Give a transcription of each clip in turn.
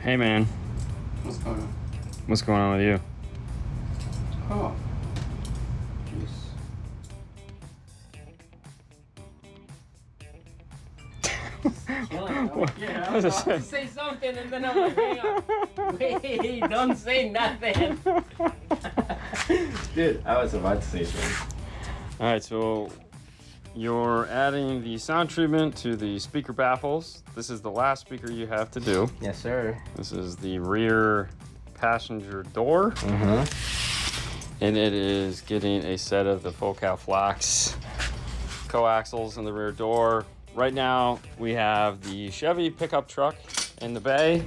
Hey man. What's going on? What's going on with you? Oh. Jeez. Yeah, I was about to say something and then I'm like, hang on. Wait, don't say nothing. Dude, I was about to say something. Alright, so you're adding the sound treatment to the speaker baffles. This is the last speaker you have to do. Yes, sir. This is the rear passenger door. And it is getting a set of the Focal Flax coaxials in the rear door. Right now, we have the Chevy pickup truck in the bay.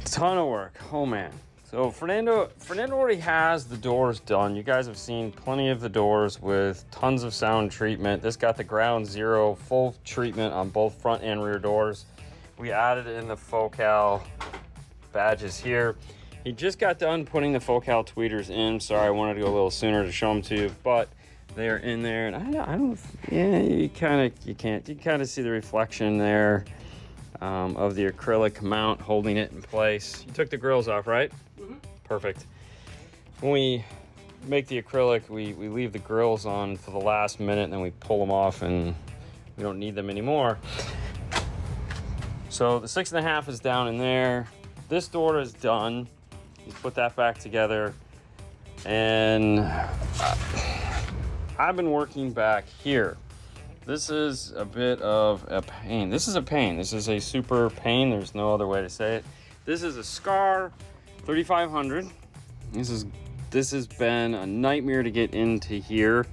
Ton of work. Oh man. So Fernando already has the doors done. You guys have seen plenty of the doors with tons of sound treatment. This got the ground zero full treatment on both front and rear doors. We added in the Focal badges here. He just got done putting the Focal tweeters in. Sorry, I wanted to go a little sooner to show them to you, but they are in there. And I don't, yeah, you kind of see the reflection there of the acrylic mount holding it in place. You took the grills off, right? Mm-hmm. Perfect. When we make the acrylic, we leave the grills on for the last minute and then we pull them off and we don't need them anymore. So the 6.5 is down in there. This door is done. He's put that back together. And I've been working back here. This is a bit of a pain. This is a pain. This is a super pain. There's no other way to say it. This is a Scar 3500. This has been a nightmare to get into here.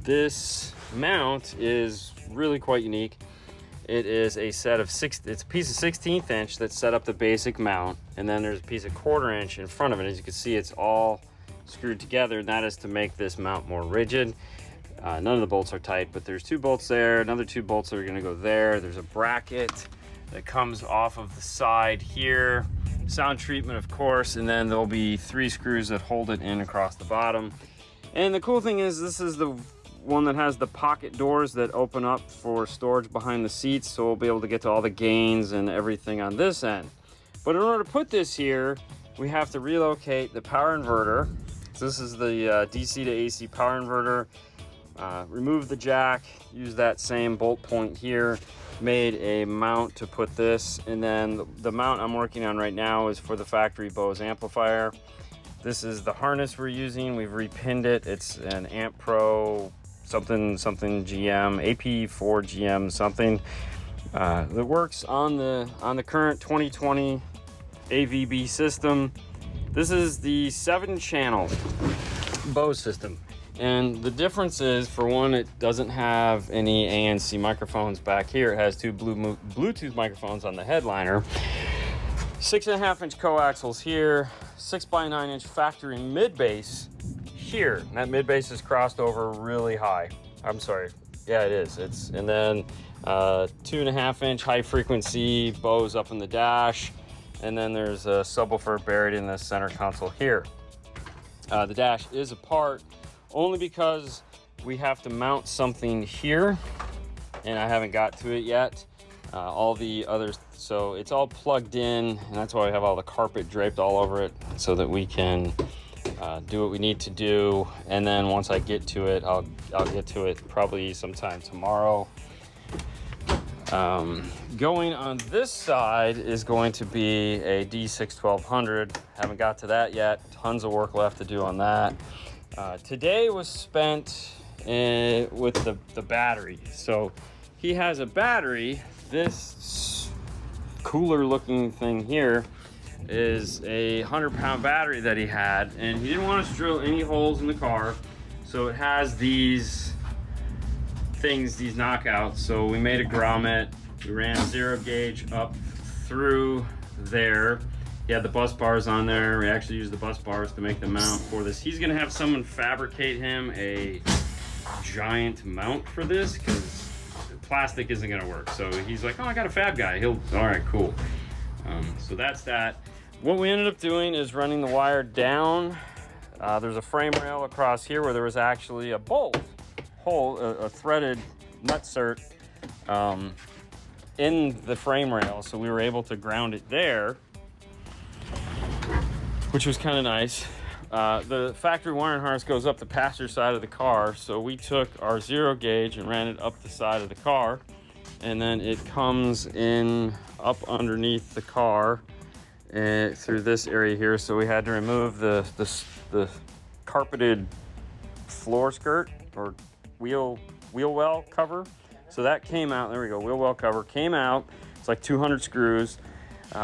This mount is really quite unique. It is a set of it's a piece of 16th inch that set up the basic mount, and then there's a piece of 1/4 inch in front of it. As you can see, it's all screwed together, and that is to make this mount more rigid. None of the bolts are tight, but there's 2 bolts there, another 2 bolts that are gonna go there. There's a bracket that comes off of the side here. Sound treatment, of course, and then there'll be 3 screws that hold it in across the bottom. And the cool thing is this is the one that has the pocket doors that open up for storage behind the seats, so we'll be able to get to all the gains and everything on this end. But in order to put this here, we have to relocate the power inverter. So this is the DC to AC power inverter. Remove the jack, use that same bolt point here, made a mount to put this, and then the mount I'm working on right now is for the factory Bose amplifier. This is the harness we're using. We've repinned it. It's an Amp Pro something GM, AP4 GM something that works on the current 2020 AVB system. This is the 7-channel Bose system. And the difference is, for one, it doesn't have any ANC microphones back here. It has 2 Bluetooth microphones on the headliner. 6.5 inch coaxials here, 6x9 inch factory mid bass here. And that mid bass is crossed over really high. I'm sorry. Yeah, it is. And then 2.5 inch high frequency Bose up in the dash. And then there's a subwoofer buried in the center console here. The dash is apart only because we have to mount something here, and I haven't got to it yet. All the others, so it's all plugged in, and that's why we have all the carpet draped all over it, so that we can do what we need to do. And then once I get to it, I'll get to it probably sometime tomorrow. Going on this side is going to be a D6 1200. Haven't got to that yet. Tons of work left to do on that. Today was spent with the battery. So he has a battery. This cooler looking thing here is a 100-pound battery that he had, and he didn't want us to drill any holes in the car. So it has these things, these knockouts. So we made a grommet. We ran 0 gauge up through there. He had the bus bars on there. We actually used the bus bars to make the mount for this. He's gonna have someone fabricate him a giant mount for this, because plastic isn't gonna work. So he's like, oh, I got a fab guy. All right, cool. So that's that. What we ended up doing is running the wire down. There's a frame rail across here where there was actually a bolt hole, a threaded nutsert in the frame rail, so we were able to ground it there, which was kind of nice. The factory wiring harness goes up the passenger side of the car, so we took our 0 gauge and ran it up the side of the car, and then it comes in up underneath the car through this area here. So we had to remove the carpeted floor skirt or wheel well cover. So that came out. There we go. Wheel well cover came out. It's like 200 screws,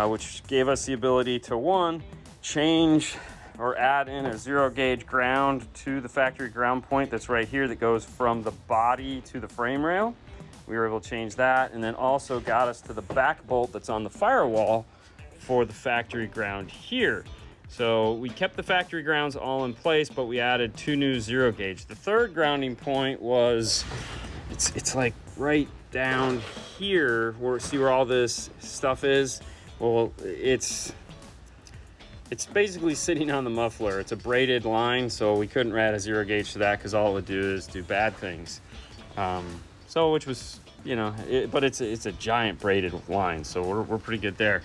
which gave us the ability to change or add in a 0 gauge ground to the factory ground point that's right here that goes from the body to the frame rail. We were able to change that, and then also got us to the back bolt that's on the firewall for the factory ground here. So we kept the factory grounds all in place, but we added 2 new 0 gauge. The third grounding point was, it's like right down here see where all this stuff is? Well, it's basically sitting on the muffler. It's a braided line, so we couldn't add a 0 gauge to that because all it would do is do bad things. So which was, you know, but it's a giant braided line, so we're pretty good there.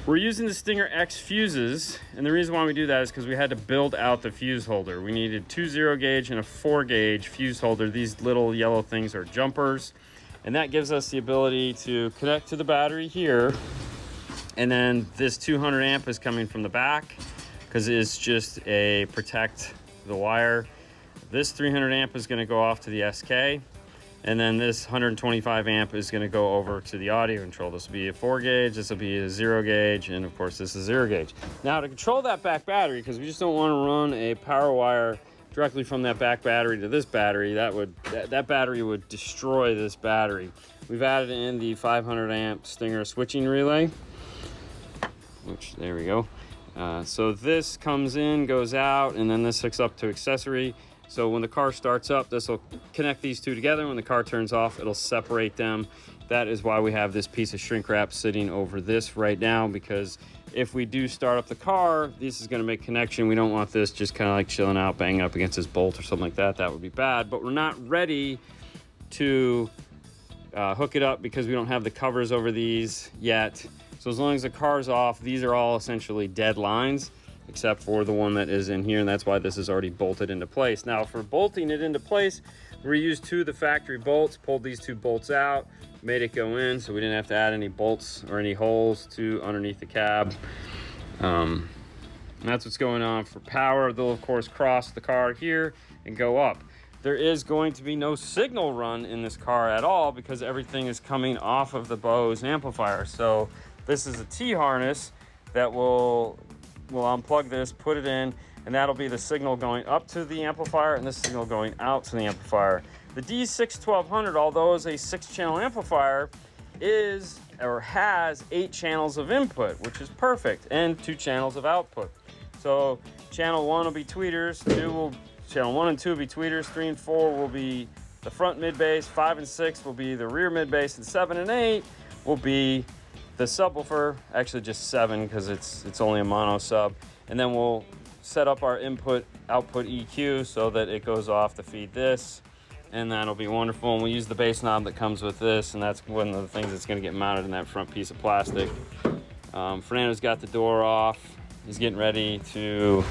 We're using the Stinger X fuses, and the reason why we do that is because we had to build out the fuse holder. We needed 2 0 gauge and a 4 gauge fuse holder. These little yellow things are jumpers, and that gives us the ability to connect to the battery here. And then this 200 amp is coming from the back because it's just a protect the wire. This 300 amp is going to go off to the SK, and then this 125 amp is going to go over to the audio control. This will be a 4 gauge, this will be a 0 gauge, and of course this is 0 gauge. Now to control that back battery, because we just don't want to run a power wire directly from that back battery to this battery, that battery would destroy this battery. We've added in the 500 amp Stinger switching relay, which, there we go. So this comes in, goes out, and then this hooks up to accessory. So when the car starts up, this will connect these two together. When the car turns off, it'll separate them. That is why we have this piece of shrink wrap sitting over this right now, because if we do start up the car, this is gonna make connection. We don't want this just kind of like chilling out, banging up against this bolt or something like that. That would be bad, but we're not ready to hook it up because we don't have the covers over these yet. So as long as the car's off, these are all essentially dead lines, except for the one that is in here, and that's why this is already bolted into place. Now for bolting it into place, we used 2 of the factory bolts, pulled these 2 bolts out, made it go in, so we didn't have to add any bolts or any holes to underneath the cab. And that's what's going on for power. They'll of course cross the car here and go up. There is going to be no signal run in this car at all because everything is coming off of the Bose amplifier. So this is a T-harness that will unplug this, put it in, and that'll be the signal going up to the amplifier and the signal going out to the amplifier. The D6-1200, although is a 6-channel amplifier, has 8 channels of input, which is perfect, and 2 channels of output. So channel 1 will be tweeters, channel 1 and 2 will be tweeters, 3 and 4 will be the front mid bass, 5 and 6 will be the rear mid bass, and 7 and 8 will be the subwoofer. Actually just 7 because it's only a mono sub. And then we'll set up our input output EQ so that it goes off to feed this, and that'll be wonderful. And we use the bass knob that comes with this, and that's one of the things that's going to get mounted in that front piece of plastic. Fernando's got the door off. He's getting ready to,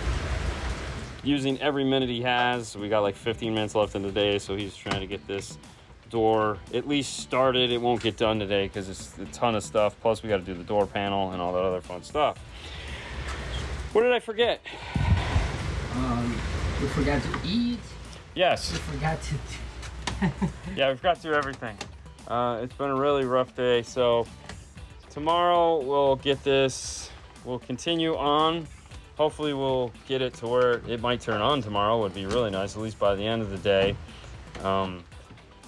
using every minute he has. We got like 15 minutes left in the day, so he's trying to get this door at least started. It won't get done today because it's a ton of stuff, plus we got to do the door panel and all that other fun stuff. What did I forget? We forgot to eat. Yes. We forgot to Yeah, we forgot to do everything. It's been a really rough day, so tomorrow we'll get this, we'll continue on. Hopefully we'll get it to where it might turn on tomorrow. Would be really nice, at least by the end of the day.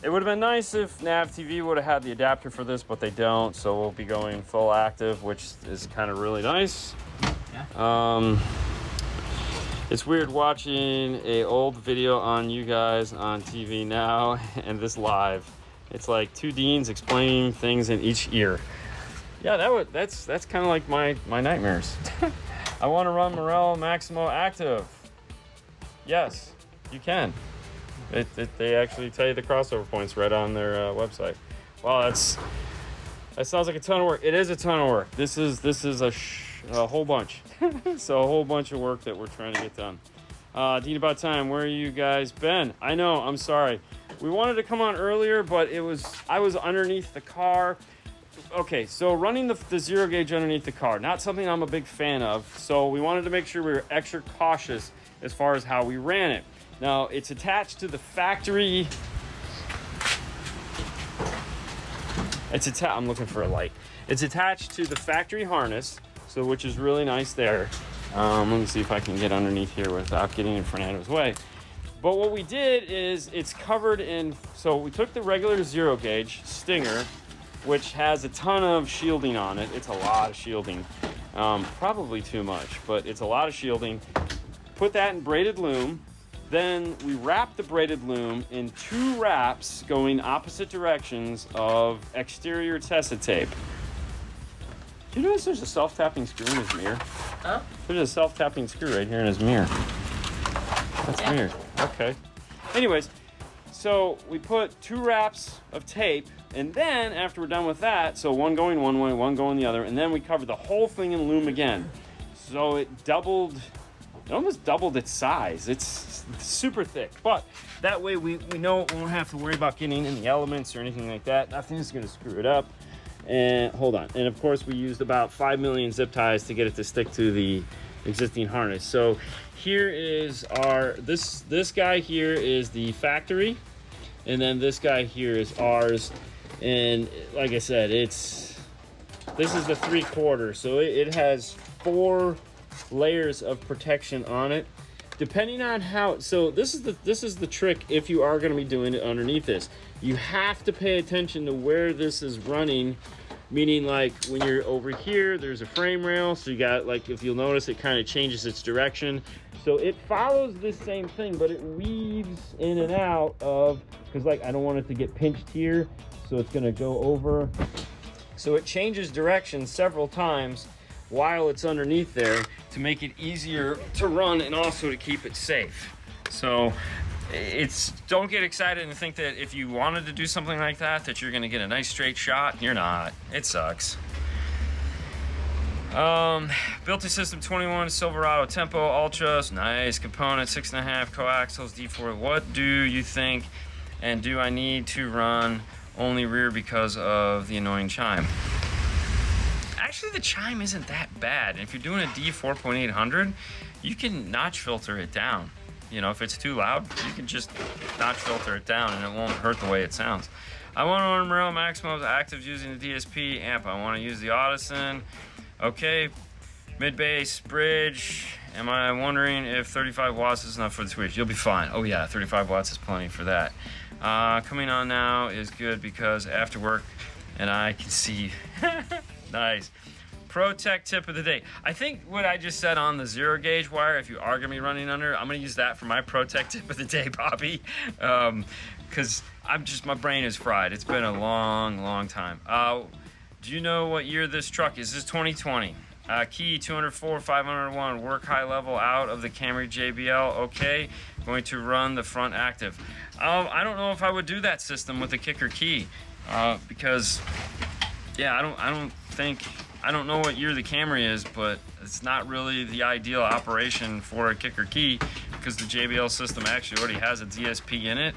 It would have been nice if Nav TV would have had the adapter for this, but they don't, so we'll be going full active, which is kind of really nice. Yeah. It's weird watching a old video on you guys on TV now and this live. It's like 2 deans explaining things in each ear. Yeah, that's kind of like my nightmares. I want to run Morel Maximo Active. Yes, you can. They actually tell you the crossover points right on their website. Well, that sounds like a ton of work. It is a ton of work. This is a whole bunch. So a whole bunch of work that we're trying to get done. Dean, about time. Where you guys been? I know. I'm sorry. We wanted to come on earlier, but I was underneath the car. Okay, so running the zero gauge underneath the car, not something I'm a big fan of. So we wanted to make sure we were extra cautious as far as how we ran it. Now, it's attached to the factory. I'm looking for a light. It's attached to the factory harness, so which is really nice there. Let me see if I can get underneath here without getting in Fernando's way. But what we did is it's covered in, so we took the regular zero gauge Stinger, which has a ton of shielding on it. It's a lot of shielding, probably too much, but it's a lot of shielding. Put that in braided loom. Then we wrap the braided loom in 2 wraps going opposite directions of exterior Tessa tape. Do you notice there's a self-tapping screw in his mirror? Huh? There's a self-tapping screw right here in his mirror. That's weird. Okay. Anyways, so we put 2 wraps of tape, and then after we're done with that, so one going one way, one going the other, and then we cover the whole thing in loom again. So it almost doubled its size. It's super thick, but that way we know we won't have to worry about getting in the elements or anything like that. Nothing's gonna screw it up. And hold on. And of course we used about 5 million zip ties to get it to stick to the existing harness. So here is this guy here is the factory, and then this guy here is ours. And like I said, this is the 3/4, so it has 4 layers of protection on it, depending on how. So this is the trick. If you are going to be doing it underneath this, you have to pay attention to where this is running, meaning like when you're over here there's a frame rail, so you got, like, if you'll notice, it kind of changes its direction. So it follows this same thing, but it weaves in and out of, because like I don't want it to get pinched here, so it's going to go over. So it changes direction several times while it's underneath there to make it easier to run and also to keep it safe. So don't get excited and think that if you wanted to do something like that you're gonna get a nice straight shot. You're not. It sucks. Built-in system 21 Silverado Tempo Ultras, nice component, 6.5 coaxials D4. What do you think? And do I need to run only rear because of the annoying chime? Actually, the chime isn't that bad. If you're doing a D4.800, you can notch filter it down. You know, if it's too loud, you can just notch filter it down and it won't hurt the way it sounds. I want to run rail maximums active using the DSP amp. I want to use the Audison. Okay, mid-bass bridge. Am I wondering if 35 watts is enough for the switch? You'll be fine. Oh yeah, 35 watts is plenty for that. Coming on now is good because after work and I can see. Nice. Pro tech tip of the day. I think what I just said on the zero gauge wire, if you are gonna be running under, I'm gonna use that for my pro tech tip of the day, Bobby. Cause my brain is fried. It's been a long time. Do you know what year this truck is? This is 2020. Key 204, 501, work high level out of the Camry JBL. Okay, going to run the front active. I don't know if I would do that system with the kicker key, because yeah, I don't know what year the Camry is, but it's not really the ideal operation for a kicker key because the JBL system actually already has a DSP in it.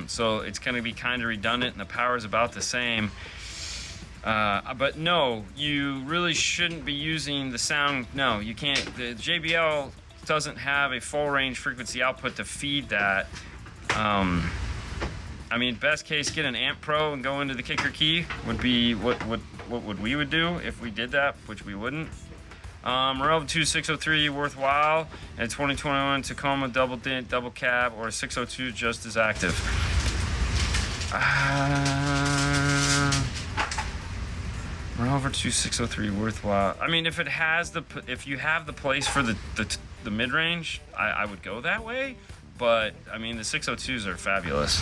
So it's going to be kind of redundant and the power is about the same. But no, you really shouldn't be using the sound. No, you can't. The JBL doesn't have a full range frequency output to feed that. I mean, best case, get an Amp Pro and go into the kicker key would be what we would do if we did that, which we wouldn't. Morel 2603 worthwhile, and 2021 Tacoma double cab or 602 just as active. Rover 2603 worthwhile. I mean, if you have the place for the mid range, I would go that way. But I mean, the 602s are fabulous.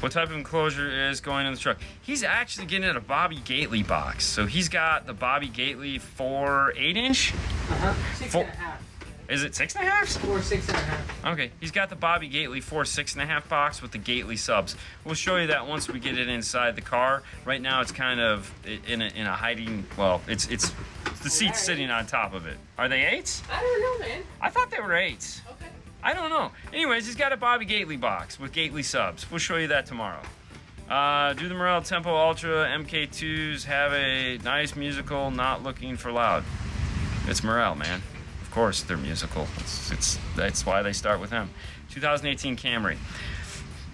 What type of enclosure is going in the truck? He's actually getting a Bobby Gately box. So he's got the Bobby Gately 8-inch. 6.5. Is it 6.5? 4 6.5. Okay, he's got the Bobby Gately 4 6.5 box with the Gately subs. We'll show you that once we get it inside the car. Right now it's kind of in a hiding, well, it's the seat's sitting on top of it. Are they 8s? I don't know, man. I thought they were 8s. Okay. I don't know. Anyways, he's got a Bobby Gately box with Gately subs. We'll show you that tomorrow. Do the Morel Tempo Ultra MK2s have a nice musical, not looking for loud? It's Morel, man. Of course they're musical. That's why they start with them. 2018 Camry.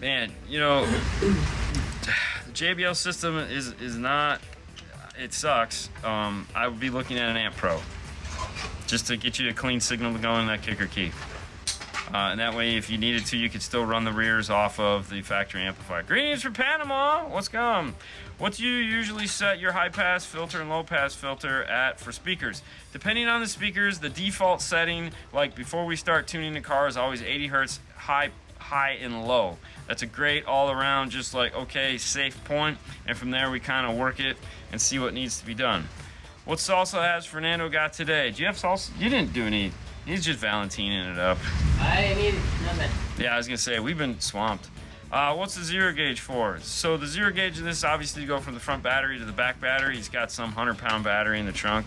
Man, you know, the JBL system is not, it sucks. I would be looking at an Amp Pro just to get you a clean signal to go in that kicker key. And that way, if you needed to, you could still run the rears off of the factory amplifier. Greetings from Panama. What's going? What do you usually set your high pass filter and low pass filter at for speakers? Depending on the speakers, the default setting, like before we start tuning the car, is always 80 hertz high and low. That's a great all around, just like, okay, safe point. And from there, we kind of work it and see what needs to be done. What salsa has Fernando got today? Do you have salsa? You didn't do any. He's just Valentining it up. I need nothing. Yeah, I was gonna say, we've been swamped. What's the zero gauge for? So the zero gauge of this, obviously, you go from the front battery to the back battery. He's got some 100-pound battery in the trunk.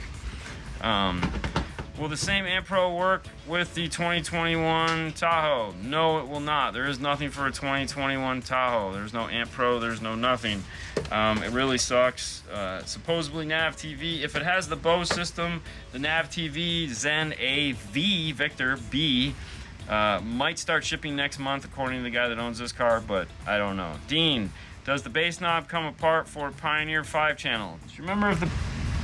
Will the same Amp Pro work with the 2021 Tahoe? No, it will not. There is nothing for a 2021 Tahoe. There's no Amp Pro, there's no nothing. It really sucks. Supposedly Nav TV, if it has the Bose system, the Nav TV Zen AV Victor B might start shipping next month, according to the guy that owns this car, but I don't know. Dean, does the bass knob come apart for Pioneer 5-channel? Do you remember if the...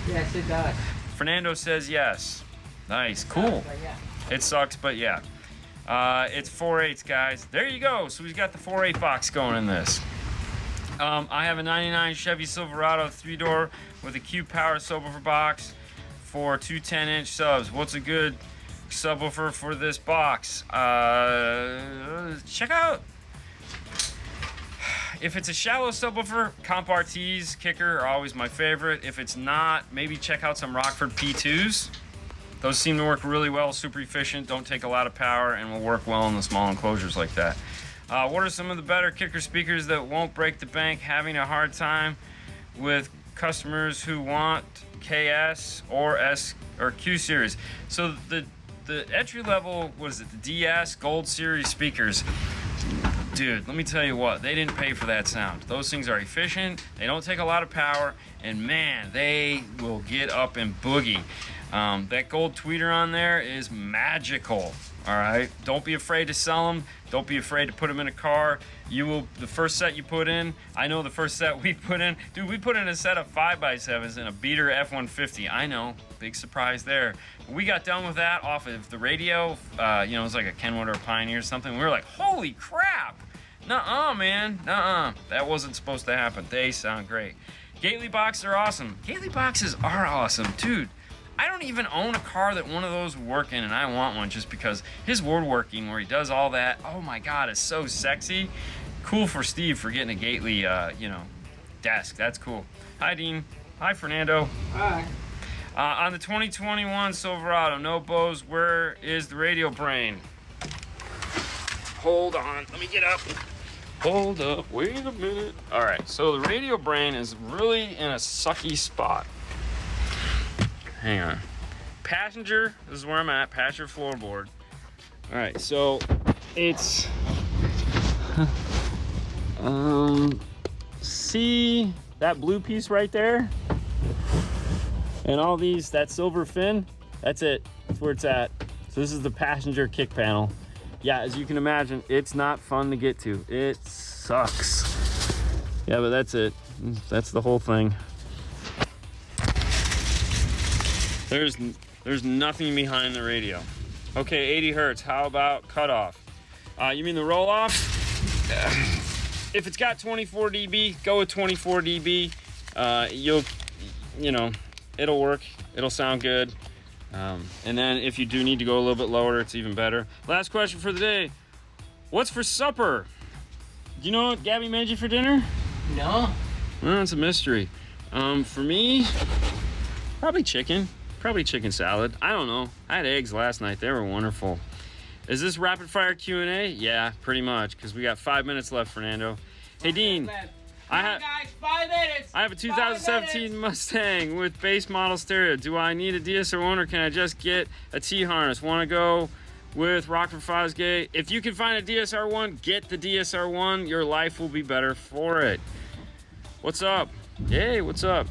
Yes, it does. Fernando says yes. Nice, cool. Yeah. It sucks, but yeah. It's 4/8, guys. There you go. So we've got the 4/8 box going in this. I have a 99 Chevy Silverado 3-door with a Q Power subwoofer box for 2 10-inch subs. What's a good subwoofer for this box? Check out. If it's a shallow subwoofer, Comp RT's kicker are always my favorite. If it's not, maybe check out some Rockford P2s. Those seem to work really well, super efficient, don't take a lot of power, and will work well in the small enclosures like that. What are some of the better kicker speakers that won't break the bank? Having a hard time with customers who want KS or S or Q series. So the entry level, what is it, the DS Gold Series speakers. Dude, let me tell you what, they didn't pay for that sound. Those things are efficient, they don't take a lot of power, and man, they will get up and boogie. That gold tweeter on there is magical. All right, don't be afraid to sell them. Don't be afraid to put them in a car. You will, the first set you put in, I know the first set we put in, dude, we put in a set of 5x7s in a beater F-150. I know, big surprise there. We got done with that off of the radio. You know, it was like a Kenwood or a Pioneer or something. We were like, holy crap. Nuh-uh, man, nuh-uh. That wasn't supposed to happen. They sound great. Gately boxes are awesome. Gately boxes are awesome, dude. I don't even own a car that one of those would work in, and I want one just because his woodworking where he does all that, oh my God, is so sexy. Cool for Steve for getting a Gately, you know, desk. That's cool. Hi, Dean. Hi, Fernando. Hi. On the 2021 Silverado, no Bose, where is the radio brain? Hold on, let me get up. Hold up, wait a minute. All right, so the radio brain is really in a sucky spot. Hang on. Passenger, this is where I'm at, passenger floorboard. All right, so it's, see that blue piece right there? And all these, that silver fin, that's it, that's where it's at. So this is the passenger kick panel. Yeah, as you can imagine, it's not fun to get to. It sucks. Yeah, but that's it. That's the whole thing. There's nothing behind the radio. Okay, 80 hertz, how about cutoff? You mean the roll off? If it's got 24 dB, go with 24 dB. You know, it'll work, it'll sound good. And then if you do need to go a little bit lower, it's even better. Last question for the day. What's for supper? Do you know what Gabby made you for dinner? No. Well, it's a mystery. For me, probably chicken. Probably chicken salad. I don't know. I had eggs last night. They were wonderful. Is this rapid fire Q&A? Yeah, pretty much, because we got 5 minutes left, Fernando. Hey, Dean. Guys, 5 minutes. I have a 2017 Mustang with base model stereo. Do I need a DSR1 or can I just get a T-harness? Want to go with Rockford Fosgate? If you can find a DSR1, get the DSR1. Your life will be better for it. What's up? Hey, what's up?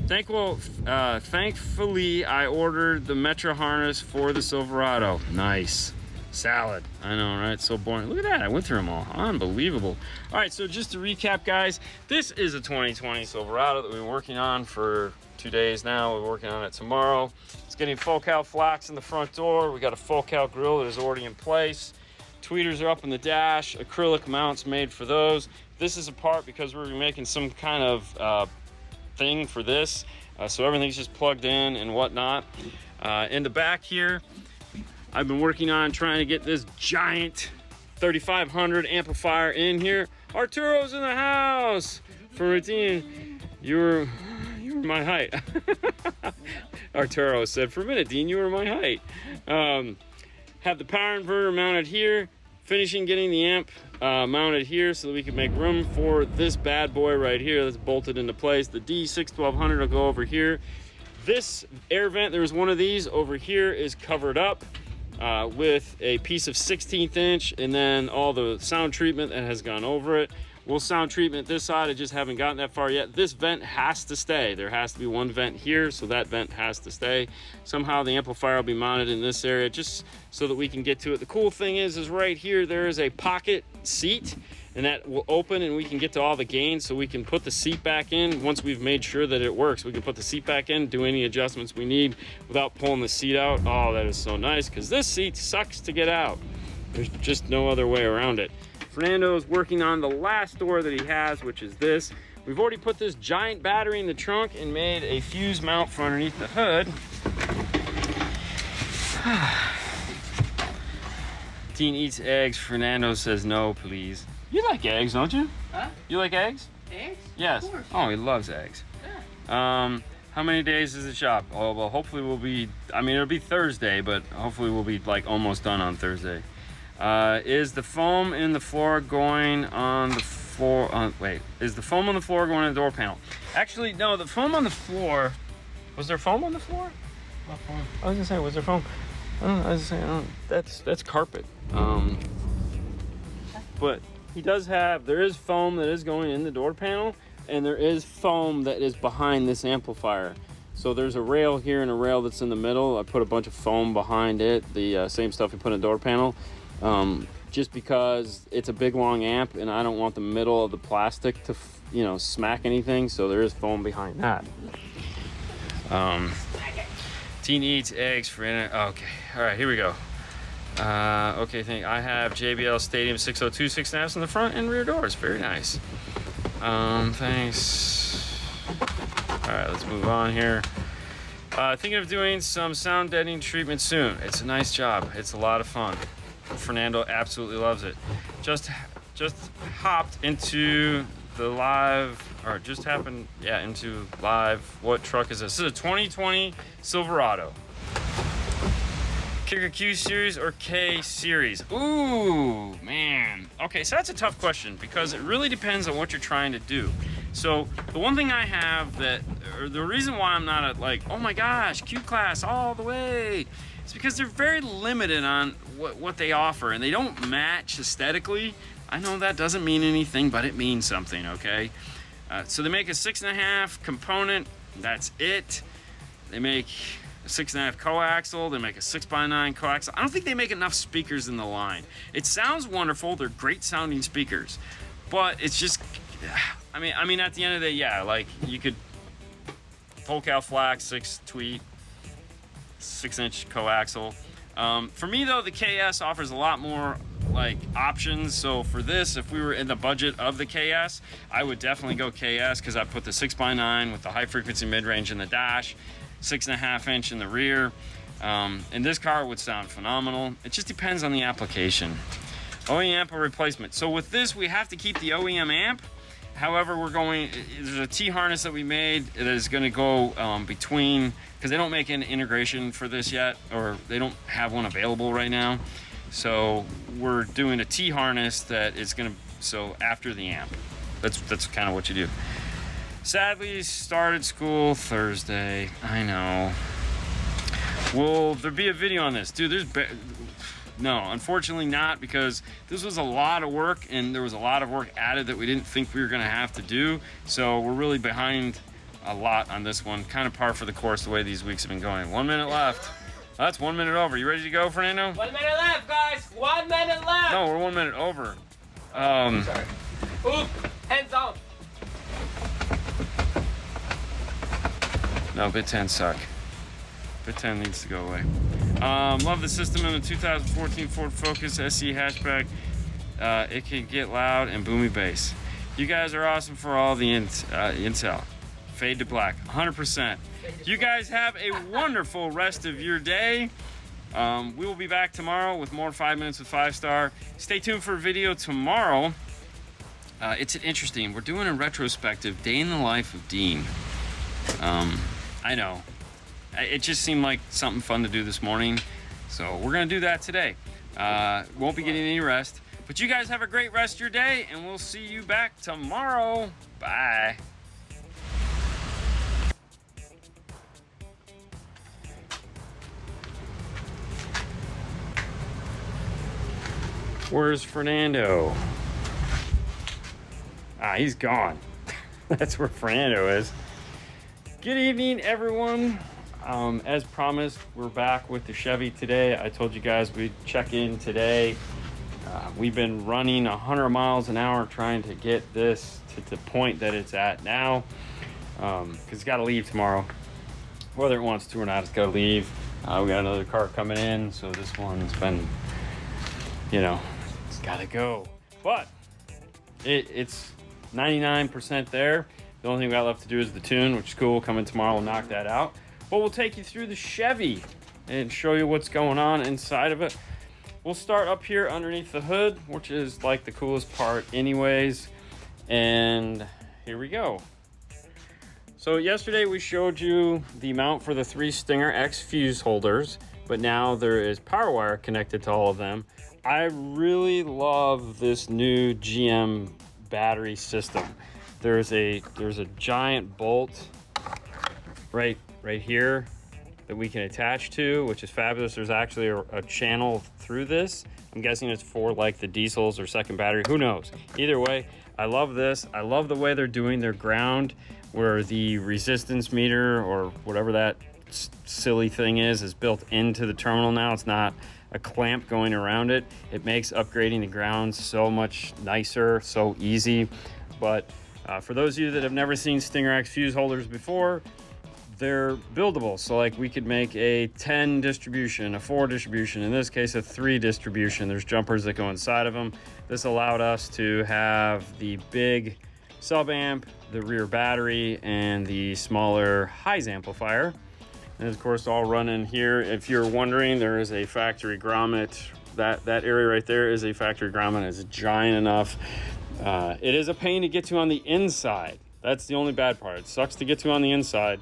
Thankfully, I ordered the Metro harness for the Silverado. Nice. Salad. I know, right? So boring. Look at that. I went through them all. Unbelievable. All right, so just to recap, guys, this is a 2020 Silverado that we've been working on for 2 days now. We're working on it tomorrow. It's getting full cal flax in the front door. We got a full cal grill that is already in place. Tweeters are up in the dash. Acrylic mounts made for those. This is a part because we're making some kind of thing for this. So everything's just plugged in and whatnot. In the back here, I've been working on trying to get this giant 3500 amplifier in here. Arturo's in the house. For routine, you're my height. Arturo said, for a minute, Dean, you were my height. Have the power inverter mounted here. Finishing getting the amp mounted here so that we can make room for this bad boy right here that's bolted into place. The D61200 will go over here. This air vent, there's one of these over here, is covered up with a piece of 16th inch, and then all the sound treatment that has gone over it. We'll sound treatment this side. I just haven't gotten that far yet. This vent has to stay. There has to be one vent here, so that vent has to stay. Somehow the amplifier will be mounted in this area just so that we can get to it. The cool thing is right here there is a pocket seat, and that will open and we can get to all the gains, so we can put the seat back in once we've made sure that it works. We can put the seat back in, do any adjustments we need without pulling the seat out. Oh, that is so nice, because this seat sucks to get out. There's just no other way around it. Fernando is working on the last door that he has, which is this. We've already put this giant battery in the trunk and made a fuse mount for underneath the hood. Dean eats eggs. Fernando says no, please. You like eggs, don't you? Huh? You like eggs? Eggs? Yes. Of course. Oh, he loves eggs. Yeah. How many days is the shop? Oh, well, hopefully we'll be, I mean, it'll be Thursday, but hopefully we'll be like almost done on Thursday. Is the foam in the floor going on the floor? Is the foam on the floor going on the door panel? Actually, no, the foam on the floor, was there foam on the floor? What foam? I was gonna say, was there foam? I don't know, I was gonna say, I don't, that's carpet. But he does have, there is foam that is going in the door panel, and there is foam that is behind this amplifier. So there's a rail here and a rail that's in the middle. I put a bunch of foam behind it, the same stuff we put in the door panel, just because it's a big long amp and I don't want the middle of the plastic to, you know, smack anything. So there is foam behind that. Teen eats eggs for dinner. Okay, all right, here we go. Okay, I have JBL Stadium 602 6.5 in the front and rear doors. Very nice. Thanks. All right, let's move on here. Thinking of doing some sound deadening treatment soon. It's a nice job. It's a lot of fun. Fernando absolutely loves it. Just hopped into the live, or just happened, yeah, into live. What truck is this? This is a 2020 Silverado. Kicker Q series or K series? Ooh, man. Okay, so that's a tough question because it really depends on what you're trying to do. So the one thing I have that, or the reason why I'm not at like, oh my gosh, Q class all the way, it's because they're very limited on what they offer and they don't match aesthetically. I know that doesn't mean anything, but it means something, okay? So they make a 6.5 component, that's it. They make a 6.5 coaxial, they make a 6x9 coaxial. I don't think they make enough speakers in the line. It sounds wonderful, they're great sounding speakers, but it's just, I mean, at the end of the day, yeah, like you could full cal flax, 6 tweet, 6-inch coaxial. For me though, the KS offers a lot more like options. So for this, if we were in the budget of the KS, I would definitely go KS because I put the 6x9 with the high frequency mid-range in the dash, 6.5 inch in the rear. And this car would sound phenomenal. It just depends on the application. OEM amp or replacement. So with this, we have to keep the OEM amp. However, there's a T-harness that we made that is going to go between, because they don't make an integration for this yet, or they don't have one available right now. So we're doing a T-harness that is going to, so after the amp. That's kind of what you do. Sadly, started school Thursday. I know. Will there be a video on this? Dude, no, unfortunately not, because this was a lot of work and there was a lot of work added that we didn't think we were gonna have to do. So we're really behind a lot on this one. Kind of par for the course the way these weeks have been going. 1 minute left. That's 1 minute over. You ready to go, Fernando? 1 minute left, guys. 1 minute left. No, we're 1 minute over. Sorry. Oop, hands on. No, bit 10 suck. Bit 10 needs to go away. Love the system in the 2014 Ford Focus SE hatchback. It can get loud and boomy bass. You guys are awesome for all the intel. Fade to black, 100%. You guys have a wonderful rest of your day. We will be back tomorrow with more 5 Minutes with 5-Star. Stay tuned for a video tomorrow. It's interesting. We're doing a retrospective day in the life of Dean. I know. It just seemed like something fun to do this morning. So we're going to do that today. Won't be getting any rest. But you guys have a great rest of your day, and we'll see you back tomorrow. Bye. Where's Fernando? Ah, he's gone. That's where Fernando is. Good evening, everyone. As promised, we're back with the Chevy today. I told you guys we'd check in today. We've been running 100 miles an hour trying to get this to the point that it's at now. Because it's got to leave tomorrow. Whether it wants to or not, it's got to leave. We got another car coming in, so this one's been, it's got to go. But it's 99% there. The only thing we got left to do is the tune, which is cool. Coming tomorrow, we'll knock that out. But we'll take you through the Chevy and show you what's going on inside of it. We'll start up here underneath the hood, which is like the coolest part anyways. And here we go. So yesterday we showed you the mount for the 3 Stinger X fuse holders, but now there is power wire connected to all of them. I really love this new GM battery system. There's a giant bolt right here that we can attach to, which is fabulous. There's actually a channel through this. I'm guessing it's for like the diesels or second battery, who knows. Either way, I love this. I love the way they're doing their ground, where the resistance meter or whatever that silly thing is built into the terminal now. It's not a clamp going around it. It makes upgrading the ground so much nicer, so easy. But for those of you that have never seen Stinger X fuse holders before, they're buildable. So like we could make a 10 distribution, a 4 distribution, in this case a 3 distribution. There's jumpers that go inside of them. This allowed us to have the big sub amp, the rear battery, and the smaller highs amplifier. And of course all running here. If you're wondering, there is a factory grommet. That area right there is a factory grommet. It's giant enough. It is a pain to get to on the inside. That's the only bad part. It sucks to get to on the inside.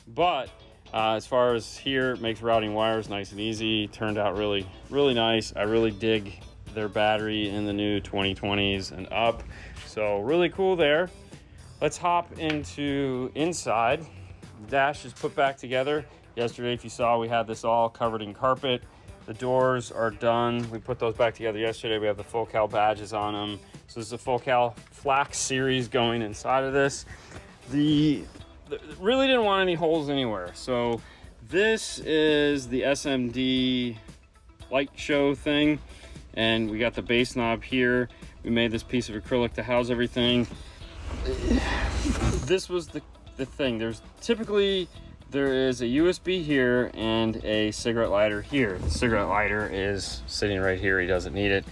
But as far as here, it makes routing wires nice and easy. Turned out really, really nice. I really dig their battery in the new 2020s and up. So really cool there. Let's hop into inside. The dash is put back together. Yesterday, if you saw, we had this all covered in carpet. The doors are done. We put those back together yesterday. We have the full cal badges on them. So this is a full cal flax series going inside of this. Really didn't want any holes anywhere. So this is the SMD light show thing. And we got the bass knob here. We made this piece of acrylic to house everything. This was the thing. There is a USB here and a cigarette lighter here. The cigarette lighter is sitting right here. He doesn't need it.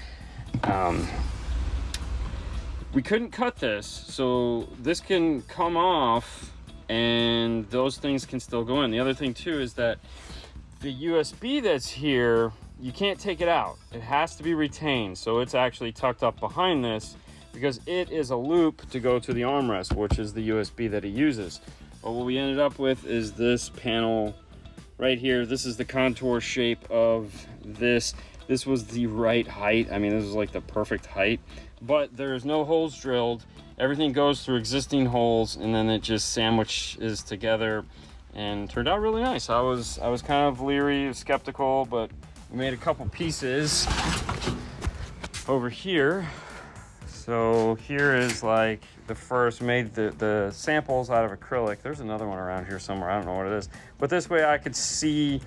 We couldn't cut this, so this can come off and those things can still go in. The other thing too is that the USB that's here, you can't take it out. It has to be retained, so it's actually tucked up behind this. because it is a loop to go to the armrest, which is the USB that it uses. But what we ended up with is this panel right here. This is the contour shape of this. This was the right height. I mean, this is like the perfect height, but there's no holes drilled. Everything goes through existing holes, and then it just sandwiches together, and turned out really nice. I was kind of leery, skeptical, but we made a couple pieces over here. So here is like the first, made the samples out of acrylic. There's another one around here somewhere. I don't know what it is. But this way I could see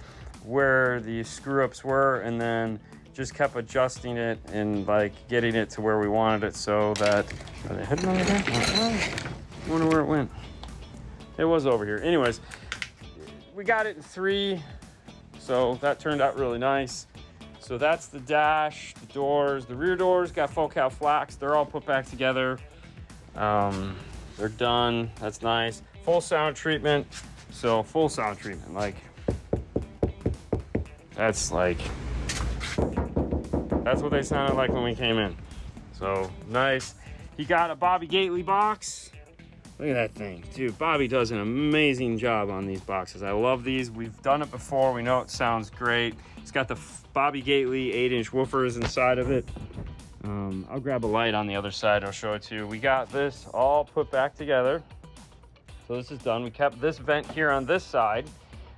where the screw ups were, and then just kept adjusting it and like getting it to where we wanted it, so that, are they heading over there? I wonder where it went. It was over here. Anyways, we got it in 3, so that turned out really nice. So that's the dash, the doors, the rear doors got Focal Flax. They're all put back together. They're done. That's nice. Full sound treatment. So full sound treatment, like that's what they sounded like when we came in. So nice. He got a Bobby Gately box. Look at that thing, dude. Bobby does an amazing job on these boxes. I love these. We've done it before. We know it sounds great. It's got the Bobby Gately 8-inch woofers inside of it. I'll grab a light on the other side. I'll show it to you. We got this all put back together. So this is done. We kept this vent here on this side.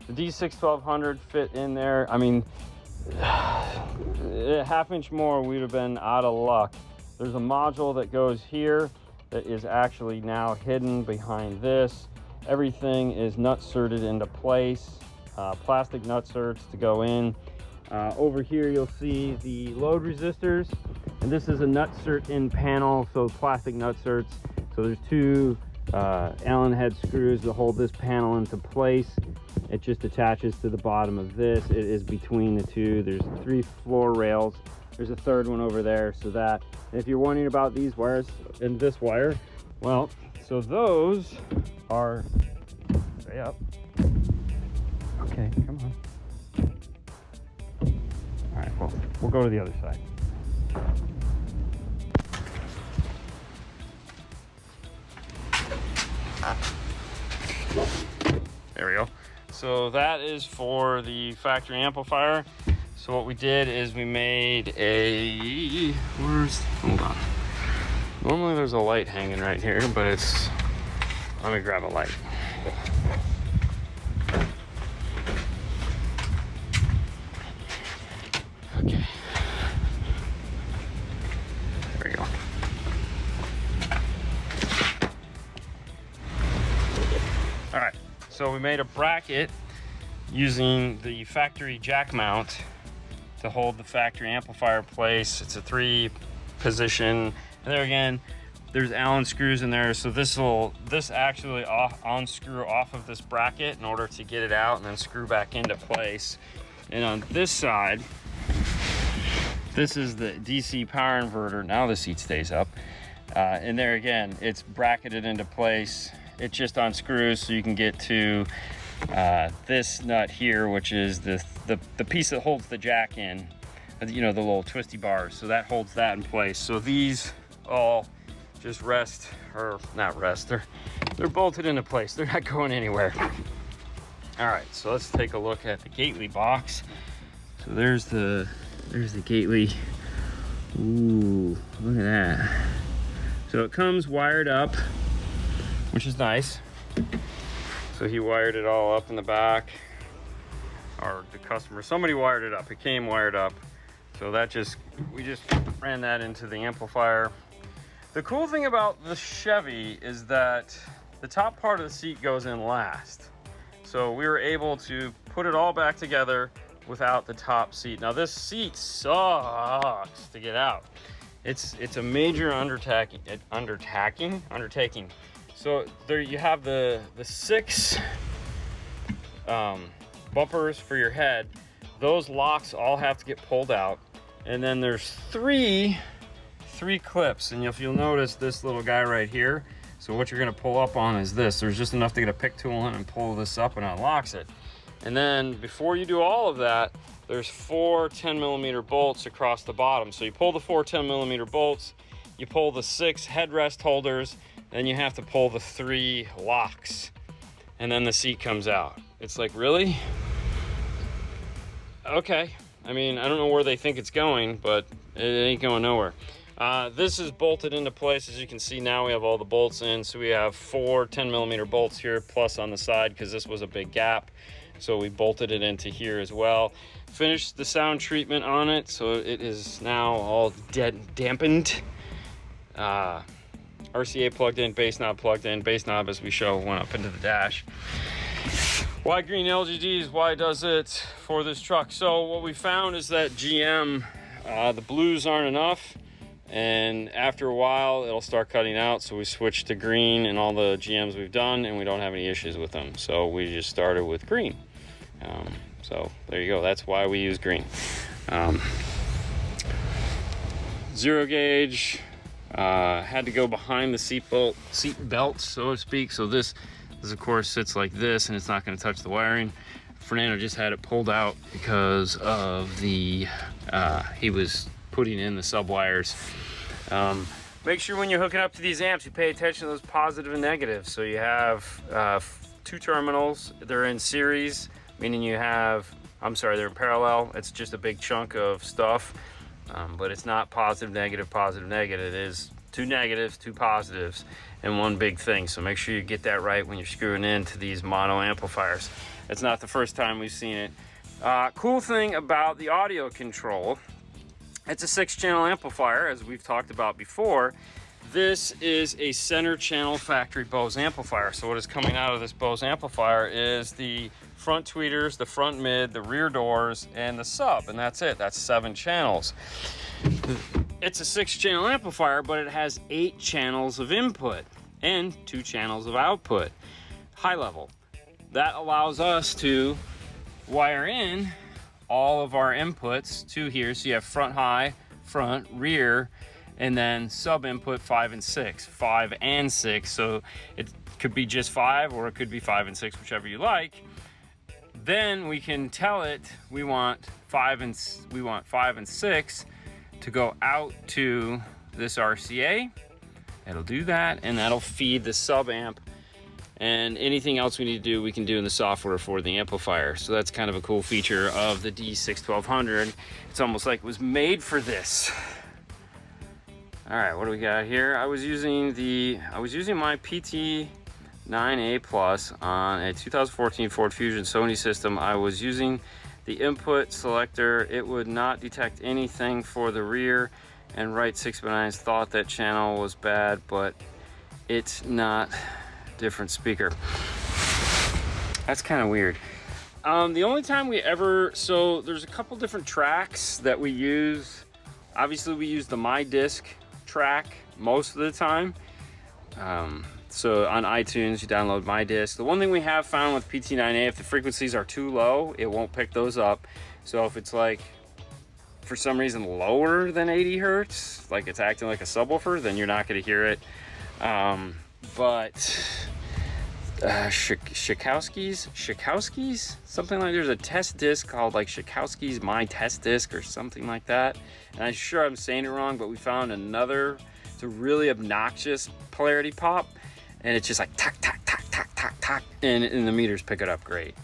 The D6-1200 fit in there. I mean, a half-inch more, we'd have been out of luck. There's a module that goes here that is actually now hidden behind this. Everything is nut-certed into place. Plastic nut-certs to go in. Over here you'll see the load resistors, and this is a nut-cert in panel, so plastic nut-certs. So there's 2 Allen head screws to hold this panel into place. It just attaches to the bottom of this. It is between the 2. There's 3 floor rails. There's a 3rd one over there, so that, and if you're wondering about these wires and this wire, well, so those are, stay up. Okay, come on. All right, well, we'll go to the other side. There we go. So that is for the factory amplifier. So what we did is we made a, hold on. Normally there's a light hanging right here, but it's, let me grab a light. Okay. There we go. All right, so we made a bracket using the factory jack mount to hold the factory amplifier place. It's a 3-position, and there again, there's Allen screws in there. So this actually unscrew off of this bracket in order to get it out and then screw back into place. And on this side, this is the DC power inverter. Now the seat stays up. And there again, it's bracketed into place. It just unscrews so you can get to this nut here, which is the piece that holds the jack in, you know, the little twisty bars. So that holds that in place. So these all just rest, or not rest, they're bolted into place. They're not going anywhere. All right, so let's take a look at the Gately box. So there's the Gately. Ooh, look at that. So it comes wired up, which is nice. So he wired it all up in the back, or the customer, somebody wired it up. It came wired up. So that we just ran that into the amplifier. The cool thing about the Chevy is that the top part of the seat goes in last. So we were able to put it all back together without the top seat. Now this seat sucks to get out. It's a major undertaking. So there you have the 6 bumpers for your head. Those locks all have to get pulled out. And then there's three clips. And if you'll notice this little guy right here. So what you're gonna pull up on is this. There's just enough to get a pick tool in and pull this up, and it unlocks it. And then before you do all of that, there's 4 10mm bolts across the bottom. So you pull the 4 10mm bolts, you pull the 6 headrest holders, then you have to pull the 3 locks, and then the seat comes out. It's like, really? Okay. I mean, I don't know where they think it's going, but it ain't going nowhere. This is bolted into place. As you can see now, we have all the bolts in. So we have 4 10mm bolts here, plus on the side, because this was a big gap. So we bolted it into here as well. Finished the sound treatment on it, so it is now all dampened. RCA plugged in, bass knob plugged in. Bass knob, as we show, went up into the dash. Why green LGDs? Why does it for this truck? So what we found is that GM, the blues aren't enough, and after a while it'll start cutting out. So we switched to green in all the GMs we've done, and we don't have any issues with them. So we just started with green. So there you go. That's why we use green. Zero gauge. Had to go behind the seat belt, so to speak. So this of course sits like this, and it's not going to touch the wiring. Fernando just had it pulled out because of the he was putting in the sub wires. Make sure when you're hooking up to these amps, you pay attention to those positive and negatives. So you have 2 terminals. They're in series, meaning you have, they're in parallel. It's just a big chunk of stuff. But it's not positive, negative, positive, negative. It is 2 negatives, 2 positives, and 1 big thing. So make sure you get that right when you're screwing into these mono amplifiers. It's not the first time we've seen it. Cool thing about the audio control, it's a 6-channel amplifier, as we've talked about before. This is a center channel factory Bose amplifier. So what is coming out of this Bose amplifier is the front tweeters, the front mid, the rear doors, and the sub, and that's it. That's 7 channels. It's a 6-channel amplifier, but it has 8 channels of input and 2 channels of output, high level. That allows us to wire in all of our inputs to here. So you have front high, front, rear, and then sub input 5 and 6, 5 and 6. So it could be just 5, or it could be 5 and 6, whichever you like. Then we can tell it we want 5 and 6 to go out to this RCA. It'll do that, and that'll feed the sub amp. And anything else we need to do, we can do in the software for the amplifier. So that's kind of a cool feature of the D61200. It's almost like it was made for this. All right, what do we got here? I was using my PT9A Plus on a 2014 Ford Fusion Sony system. I was using the input selector. It would not detect anything for the rear, and right 6x9s thought that channel was bad, but it's not. Different speaker. That's kind of weird. The only time so there's a couple different tracks that we use. Obviously we use the My Disc track most of the time. So on iTunes, you download My Disc. The one thing we have found with PT9A, if the frequencies are too low, it won't pick those up. So if it's like, for some reason, lower than 80 Hertz, like it's acting like a subwoofer, then you're not going to hear it. But Schakowski's, something like, there's a test disc called like Schakowski's My Test Disc or something like that. And I'm sure I'm saying it wrong, but we found another. It's a really obnoxious polarity pop, and it's just like tack, tack, tack, tack, tack, tack, and the meters pick it up great.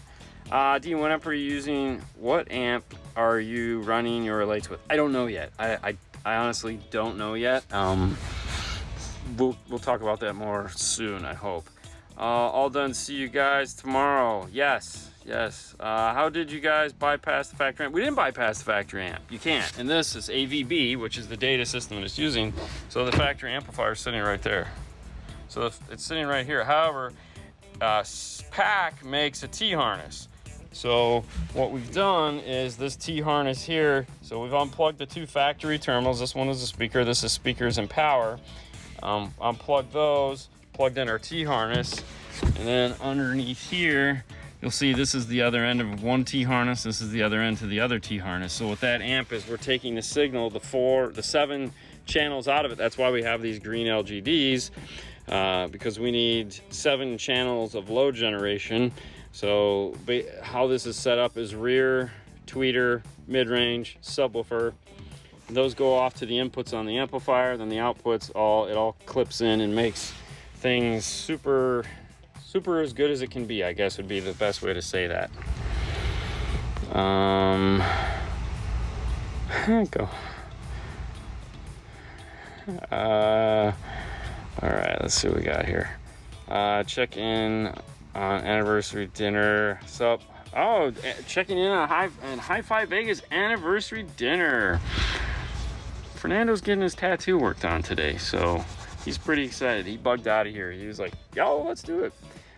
Dean, what amp are you using? What amp are you running your relays with? I don't know yet. I honestly don't know yet. We'll talk about that more soon, I hope. All done. See you guys tomorrow. Yes. How did you guys bypass the factory amp? We didn't bypass the factory amp. You can't. And this is AVB, which is the data system it's using. So the factory amplifier is sitting right there. So it's sitting right here. However, PAC makes a T-harness. So what we've done is this T-harness here. So we've unplugged the 2 factory terminals. This one is a speaker. This is speakers and power. Unplugged those, plugged in our T-harness, and then underneath here, you'll see this is the other end of one T-harness, this is the other end to the other T-harness. So what that amp is, we're taking the signal, the 7 channels out of it. That's why we have these green LGDs, because we need 7 channels of load generation. So how this is set up is rear, tweeter, mid-range, subwoofer, those go off to the inputs on the amplifier, then the outputs, it all clips in and makes things super as good as it can be, I guess would be the best way to say that. Go. All right, let's see what we got here. Check in on anniversary dinner. Sup? Oh, checking in on Hi-Fi Vegas anniversary dinner. Fernando's getting his tattoo worked on today, so he's pretty excited. He bugged out of here. He was like, yo, let's do it.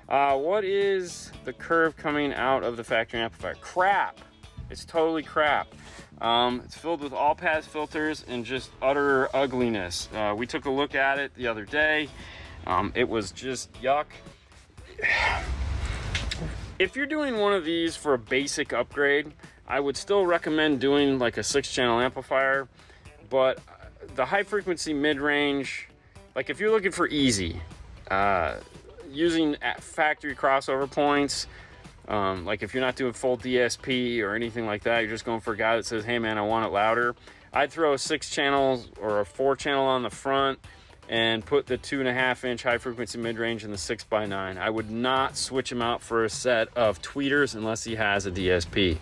What is the curve coming out of the factory amplifier? Crap. It's totally crap. It's filled with all-pass filters and just utter ugliness. We took a look at it the other day. It was just yuck. If you're doing one of these for a basic upgrade, I would still recommend doing like a 6-channel amplifier, but the high frequency mid-range, like if you're looking for easy, using factory crossover points, like if you're not doing full DSP or anything like that, you're just going for a guy that says, hey man, I want it louder, I'd throw a 6 channel or a 4 channel on the front and put the 2.5-inch high frequency mid-range in the 6x9. I would not switch him out for a set of tweeters unless he has a DSP.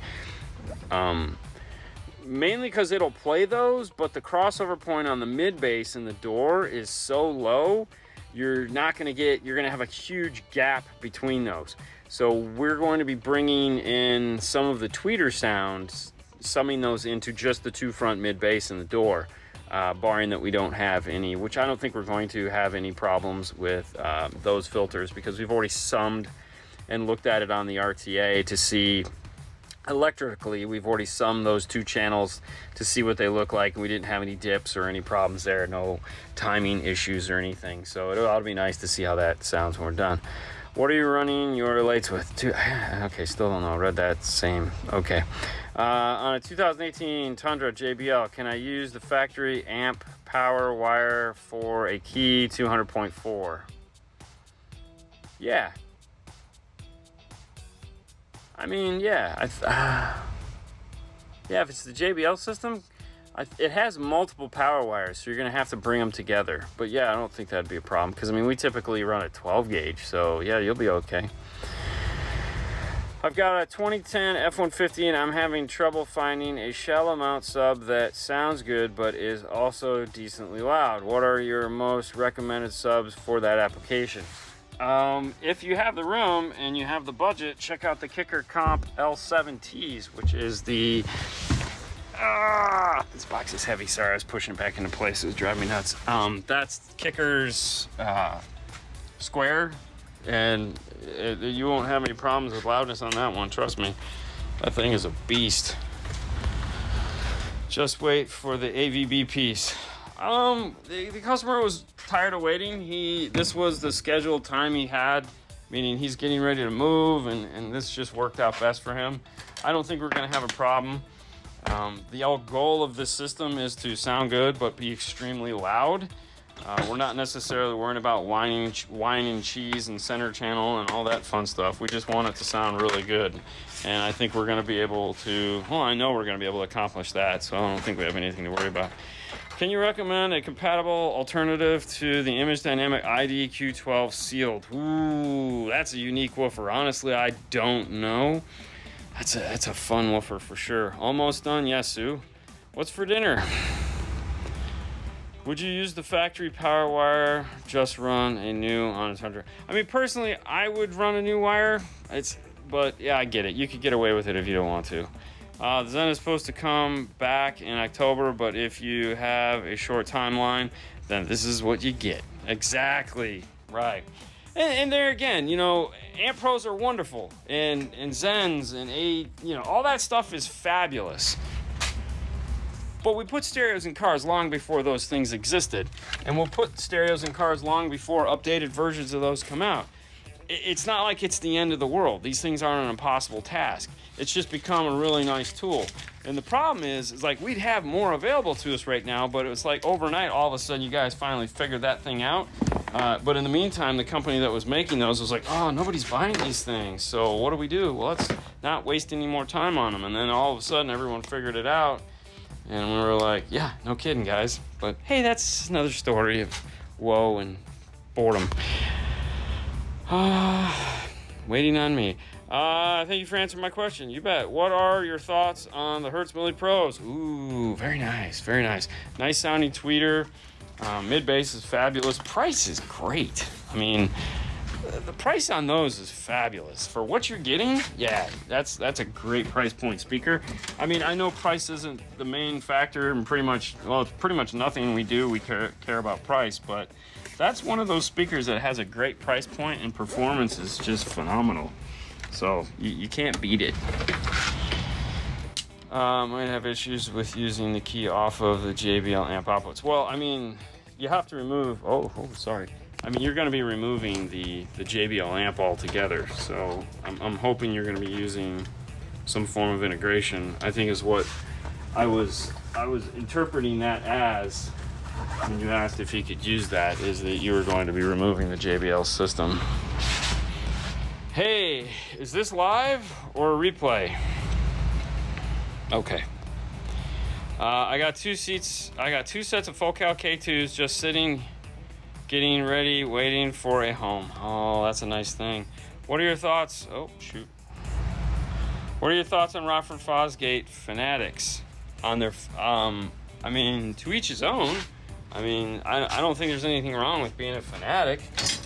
Mainly because it'll play those, but the crossover point on the mid bass in the door is so low, you're gonna have a huge gap between those. So we're going to be bringing in some of the tweeter sounds, summing those into just the 2 front mid bass in the door. Barring that we don't have any, which I don't think we're going to have any problems with those filters, because we've already summed and looked at it on the RTA to see electrically. We've already summed those 2 channels to see what they look like, and we didn't have any dips or any problems there, no timing issues or anything. So it ought to be nice to see how that sounds when we're done. What are you running your lights with? Okay, still don't know. Read that same. Okay. On a 2018 Tundra JBL, can I use the factory amp power wire for a key 200.4? Yeah. I mean, yeah. Yeah, if it's the JBL system, it has multiple power wires, so you're going to have to bring them together. But yeah, I don't think that'd be a problem, because I mean, we typically run a 12 gauge, so yeah, you'll be okay. I've got a 2010 F-150 and I'm having trouble finding a shallow mount sub that sounds good but is also decently loud. What are your most recommended subs for that application? If you have the room and you have the budget, check out the Kicker Comp L7Ts, which is the... this box is heavy. Sorry, I was pushing it back into place. It was driving me nuts. That's Kicker's square, and you won't have any problems with loudness on that one. Trust me, that thing is a beast. Just wait for the AVB piece. The customer was tired of waiting. This was the scheduled time he had, meaning he's getting ready to move, and this just worked out best for him. I don't think we're gonna have a problem. The goal of this system is to sound good but be extremely loud. We're not necessarily worrying about wine and cheese and center channel and all that fun stuff. We just want it to sound really good. And I think we're going to be able to, well, I know we're going to be able to accomplish that, so I don't think we have anything to worry about. Can you recommend a compatible alternative to the Image Dynamic ID Q12 sealed? Ooh, that's a unique woofer. Honestly, I don't know. That's a fun woofer for sure. Almost done, yes, Sue. What's for dinner? Would you use the factory power wire? Just run a new on a Tundra. I mean, personally, I would run a new wire. But yeah, I get it. You could get away with it if you don't want to. The Zen is supposed to come back in October, but if you have a short timeline, then this is what you get. Exactly right. And there again, you know, Amp Pros are wonderful, and Zens and all that stuff is fabulous. But we put stereos in cars long before those things existed, and we'll put stereos in cars long before updated versions of those come out. It's not like it's the end of the world. These things aren't an impossible task. It's just become a really nice tool. And the problem is like we'd have more available to us right now, but it was like overnight, all of a sudden you guys finally figured that thing out. But in the meantime, the company that was making those was like, oh, nobody's buying these things. So what do? Well, let's not waste any more time on them. And then all of a sudden everyone figured it out. And we were like, yeah, no kidding, guys. But hey, that's another story of woe and boredom. Waiting on me. Thank you for answering my question. You bet. What are your thoughts on the Hertz Milli Pros? Ooh, very nice, very nice. Nice sounding tweeter. Mid bass is fabulous. Price is great. I mean, the price on those is fabulous for what you're getting. Yeah, that's a great price point speaker. I mean, I know price isn't the main factor, and it's pretty much nothing we do. We care about price, but that's one of those speakers that has a great price point and performance is just phenomenal. So you can't beat it. Might have issues with using the key off of the JBL amp outputs. Well, I mean, you have to remove. Sorry. I mean, you're going to be removing the JBL amp altogether. So I'm hoping you're going to be using some form of integration. I think is what I was interpreting that as when you asked if you could use that, is that you were going to be removing the JBL system. Hey, is this live or a replay? Okay. I got two sets of full cal K2s just sitting, getting ready, waiting for a home. Oh, that's a nice thing. What are your thoughts? Oh, shoot. What are your thoughts on Rockford Fosgate fanatics? On their, I mean, to each his own. I mean, I don't think there's anything wrong with being a fanatic.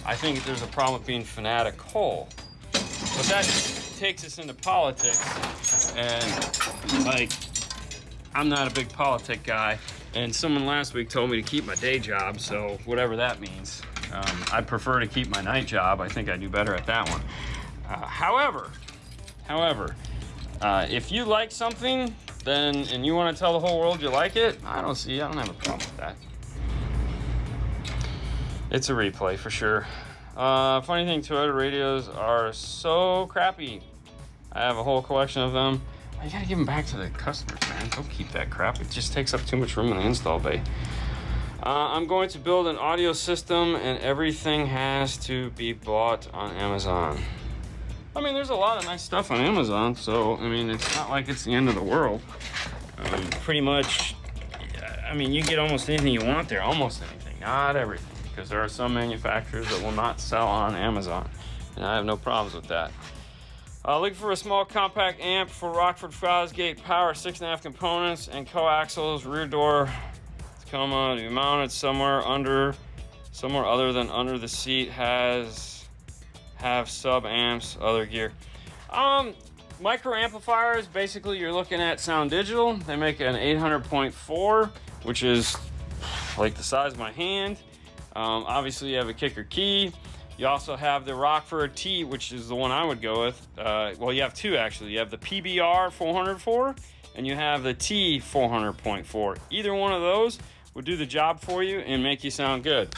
I think there's a problem with being fanatical. But that takes us into politics, and like, I'm not a big politic guy, and someone last week told me to keep my day job, so whatever that means. I prefer to keep my night job. I think I do better at that one. However, if you like something, and you want to tell the whole world you like it, I don't have a problem with that. It's a replay for sure. Funny thing, Toyota radios are so crappy. I have a whole collection of them. You gotta give them back to the customers, man. Don't keep that crap. It just takes up too much room in the install bay. I'm going to build an audio system and everything has to be bought on Amazon. I mean, there's a lot of nice stuff on Amazon, so, I mean, it's not like it's the end of the world. Pretty much, I mean, you get almost anything you want there, almost anything, not everything. Because there are some manufacturers that will not sell on Amazon, and I have no problems with that. Looking for a small compact amp for Rockford Fosgate power, 6.5 components and coaxials, rear door, Tacoma, to be mounted somewhere other than under the seat, have sub amps, other gear. Micro amplifiers, basically you're looking at Sound Digital. They make an 800.4, which is like the size of my hand. Obviously you have a kicker key. You also have the Rockford T, which is the one I would go with. Well, you have two actually. You have the PBR 404 and you have the T 400.4. Either one of those would do the job for you and make you sound good.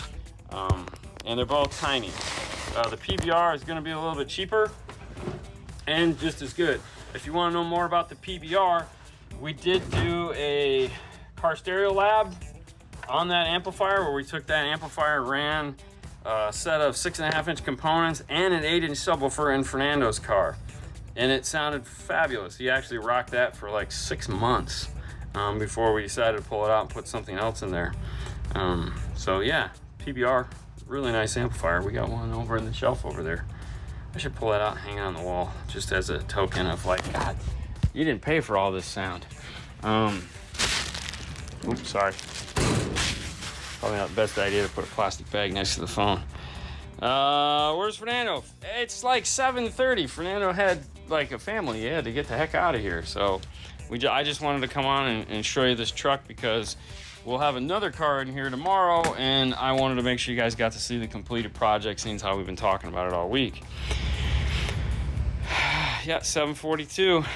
And they're both tiny. The PBR is going to be a little bit cheaper and just as good. If you want to know more about the PBR, we did do a car stereo lab on that amplifier where we took that amplifier, ran a set of 6.5-inch components and an 8-inch subwoofer in Fernando's car, and it sounded fabulous. He actually rocked that for like 6 months before we decided to pull it out and put something else in there. So yeah, PBR, really nice amplifier. We got one over in the shelf over there. I should pull that out and hang it on the wall just as a token of like, God, you didn't pay for all this sound. Oops, sorry. Probably not the best idea to put a plastic bag next to the phone. Where's Fernando? It's like 7:30. Fernando had like a family. He had to get the heck out of here. So I just wanted to come on and show you this truck because we'll have another car in here tomorrow, and I wanted to make sure you guys got to see the completed project, seeing how we've been talking about it all week. Yeah, 7:42.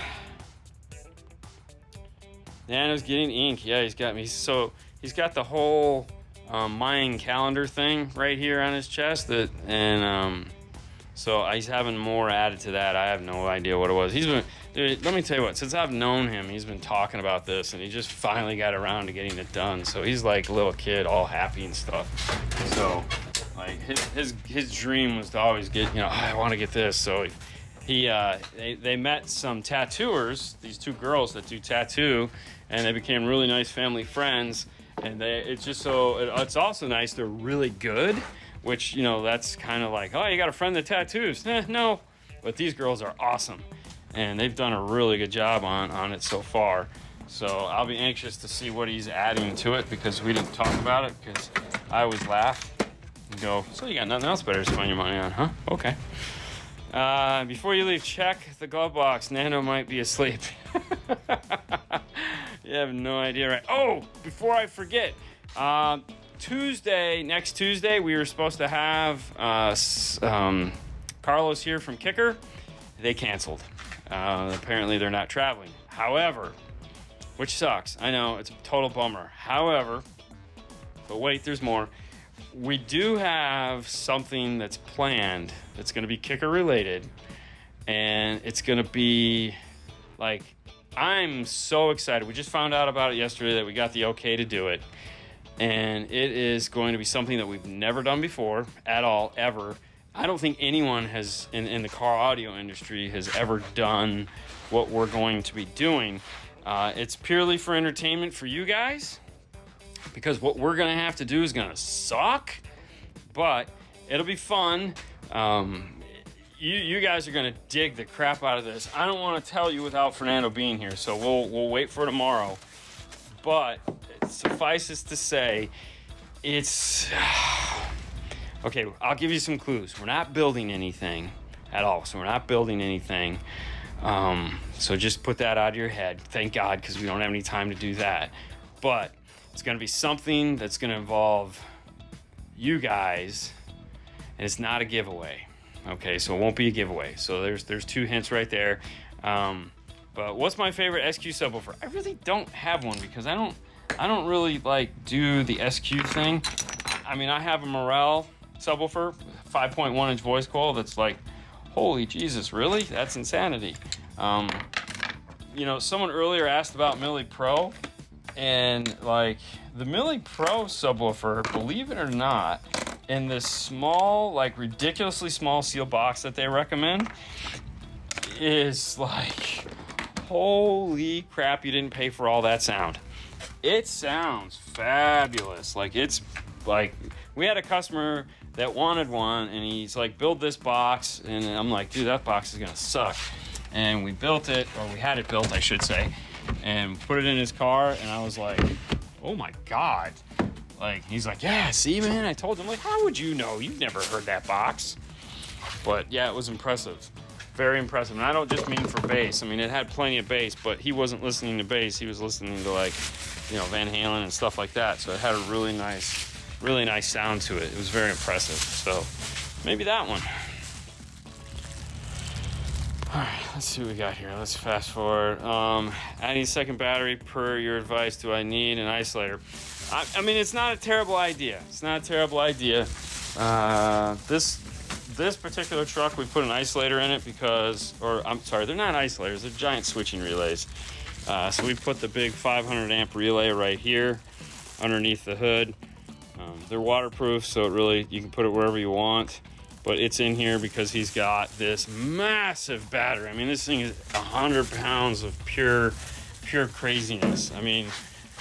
Nano's getting ink. Yeah, he's got me. So he's got the whole Mayan calendar thing right here on his chest, so he's having more added to that. I have no idea what it was. Dude, let me tell you what, since I've known him, he's been talking about this, and he just finally got around to getting it done. So he's like a little kid, all happy and stuff. So like his dream was to always get, I want to get this. So they met some tattooers, these two girls that do tattoo, and they became really nice family friends. And it's also nice they're really good, which, you know, that's kind of like, oh, you got a friend that tattoos. No, but these girls are awesome, and they've done a really good job on it so far. So I'll be anxious to see what he's adding to it, because we didn't talk about it, because I always laugh and go, so you got nothing else better to spend your money on, huh? Okay. Before you leave, check the glove box. Nando might be asleep. You have no idea, right? Oh, before I forget, next Tuesday, we were supposed to have Carlos here from Kicker. They canceled. Apparently, they're not traveling. However, which sucks. I know, it's a total bummer. However, but wait, there's more. We do have something that's planned that's going to be Kicker related, and it's going to be like, I'm so excited. We just found out about it yesterday that we got the okay to do it, and it is going to be something that we've never done before at all, ever. I don't think anyone has in the car audio industry has ever done what we're going to be doing. It's purely for entertainment for you guys, because what we're gonna have to do is gonna suck, but it'll be fun. You guys are gonna dig the crap out of this. I don't want to tell you without Fernando being here, so we'll wait for tomorrow. But it suffices to say, it's okay. I'll give you some clues. We're not building anything at all, so we're not building anything. So just put that out of your head. Thank God, because we don't have any time to do that. But it's going to be something that's going to involve you guys, and it's not a giveaway. Okay, so it won't be a giveaway. So there's two hints right there. But what's my favorite SQ subwoofer? I really don't have one, because I don't really like do the SQ thing. I mean, I have a Morel subwoofer, 5.1 inch voice coil that's like, holy Jesus, really? That's insanity. You know, someone earlier asked about Milli Pro, and like the Milli Pro subwoofer, believe it or not, in this small, like ridiculously small seal box that they recommend, is like, holy crap, you didn't pay for all that sound. It sounds fabulous. Like, it's like, we had a customer that wanted one, and he's like, build this box, and I'm like, dude, that box is gonna suck. And we built it, or we had it built, I should say, and put it in his car, and I was like, oh my God. Like, he's like, yeah, see, man, I told him. Like, how would you know? You've never heard that box. But yeah, it was impressive. Very impressive. And I don't just mean for bass. I mean, it had plenty of bass, but he wasn't listening to bass. He was listening to, like, you know, Van Halen and stuff like that. So it had a really nice sound to it. It was very impressive. So maybe that one. All right, let's see what we got here. Let's fast forward. Adding a second battery per your advice. Do I need an isolator? I mean, it's not a terrible idea. It's not a terrible idea. This particular truck, we put an isolator in it because, or I'm sorry, they're not isolators. They're giant switching relays. So we put the big 500 amp relay right here underneath the hood. They're waterproof, so you can put it wherever you want. But it's in here because he's got this massive battery. I mean, this thing is 100 pounds of pure craziness. I mean,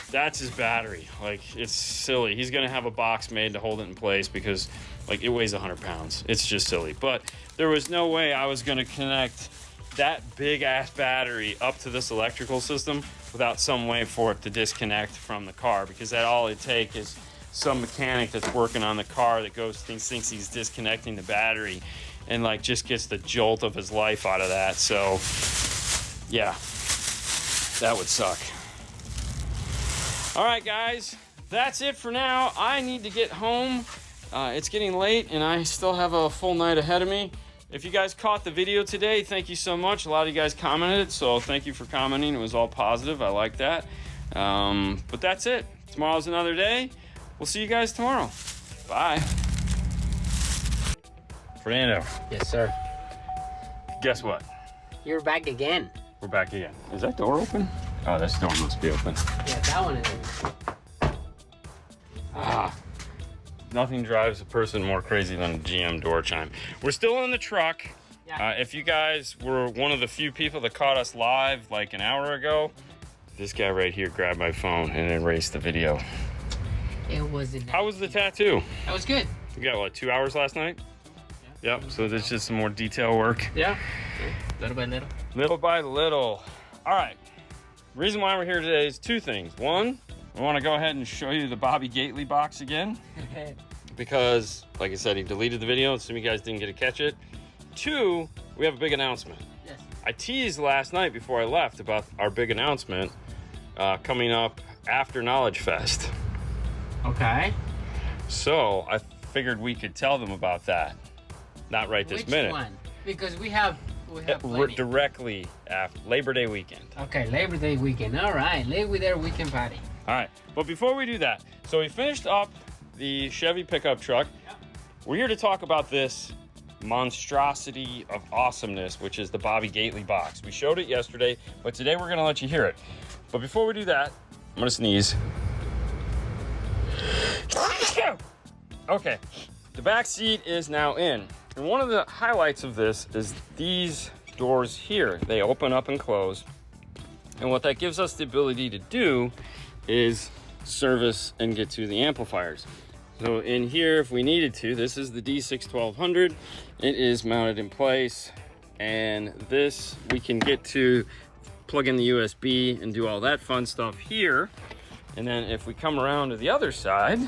that's his battery. Like, it's silly. He's gonna have a box made to hold it in place because, like, it weighs 100 pounds. It's just silly. But there was no way I was gonna connect that big ass battery up to this electrical system without some way for it to disconnect from the car, because that all it takes is some mechanic that's working on the car that thinks he's disconnecting the battery and like just gets the jolt of his life out of that. So yeah, that would suck. All right, guys, that's it for now. I need to get home. It's getting late and I still have a full night ahead of me. If you guys caught the video today, thank you so much. A lot of you guys commented, so thank you for commenting. It was all positive. I like that. But that's it. Tomorrow's another day. We'll see you guys tomorrow. Bye. Fernando. Yes, sir. Guess what? You're back again. We're back again. Is that door open? Oh, this door must be open. Yeah, that one is. Nothing drives a person more crazy than a GM door chime. We're still in the truck. Yeah. If you guys were one of the few people that caught us live like an hour ago, this guy right here grabbed my phone and erased the video. It was. How was the tattoo? That was good. You got what, 2 hours last night? Yeah. Yep, so there's just some more detail work. Yeah. Little by little. Little by little. All right, reason why we're here today is two things. One, we want to go ahead and show you the Bobby Gately box again. Because, like I said, he deleted the video, so you guys didn't get to catch it. Two, we have a big announcement. Yes. I teased last night before I left about our big announcement coming up after Knowledge Fest. Okay. So I figured we could tell them about that. Not right this minute. Which one? Because we have plenty. Directly after Labor Day weekend. Okay, Labor Day weekend. All right, Labor Day weekend party. All right, but before we do that, so we finished up the Chevy pickup truck. Yep. We're here to talk about this monstrosity of awesomeness, which is the Bobby Gately box. We showed it yesterday, but today we're gonna let you hear it. But before we do that, I'm gonna sneeze. Okay, the back seat is now in. And one of the highlights of this is these doors here. They open up and close. And what that gives us the ability to do is service and get to the amplifiers. So in here, if we needed to, this is the D6-1200. It is mounted in place. And this, we can get to plug in the USB and do all that fun stuff here. And then if we come around to the other side,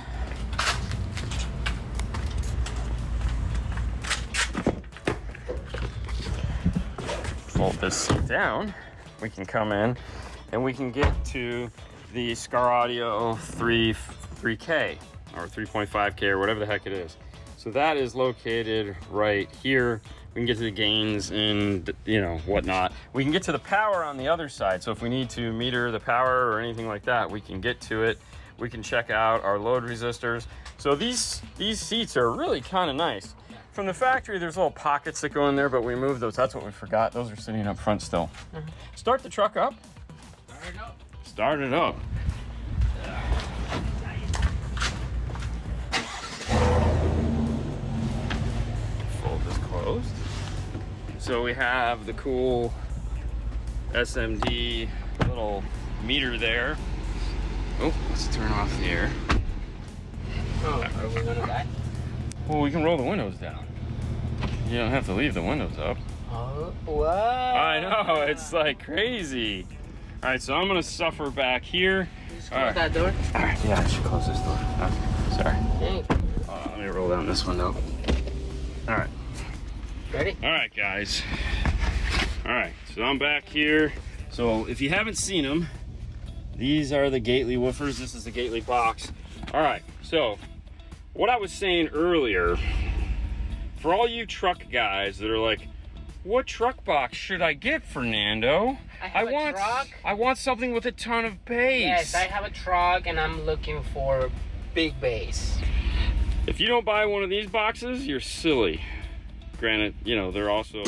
fold this seat down, we can come in and we can get to the Scar Audio 3K or 3.5K or whatever the heck it is. So that is located right here. We can get to the gains and, you know, whatnot. We can get to the power on the other side. So if we need to meter the power or anything like that, we can get to it. We can check out our load resistors. So these seats are really kind of nice. From the factory, there's little pockets that go in there, but we moved those. That's what we forgot. Those are sitting up front still. Start the truck up. Start it up. Start it up. Fold this closed. So we have the cool SMD little meter there. Oh, let's turn off the air. Oh, are we gonna die? Well, we can roll the windows down. You don't have to leave the windows up. Oh, wow. I know, it's like crazy. All right, so I'm gonna suffer back here. Just close that door. All right, yeah, I should close this door. Okay, sorry. Hey. Let me roll down this window. All right. Ready? All right, guys. All right, so I'm back here. So if you haven't seen them, these are the Gately woofers. This is the Gately box. All right, so what I was saying earlier, for all you truck guys that are like, what truck box should I get, Fernando? I want something with a ton of bass. Yes, I have a truck and I'm looking for big bass. If you don't buy one of these boxes, you're silly. Granted, you know, they're also...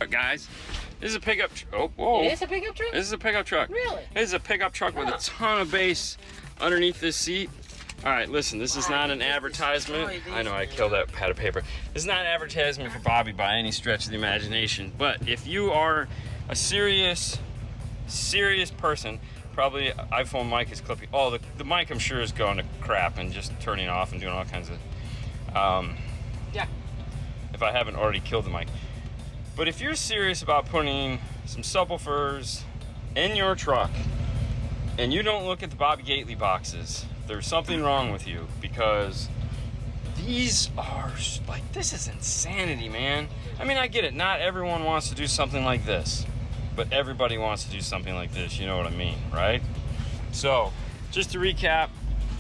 Guys, this is a pickup. Oh, whoa! It is a pickup truck. This is a pickup truck. Really? This is a pickup truck with a ton of bass underneath this seat. All right, listen. This is not an advertisement. I know I killed that pad of paper. This is not an advertisement for Bobby by any stretch of the imagination. But if you are a serious person, probably iPhone mic is clipping. Oh, the mic I'm sure is going to crap and just turning off and doing all kinds of. Yeah. If I haven't already killed the mic. But if you're serious about putting some subwoofers in your truck and you don't look at the Bobby Gately boxes, there's something wrong with you, because these are like, this is insanity, man. I mean, I get it. Not everyone wants to do something like this, but everybody wants to do something like this. You know what I mean, right? So just to recap,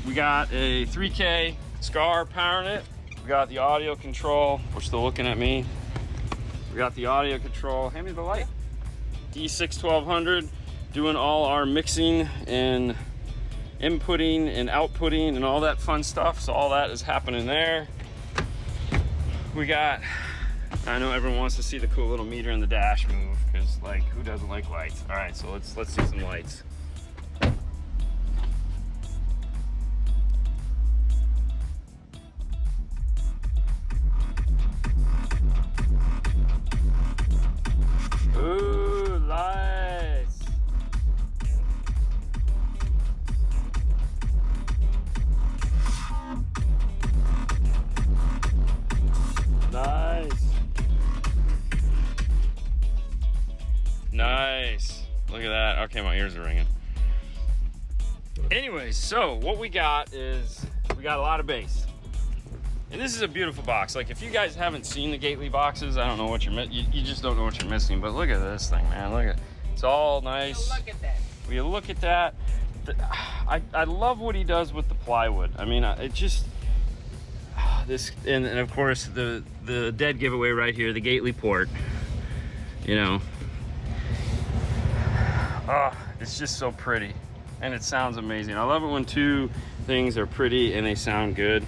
we got a 3K Scar powering it. We got the audio control. We're still looking at me. We got the audio control. Hand me the light. D6 1200, doing all our mixing and inputting and outputting and all that fun stuff. So all that is happening there. We got, I know everyone wants to see the cool little meter in the dash move, because like, who doesn't like lights? All right, so let's see some lights. Ooh, lights. Nice. Nice. Look at that. Okay, my ears are ringing. Anyways, so what we got is, we got a lot of bass. And this is a beautiful box. Like, if you guys haven't seen the Gately boxes, I don't know what you're you just don't know what you're missing. But look at this thing, man. Look at it. It's all nice. Look at that. We look at that. I love what he does with the plywood. I mean, it just this, and of course the dead giveaway right here, the Gately port. You know, it's just so pretty, and it sounds amazing. I love it when two things are pretty and they sound good.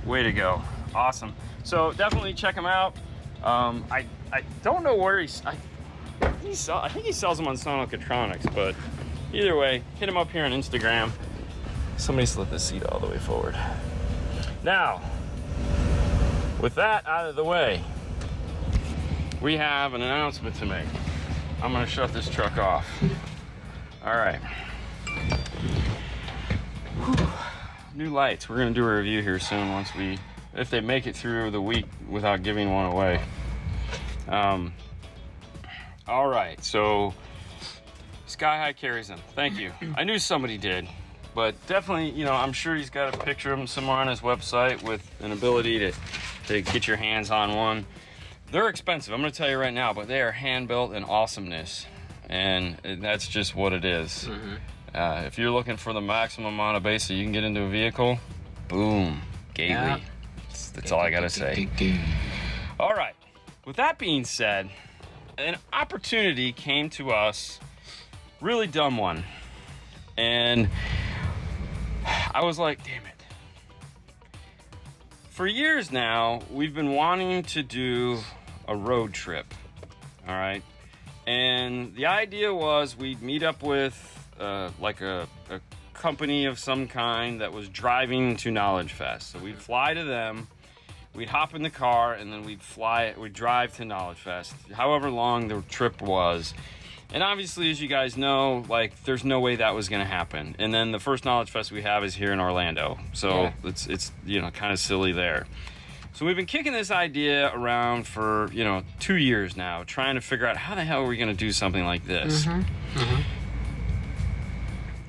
Way to go. Awesome. So definitely check him out. I don't know where I think he sells them on Sonocatronics, but either way, hit him up here on Instagram. Somebody slip the seat all the way forward. Now, with that out of the way, we have an announcement to make. I'm gonna shut this truck off. All right. Whew. New lights. We're gonna do a review here soon if they make it through the week without giving one away. All right, so Sky High carries them. Thank you. I knew somebody did, but definitely, you know, I'm sure he's got a picture of them somewhere on his website with an ability to get your hands on one. They're expensive, I'm gonna tell you right now, but they are hand built in awesomeness, and that's just what it is. Mm-hmm. If you're looking for the maximum amount of bass that you can get into a vehicle, boom, Gately. Yeah. That's all I gotta say. All right, with that being said, an opportunity came to us, really dumb one. And I was like, damn it. For years now, we've been wanting to do a road trip, all right? And the idea was we'd meet up with like a company of some kind that was driving to Knowledge Fest. So we'd fly to them, we'd hop in the car, and then we'd drive to Knowledge Fest, however long the trip was. And obviously, as you guys know, like, there's no way that was gonna happen. And then the first Knowledge Fest we have is here in Orlando. So yeah. It's you know, kind of silly there. So we've been kicking this idea around for, you know, 2 years now, trying to figure out how the hell are we gonna do something like this. Mm-hmm. Mm-hmm.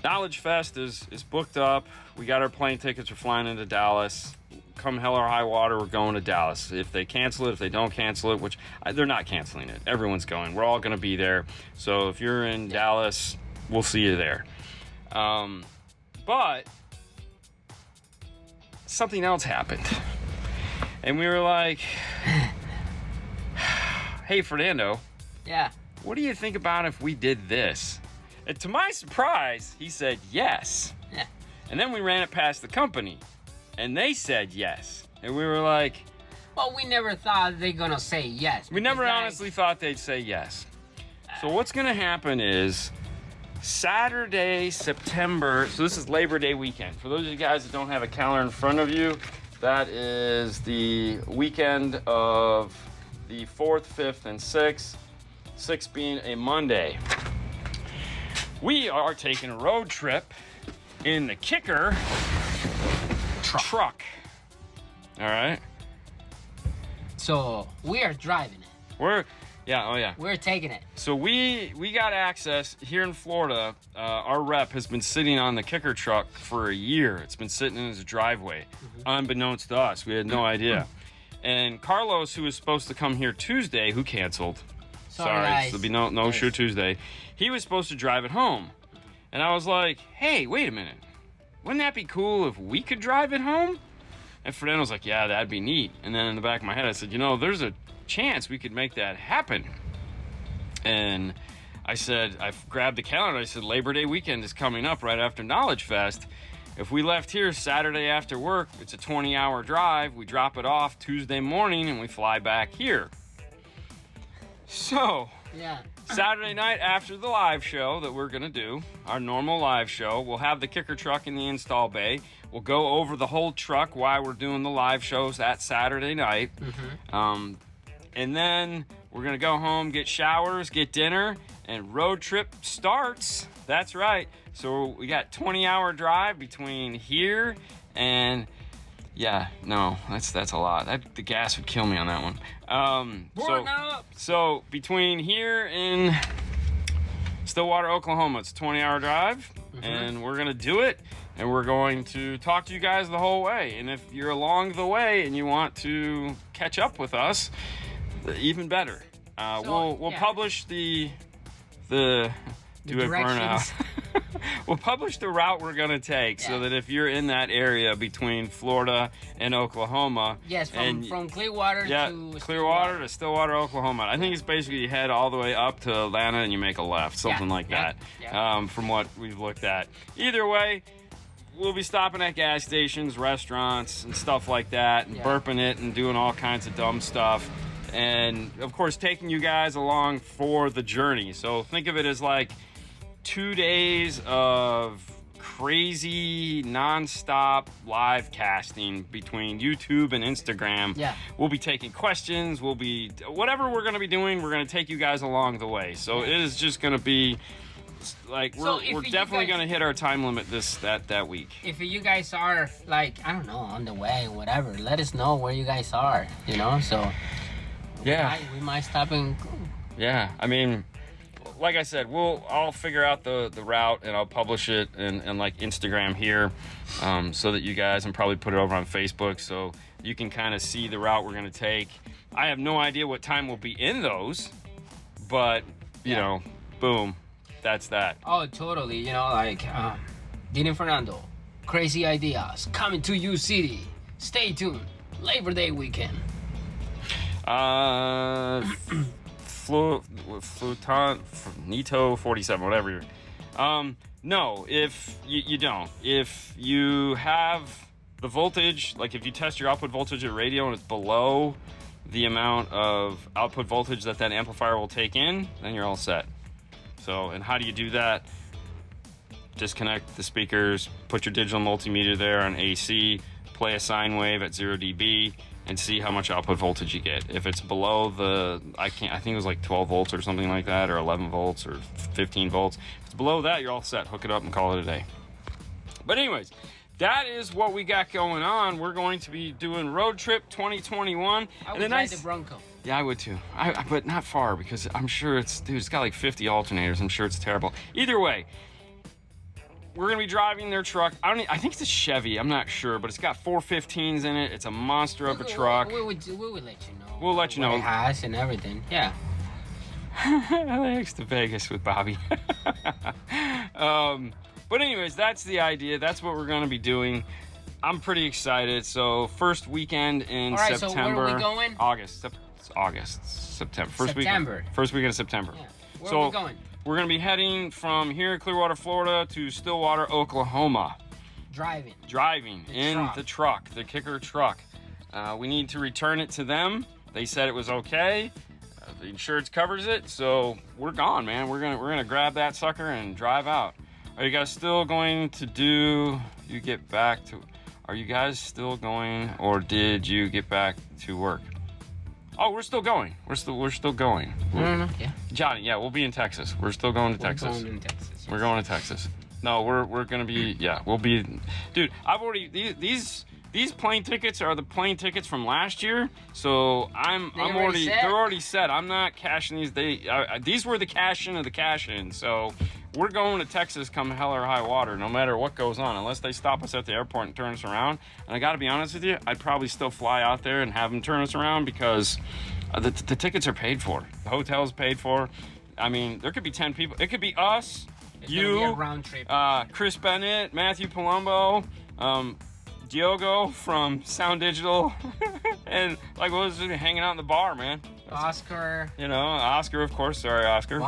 Knowledge Fest is booked up. We got our plane tickets. We're flying into Dallas. Come hell or high water, we're going to Dallas. If they cancel it, if they don't cancel it, which they're not canceling it. Everyone's going. We're all going to be there. So if you're in Dallas, we'll see you there. But something else happened. And we were like, hey, Fernando. Yeah. What do you think about if we did this? And to my surprise, he said yes. Yeah. And then we ran it past the company, and they said yes. And we were like, But we never thought they're gonna say yes. We never because, honestly thought they'd say yes. So what's gonna happen is Saturday, September, so this is Labor Day weekend. For those of you guys that don't have a calendar in front of you, that is the weekend of the 4th, 5th, and 6th, 6th being a Monday. We are taking a road trip in the Kicker truck. All right? So we are driving it. We're taking it. So we got access here in Florida. Our rep has been sitting on the Kicker truck for a year. It's been sitting in his driveway, unbeknownst to us. We had no idea. And Carlos, who was supposed to come here Tuesday, who canceled. Sorry, guys. There'll be no show Tuesday. He was supposed to drive it home. And I was like, hey, wait a minute. Wouldn't that be cool if we could drive it home? And Fernando was like, yeah, that'd be neat. And then in the back of my head, I said, there's a chance we could make that happen. And I said, I grabbed the calendar. I said, Labor Day weekend is coming up right after Knowledge Fest. If we left here Saturday after work, it's a 20-hour drive. We drop it off Tuesday morning and we fly back here. So, Saturday night after the live show that we're going to do, our normal live show, we'll have the Kicker truck in the install bay. We'll go over the whole truck while we're doing the live shows that Saturday night. And then we're going to go home, get showers, get dinner, and road trip starts. That's right. So we got 20-hour drive between here and, that's a lot. The gas would kill me on that one. So between here and Stillwater, Oklahoma, it's a 20-hour drive, and we're going to do it. And we're going to talk to you guys the whole way. And if you're along the way and you want to catch up with us, even better. We'll publish the burnout. We'll publish the route we're going to take so that if you're in that area between Florida and Oklahoma. Yes, from Clearwater to Clearwater to Stillwater, Oklahoma. I think it's basically you head all the way up to Atlanta and you make a left, something like that, from what we've looked at. Either way, we'll be stopping at gas stations, restaurants, and stuff like that, and burping it and doing all kinds of dumb stuff. And, of course, taking you guys along for the journey. So think of it as like 2 days of crazy, non-stop live casting between YouTube and Instagram. We'll be taking questions. Whatever we're going to be doing, we're going to take you guys along the way. So it is just going to be... Like we're definitely gonna hit our time limit that week. If you guys are like, I don't know, on the way, whatever, let us know where you guys are. So we might stop and. I mean, like I said, I'll figure out the route and I'll publish it and like Instagram here, so that you guys, and probably put it over on Facebook so you can kind of see the route we're gonna take. I have no idea what time we'll be in those, but boom. That's that. Oh, totally. Dean and Fernando, crazy ideas coming to you city. Stay tuned. Labor Day weekend. Nito 47, whatever. No, if you don't. If you have the voltage, like if you test your output voltage at radio and it's below the amount of output voltage that amplifier will take in, then you're all set. So, and how do you do that? Disconnect the speakers, put your digital multimeter there on AC, play a sine wave at 0 dB, and see how much output voltage you get. If it's below I think it was like 12 volts or something like that, or 11 volts or 15 volts. If it's below that, you're all set. Hook it up and call it a day. But anyways, that is what we got going on. We're going to be doing Road Trip 2021. I would ride the Bronco. Yeah, I would too. But not far, because I'm sure it's got like 50 alternators. I'm sure it's terrible. Either way, we're going to be driving their truck. I think it's a Chevy. I'm not sure, but it's got 415s in it. It's a monster of a truck. We would let you know. We'll let you know. It has and everything. Yeah. LAX to Vegas with Bobby. But anyways, that's the idea. That's what we're going to be doing. I'm pretty excited. So first weekend in September. So where are we going? September. First weekend of September. Yeah. Where are we going? We're going to be heading from here in Clearwater, Florida to Stillwater, Oklahoma. Driving in the truck, the Kicker truck. We need to return it to them. They said it was okay. The insurance covers it, so we're gone, man. We're gonna grab that sucker and drive out. Are you guys still going to do? You get back to? Are you guys still going, or did you get back to work? Oh, we're still going. We're still going. No, yeah. Johnny, yeah, we'll be in Texas. We're still going to Texas. Going in Texas. Yes. We're going to Texas. No, we're gonna be. Yeah, we'll be. Dude, I've already these plane tickets are the plane tickets from last year, so they're already set. I'm not cashing these. These were the cash in of the cash in. So we're going to Texas come hell or high water, no matter what goes on, unless they stop us at the airport and turn us around. And I got to be honest with you, I'd probably still fly out there and have them turn us around because the tickets are paid for. The hotel's paid for. I mean, there could be 10 people. It could be us, you, be a round trip. Chris Bennett, Matthew Palumbo, Diogo from Sound Digital, and like what was it, hanging out in the bar, man. Oscar. You know, Oscar, of course. Sorry, Oscar.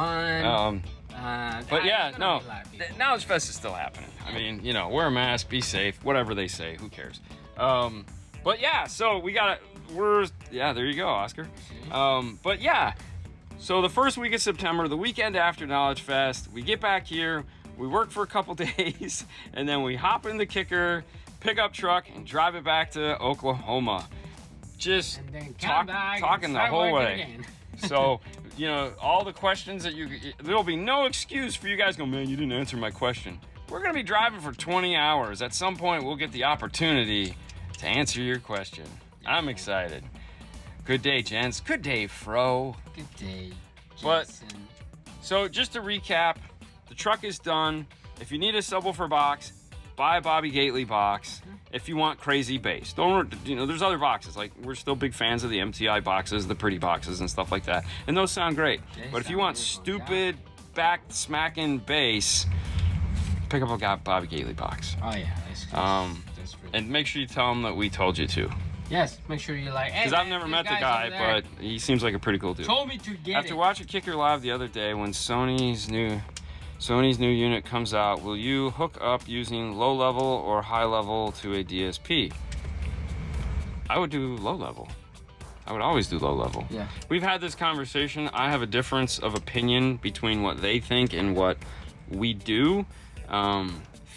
But yeah, no. Knowledge Fest is still happening. I mean, you know, wear a mask, be safe, whatever they say. Who cares? But yeah, so there you go, Oscar. But yeah, so the first week of September, the weekend after Knowledge Fest, we get back here, we work for a couple days, and then we hop in the kicker, pickup truck, and drive it back to Oklahoma. Just talking the whole way. So, you know, all the questions that there'll be no excuse for you guys go, man, you didn't answer my question. We're going to be driving for 20 hours. At some point, we'll get the opportunity to answer your question. I'm excited. Good day, gents. Good day, Fro. Good day, Jason. But, so just to recap, the truck is done. If you need a subwoofer box, buy a Bobby Gately box. If you want crazy bass, there's other boxes. Like, we're still big fans of the MTI boxes, the pretty boxes and stuff like that. And those sound great. But if you want stupid, back smacking bass, pick up a Bobby Gately box. Oh yeah, that's and make sure you tell them that we told you to. Yes, make sure you like. Because I've never met the guy, but he seems like a pretty cool dude. Told me to get After watching Kicker Live the other day, when Sony's new unit comes out, will you hook up using low level or high level to a DSP? I would do low level. I would always do low level. Yeah. We've had this conversation. I have a difference of opinion between what they think and what we do.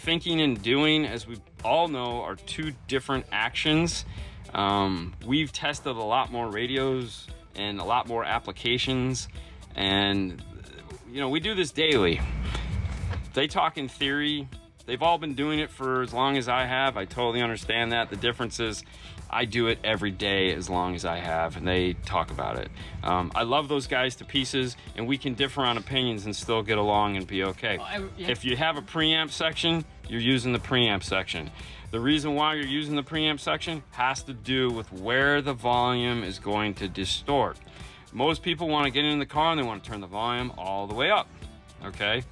Thinking and doing, as we all know, are two different actions. We've tested a lot more radios and a lot more applications, and you know, we do this daily. They talk in theory. They've all been doing it for as long as I have. I totally understand that. The difference is I do it every day as long as I have, and they talk about it. I love those guys to pieces, and we can differ on opinions and still get along and be okay. If you have a preamp section, you're using the preamp section. The reason why you're using the preamp section has to do with where the volume is going to distort. Most people want to get in the car and they want to turn the volume all the way up, okay?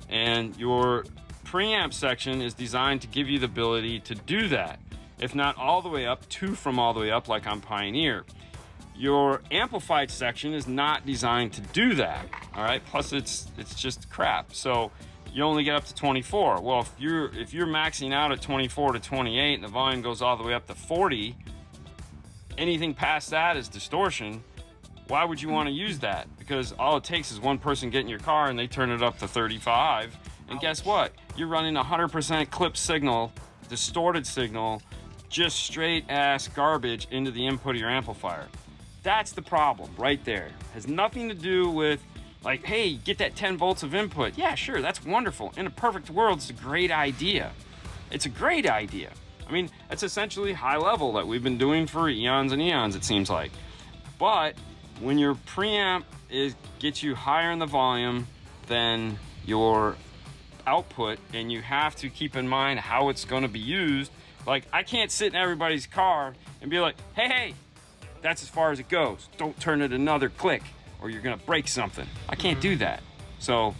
And your preamp section is designed to give you the ability to do that. If not all the way up, from all the way up, like on Pioneer. Your amplified section is not designed to do that, all right? Plus, it's just crap. So you only get up to 24. Well, if you're maxing out at 24 to 28 and the volume goes all the way up to 40, anything past that is distortion. Why would you want to use that? Because all it takes is one person getting your car and they turn it up to 35. And guess what? You're running 100% clip signal, distorted signal, just straight ass garbage into the input of your amplifier. That's the problem right there. Has nothing to do with like, hey, get that 10 volts of input. Yeah, sure, that's wonderful. In a perfect world, it's a great idea. It's a great idea. I mean, it's essentially high level that we've been doing for eons and eons, it seems like. But when your preamp gets you higher in the volume than your output, and you have to keep in mind how it's going to be used. Like, I can't sit in everybody's car and be like, hey, that's as far as it goes. Don't turn it another click or you're going to break something. I can't do that. So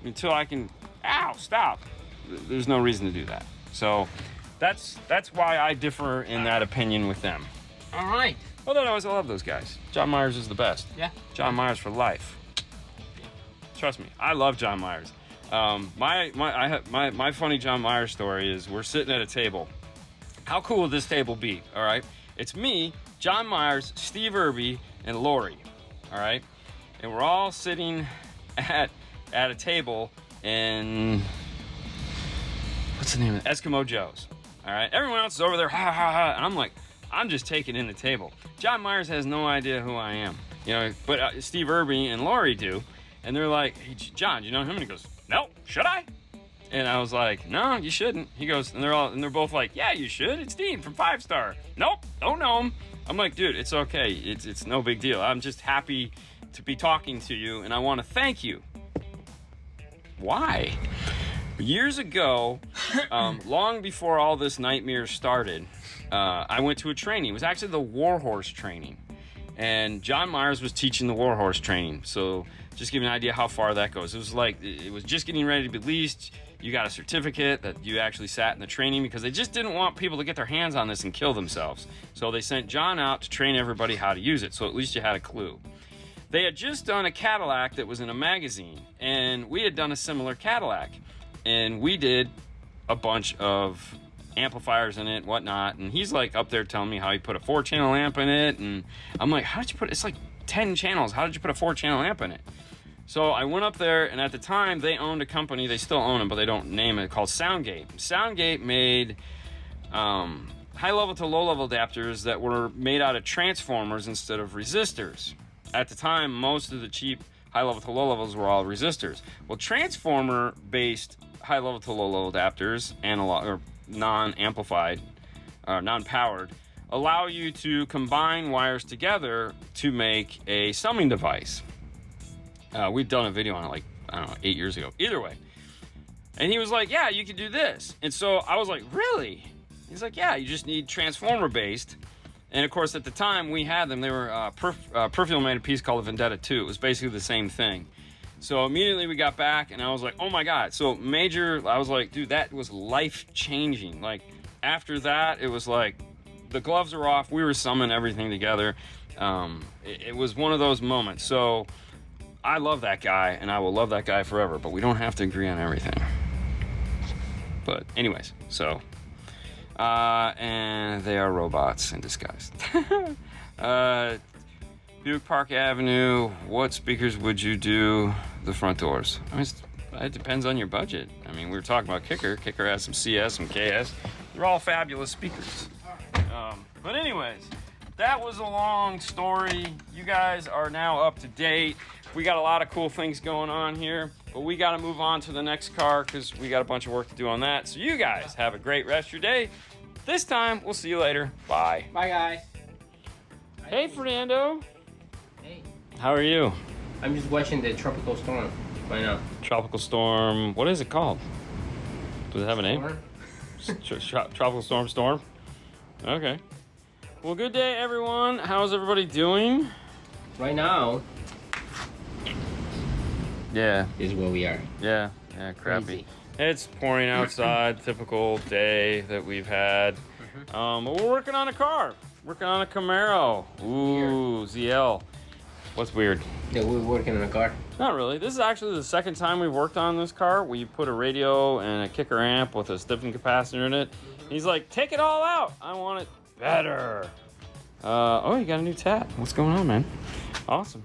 until I can, stop. There's no reason to do that. So that's why I differ in that opinion with them. All right. Otherwise, I love those guys. John Myers is the best. Yeah. John Myers for life. Trust me, I love John Myers. My funny John Myers story is we're sitting at a table. How cool would this table be? All right, It's me, John Myers, Steve Irby, and Lori. All right, and we're all sitting at a table in, what's the name of it? Eskimo Joe's. All right, everyone else is over there, ha ha ha, and I'm like, I'm just taking in the table. John Myers has no idea who I am, you know, but Steve Irby and Lori do, and they're like, hey, John, do you know him? And he goes, no, should I? And I was like, no, you shouldn't. He goes, and they're both like, yeah, you should. It's Dean from 5 Star. Nope, don't know him. I'm like, dude, it's okay. It's no big deal. I'm just happy to be talking to you, and I want to thank you. Why? Years ago, long before all this nightmare started, I went to a training. It was actually the Warhorse training. And John Myers was teaching the Warhorse training. So just give you an idea how far that goes. It was like, it was just getting ready to be leased. You got a certificate that you actually sat in the training because they just didn't want people to get their hands on this and kill themselves. So they sent John out to train everybody how to use it. So at least you had a clue. They had just done a Cadillac that was in a magazine. And we had done a similar Cadillac. And we did a bunch of amplifiers in it, whatnot, and he's like up there telling me how he put a 4-channel amp in it, and I'm like, how did you put, it's like 10 channels, how did you put a 4-channel amp in it? So I went up there, and at the time they owned a company, they still own them, but they don't name it, called Soundgate. Soundgate made high level to low level adapters that were made out of transformers instead of resistors. At the time, most of the cheap high level to low levels were all resistors. Well, transformer based high level to low level adapters, analog or non-amplified, non-powered, allow you to combine wires together to make a summing device. We've done a video on it like, I don't know, 8 years ago. Either way. And he was like, yeah, you can do this. And so I was like, really? He's like, yeah, you just need transformer based. And of course, at the time we had them, they were, Perfume made a piece called the Vendetta 2. It was basically the same thing. So immediately we got back and I was like, oh my God. So I was like, dude, that was life changing. Like after that, it was like the gloves are off. We were summing everything together. It was one of those moments. So I love that guy and I will love that guy forever, but we don't have to agree on everything. But anyways, so, and they are robots in disguise. Buick Park Avenue, what speakers would you do the front doors? I mean, it depends on your budget. I mean, we were talking about Kicker. Kicker has some CS, some KS. They're all fabulous speakers. But anyways, that was a long story. You guys are now up to date. We got a lot of cool things going on here, but we got to move on to the next car because we got a bunch of work to do on that. So you guys have a great rest of your day. This time, we'll see you later. Bye. Bye, guys. Hey, Fernando. Hey. How are you? I'm just watching the tropical storm right now. Tropical storm. What is it called? Does it have a name? Tropical storm? Okay. Well, good day, everyone. How's everybody doing? Right now, Yeah. this is where we are. Yeah, crappy. Crazy. It's pouring outside, typical day that we've had. But we're working on a car. Working on a Camaro. Ooh, ZL. What's weird? Yeah, we're working on a car. Not really. This is actually the second time we've worked on this car. We put a radio and a kicker amp with a stiffening capacitor in it. He's like, take it all out. I want it better. Oh, you got a new tat. What's going on, man? Awesome.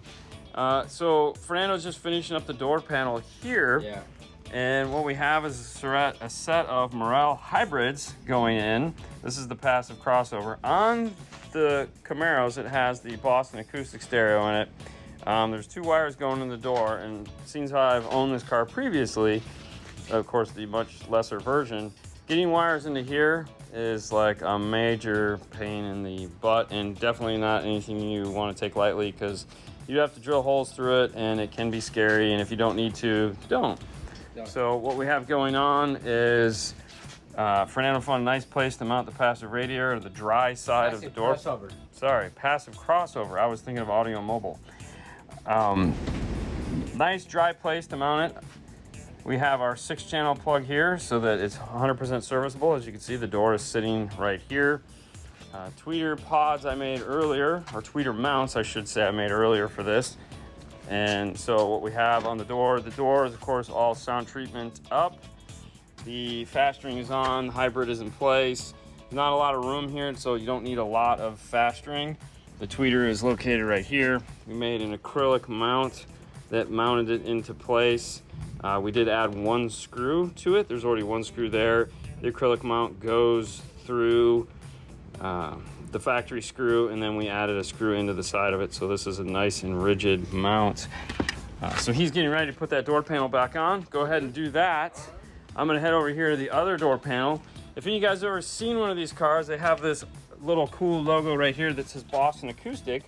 So Fernando's just finishing up the door panel here. Yeah. And what we have is a set of Morel hybrids going in. This is the passive crossover. On the Camaros, it has the Boston acoustic stereo in it. There's 2 wires going in the door, and since I've owned this car previously, of course the much lesser version, getting wires into here is like a major pain in the butt, and definitely not anything you want to take lightly because you have to drill holes through it, and it can be scary, and if you don't need to, don't. So what we have going on is Fernando found a nice place to mount the passive radiator to the dry side of the door. Crossover. Sorry, passive crossover. I was thinking of audio mobile. Nice dry place to mount it. We have our 6-channel plug here so that it's 100% serviceable. As you can see, the door is sitting right here. Tweeter pods I made earlier, or tweeter mounts I should say I made earlier for this. And so what we have on the door is of course all sound treatment up. The fast ring is on, the hybrid is in place. Not a lot of room here, so you don't need a lot of fast string. The tweeter is located right here. We made an acrylic mount that mounted it into place. We did add one screw to it. There's already one screw there. The acrylic mount goes through the factory screw, and then we added a screw into the side of it. So this is a nice and rigid mount. So he's getting ready to put that door panel back on. Go ahead and do that. I'm gonna head over here to the other door panel. If any of you guys have ever seen one of these cars, they have this little cool logo right here that says Boston Acoustic.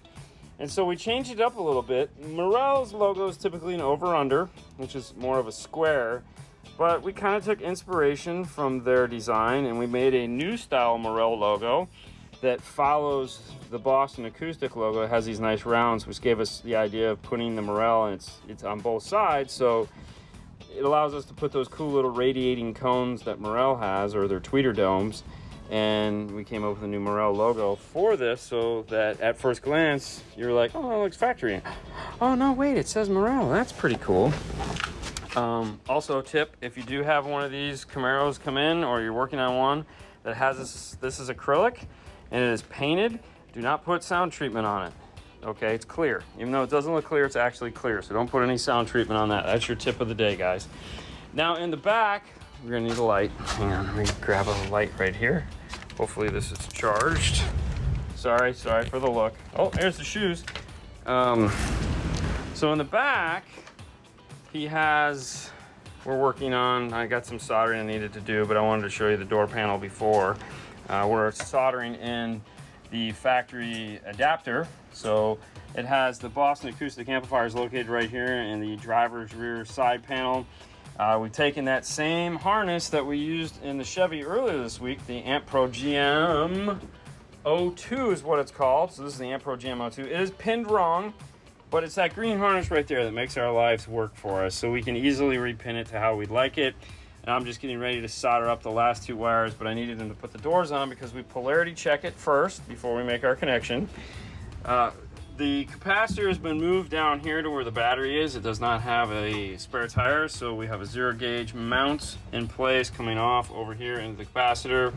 And so we changed it up a little bit. Morel's logo is typically an over-under, which is more of a square. But we kind of took inspiration from their design, and we made a new style Morel logo that follows the Boston Acoustic logo. It has these nice rounds, which gave us the idea of putting the Morel, and it's on both sides, so it allows us to put those cool little radiating cones that Morel has, or their tweeter domes. And we came up with a new Morel logo for this, so that at first glance you're like, oh, it looks factory. Oh no, wait, it says Morel. That's pretty cool. Also, tip: if you do have one of these Camaros come in, or you're working on one that has this is acrylic and it is painted, do not put sound treatment on it. Okay, it's clear. Even though it doesn't look clear, it's actually clear. So don't put any sound treatment on that. That's your tip of the day, guys. Now in the back, we're gonna need a light. Hang on, let me grab a light right here. Hopefully this is charged. Sorry for the look. Oh, there's the shoes. So in the back, we're working on, I got some soldering I needed to do, but I wanted to show you the door panel before. We're soldering in the factory adapter. So it has the Boston Acoustic amplifiers located right here in the driver's rear side panel. We've taken that same harness that we used in the Chevy earlier this week, the Amp Pro GM 02 is what it's called. So this is the Amp Pro GM 02. It is pinned wrong, but it's that green harness right there that makes our lives work for us. So we can easily repin it to how we'd like it. And I'm just getting ready to solder up the last two wires, but I needed them to put the doors on because we polarity check it first before we make our connection. The capacitor has been moved down here to where the battery is. It does not have a spare tire, so we have a 0 gauge mount in place coming off over here into the capacitor.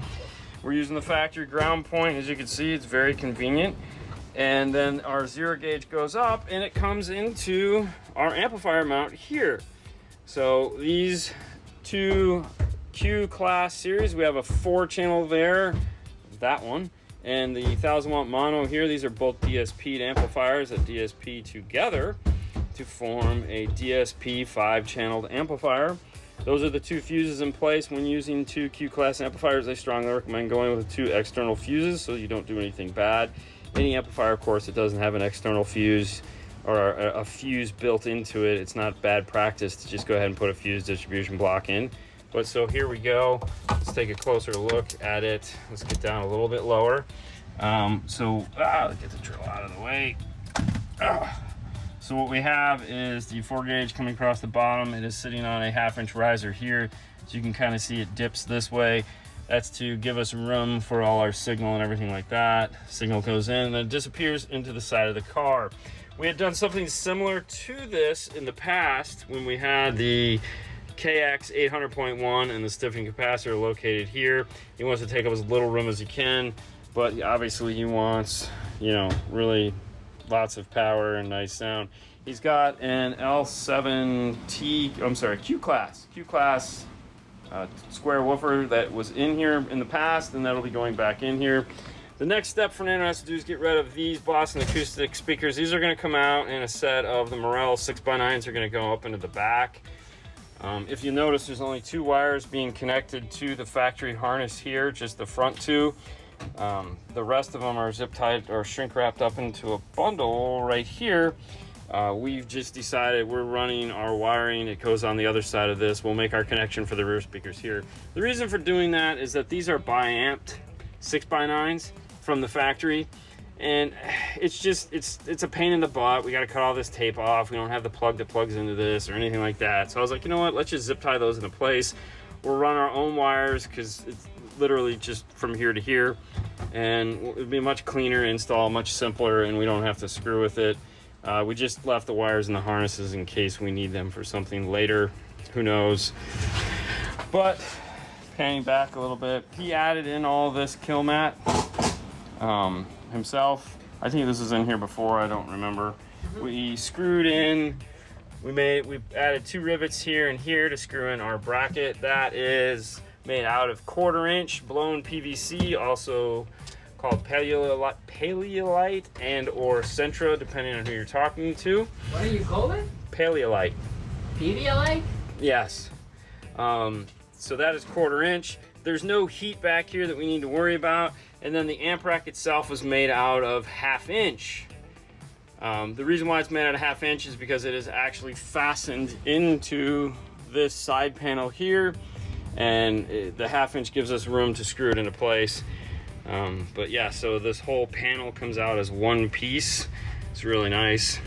We're using the factory ground point. As you can see, it's very convenient. And then our 0 gauge goes up and it comes into our amplifier mount here. So these two Q class series, we have a 4-channel there, that one. And the 1000 watt mono here, these are both DSP'd amplifiers that DSP together to form a DSP 5-channeled amplifier. Those are the two fuses in place. When using two Q-class amplifiers, I strongly recommend going with 2 external fuses so you don't do anything bad. Any amplifier, of course, that doesn't have an external fuse or a fuse built into it, it's not bad practice to just go ahead and put a fuse distribution block in. But so here we go. Let's take a closer look at it. Let's get down a little bit lower. Let's get the drill out of the way. So what we have is the 4 gauge coming across the bottom. It is sitting on a 1/2 inch riser here. So you can kind of see it dips this way. That's to give us room for all our signal and everything like that. Signal goes in and then it disappears into the side of the car. We had done something similar to this in the past when we had the KX 800.1 and the stiffening capacitor located here. He wants to take up as little room as he can, but obviously he wants, really lots of power and nice sound. He's got an Q-class square woofer that was in here in the past, and that'll be going back in here. The next step Fernando has to do is get rid of these Boston Acoustic speakers. These are going to come out, and a set of the Morel 6x9s are going to go up into the back. If you notice, there's only 2 wires being connected to the factory harness here, just the front 2. The rest of them are zip tied or shrink wrapped up into a bundle right here. We've just decided we're running our wiring. It goes on the other side of this. We'll make our connection for the rear speakers here. The reason for doing that is that these are bi-amped 6x9s from the factory. And it's a pain in the butt. We got to cut all this tape off. We don't have the plug that plugs into this or anything like that. So I was like, you know what? Let's just zip tie those into place. We'll run our own wires because it's literally just from here to here. And it'd be much cleaner install, much simpler, and we don't have to screw with it. We just left the wires in the harnesses in case we need them for something later. Who knows? But panning back a little bit. He added in all this kill mat himself. I think this was in here before, I don't remember. We screwed in, we added 2 rivets here and here to screw in our bracket. That is made out of 1/4 inch blown PVC, also called paleolite and or Centra, depending on who you're talking to. What do you call it? Paleolite. Paleolite? Yes. So that is 1/4 inch. There's no heat back here that we need to worry about. And then the amp rack itself was made out of 1/2 inch. The reason why it's made out of 1/2 inch is because it is actually fastened into this side panel here. And the 1/2 inch gives us room to screw it into place. But yeah, so this whole panel comes out as one piece. It's really nice.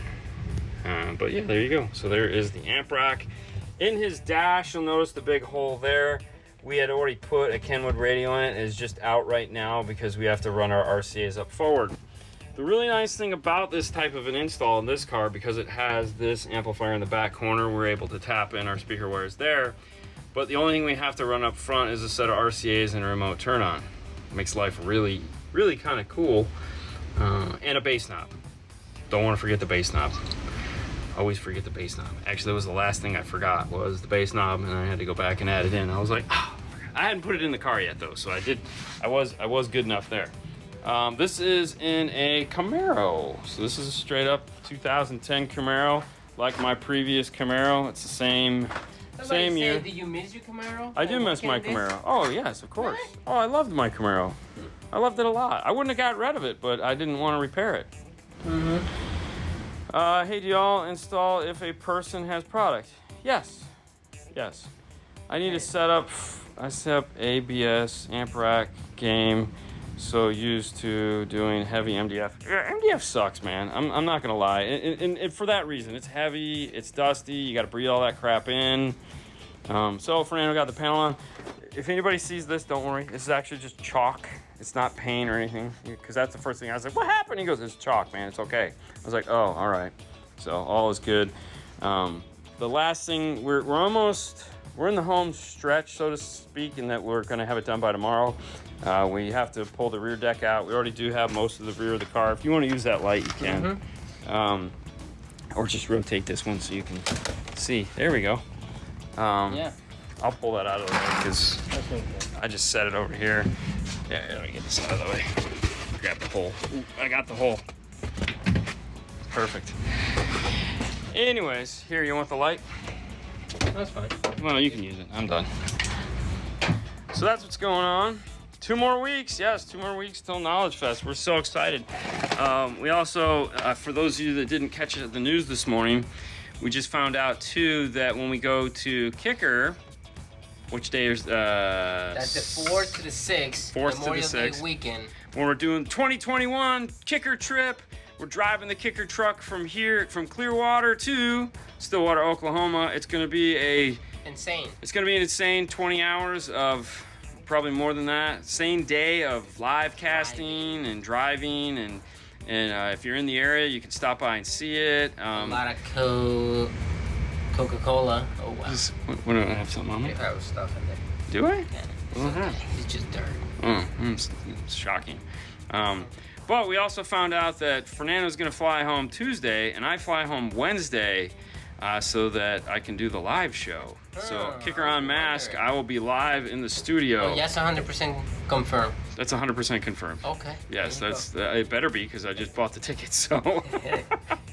But yeah, there you go. So there is the amp rack. In his dash, you'll notice the big hole there. We had already put a Kenwood radio in it. It's just out right now because we have to run our RCAs up forward. The really nice thing about this type of an install in this car, because it has this amplifier in the back corner, we're able to tap in our speaker wires there. But the only thing we have to run up front is a set of RCAs and a remote turn on. Makes life really, really kind of cool. And a bass knob. Don't want to forget the bass knob. Always forget the bass knob. Actually, that was the last thing I forgot, was the bass knob, and I had to go back and add it in. I was like, oh, I hadn't put it in the car yet though, so I was good enough there. This is in a Camaro. So this is a straight up 2010 Camaro, like my previous Camaro. It's the same year. Did you miss your Camaro? I do miss my Camaro. Oh yes, of course. Really? Oh, I loved my Camaro. I loved it a lot. I wouldn't have got rid of it, but I didn't want to repair it. Hey, do y'all install if a person has product? Yes. Yes. I need to set up ABS, amp rack, game, so used to doing heavy MDF. Yeah, MDF sucks, man. I'm not gonna lie. And for that reason, it's heavy, it's dusty, you gotta breathe all that crap in. So Fernando got the panel on. If anybody sees this, don't worry. This is actually just chalk. It's not paint or anything, because that's the first thing I was like, what happened? He goes, it's chalk, man, it's okay. I was like, oh, all right. So all is good. The last thing, we're in the home stretch, so to speak, in that we're gonna have it done by tomorrow. We have to pull the rear deck out. We already do have most of the rear of the car. If you wanna use that light, you can. Or just rotate this one so you can see. There we go. Yeah. I'll pull that out of the way because I just set it over here. Yeah, let me get this out of the way. Grab the hole. Ooh, I got the hole. Perfect. Anyways, here, you want the light? That's fine. Well, you can use it. I'm done. So that's what's going on. 2 more weeks. Yes, 2 more weeks till Knowledge Fest. We're so excited. We also, for those of you that didn't catch it at the news this morning, we just found out too that when we go to Kicker, which day is That's the 4th to the 6th. 4th to the Memorial Day 6th. weekend. When we're doing 2021 Kicker trip, we're driving the Kicker truck from Clearwater to Stillwater, Oklahoma. It's gonna be Insane. It's gonna be an insane 20 hours of, probably more than that, same day of live casting and driving, and if you're in the area, you can stop by and see it. A lot of Coca-Cola. Oh wow. What do I have something on me? I have stuff in there. Do I? Yeah. What the heck? It's just dirt. It's shocking. But we also found out that Fernando's gonna fly home Tuesday and I fly home Wednesday, so that I can do the live show. So Kicker on Mask, I will be live in the studio. Oh, yes, 100% confirmed. That's 100% confirmed. Okay. Yes, it better be, because I just bought the ticket. So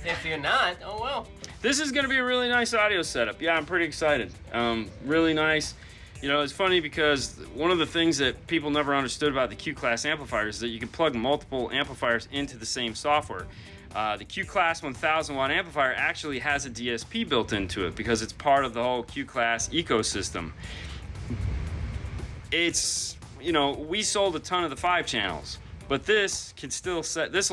if you're not, oh well. This is gonna be a really nice audio setup. Yeah, I'm pretty excited. Really nice. You know, it's funny because one of the things that people never understood about the Q-Class amplifiers is that you can plug multiple amplifiers into the same software. The Q-Class 1000 watt amplifier actually has a DSP built into it because it's part of the whole Q-Class ecosystem. It's, you know, we sold a ton of the 5 channels, but this will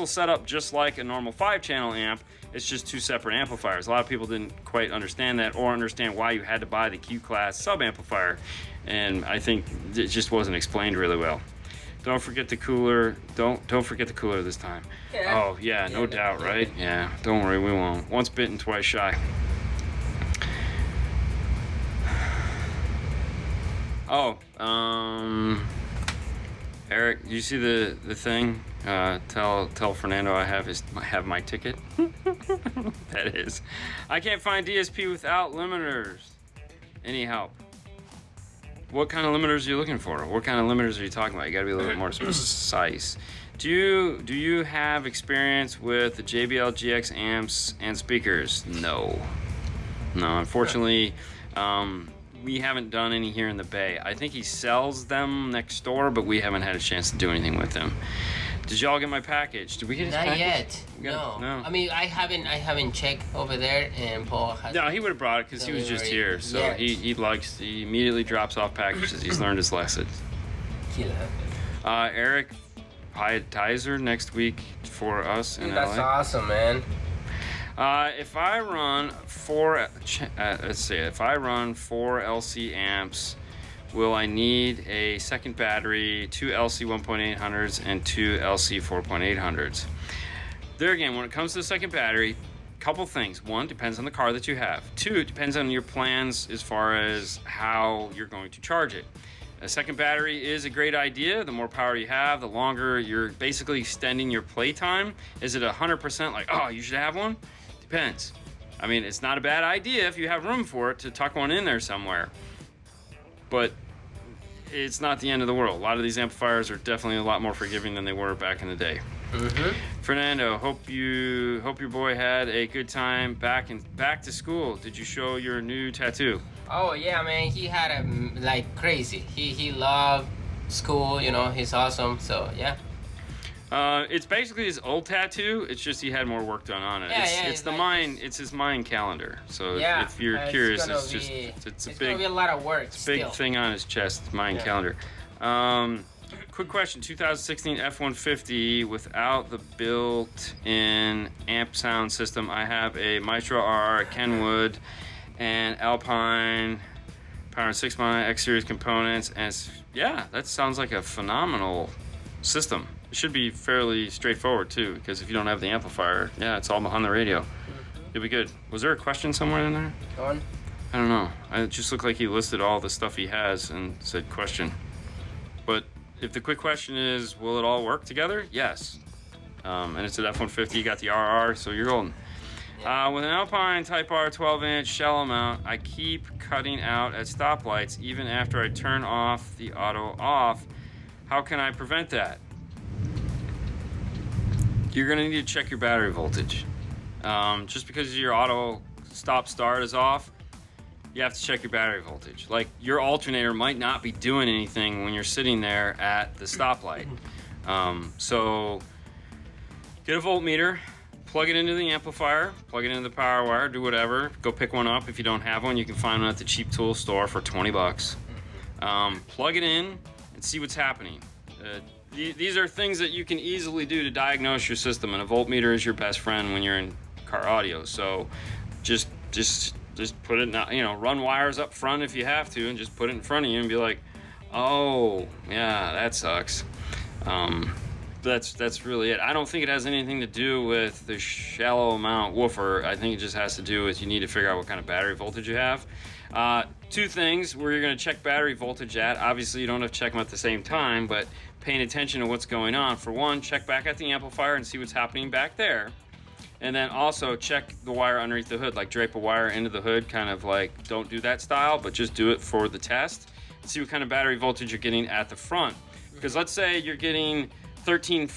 set up just like a normal 5-channel amp. It's just 2 separate amplifiers. A lot of people didn't quite understand that, or understand why you had to buy the Q-Class sub-amplifier, and I think it just wasn't explained really well. Don't forget the cooler. Don't forget the cooler this time. Yeah. Oh yeah, no doubt, right? Yeah, don't worry, we won't. Once bitten, twice shy. Oh, Eric, you see the thing? Tell Fernando I have my ticket. That is. I can't find DSP without limiters. Any help? What kind of limiters are you looking for? What kind of limiters are you talking about? You gotta be a little bit more precise. Do you have experience with the JBL GX amps and speakers? No, unfortunately, we haven't done any here in the Bay. I think he sells them next door, but we haven't had a chance to do anything with them. Did y'all get my package? Did we get his Not package? yet. No. No. I mean, I haven't checked over there, and Paul has. No, he would have brought it because he was just here. So he immediately drops off packages. He's learned his lesson. Eric Pietizer next week for us in That's LA. awesome, man. If I run four LC amps, will I need a second battery, 2 LC 1.800s and 2 LC 4.800s? There again, when it comes to the second battery, couple things. One, depends on the car that you have. Two, it depends on your plans as far as how you're going to charge it. A second battery is a great idea. The more power you have, the longer you're basically extending your play time. Is it 100% like, oh, you should have one? Depends. I mean, it's not a bad idea if you have room for it to tuck one in there somewhere. But it's not the end of the world. A lot of these amplifiers are definitely a lot more forgiving than they were back in the day. Fernando, hope your boy had a good time back to school. Did you show your new tattoo? Oh yeah, man, he had a like crazy. He loved school, you know. He's awesome. So yeah. It's basically his old tattoo. It's just he had more work done on it. It's his mind calendar. So if you're curious, it's a big, gonna be a lot of work. It's a big thing on his chest. Mind calendar. Quick question: 2016 F-150 without the built-in amp sound system. I have a Maestro RR Kenwood and Alpine Power 6x X series components, and that sounds like a phenomenal system. It should be fairly straightforward too, because if you don't have the amplifier, it's all behind the radio. It'll be good. Was there a question somewhere in there? Go on. I don't know. It just looked like he listed all the stuff he has and said question. But if the quick question is, will it all work together? Yes. And it's an F-150. You got the RR, so you're golden. With an Alpine Type R 12-inch shallow mount, I keep cutting out at stoplights even after I turn off the auto off. How can I prevent that? You're gonna need to check your battery voltage. Just because your auto stop-start is off, you have to check your battery voltage. Like, your alternator might not be doing anything when you're sitting there at the stoplight. So get a voltmeter, plug it into the amplifier, plug it into the power wire, do whatever. Go pick one up. If you don't have one, you can find one at the cheap tool store for 20 bucks. Plug it in and see what's happening. These are things that you can easily do to diagnose your system, and a voltmeter is your best friend when you're in car audio. So just put it, run wires up front if you have to, and just put it in front of you and be like, oh yeah, that sucks. That's really it. I don't think it has anything to do with the shallow mount woofer. I think it just has to do with you need to figure out what kind of battery voltage you have. Two things where you're going to check battery voltage at. Obviously, you don't have to check them at the same time, but paying attention to what's going on. For one, check back at the amplifier and see what's happening back there. And then also check the wire underneath the hood, like drape a wire into the hood, kind of like, don't do that style, but just do it for the test. See what kind of battery voltage you're getting at the front. Because let's say you're getting 13.5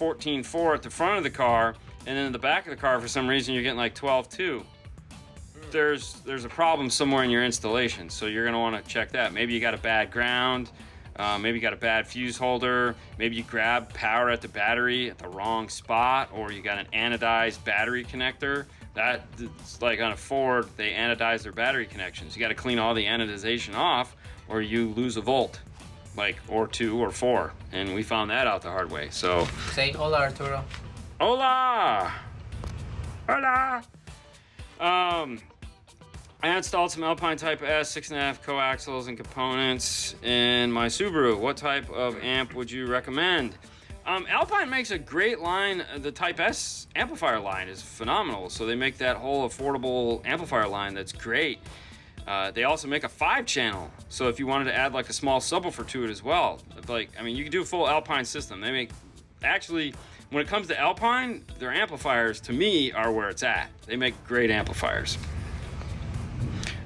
or 14.4 at the front of the car, and then in the back of the car, for some reason, you're getting like 12.2. There's a problem somewhere in your installation, so you're gonna wanna check that. Maybe you got a bad ground, maybe you got a bad fuse holder, maybe you grab power at the battery at the wrong spot, or you got an anodized battery connector. That's like on a Ford, they anodize their battery connections. You gotta clean all the anodization off, or you lose a volt, or 2 or 4. And we found that out the hard way, so. Say hola, Arturo. Hola! Hola! I installed some Alpine Type S 6.5 coaxials and components in my Subaru. What type of amp would you recommend? Alpine makes a great line. The Type S amplifier line is phenomenal. So they make that whole affordable amplifier line that's great. They also make a 5-channel, so if you wanted to add like a small subwoofer to it as well, like, I mean, you can do a full Alpine system. They make, actually, when it comes to Alpine, their amplifiers, to me, are where it's at. They make great amplifiers.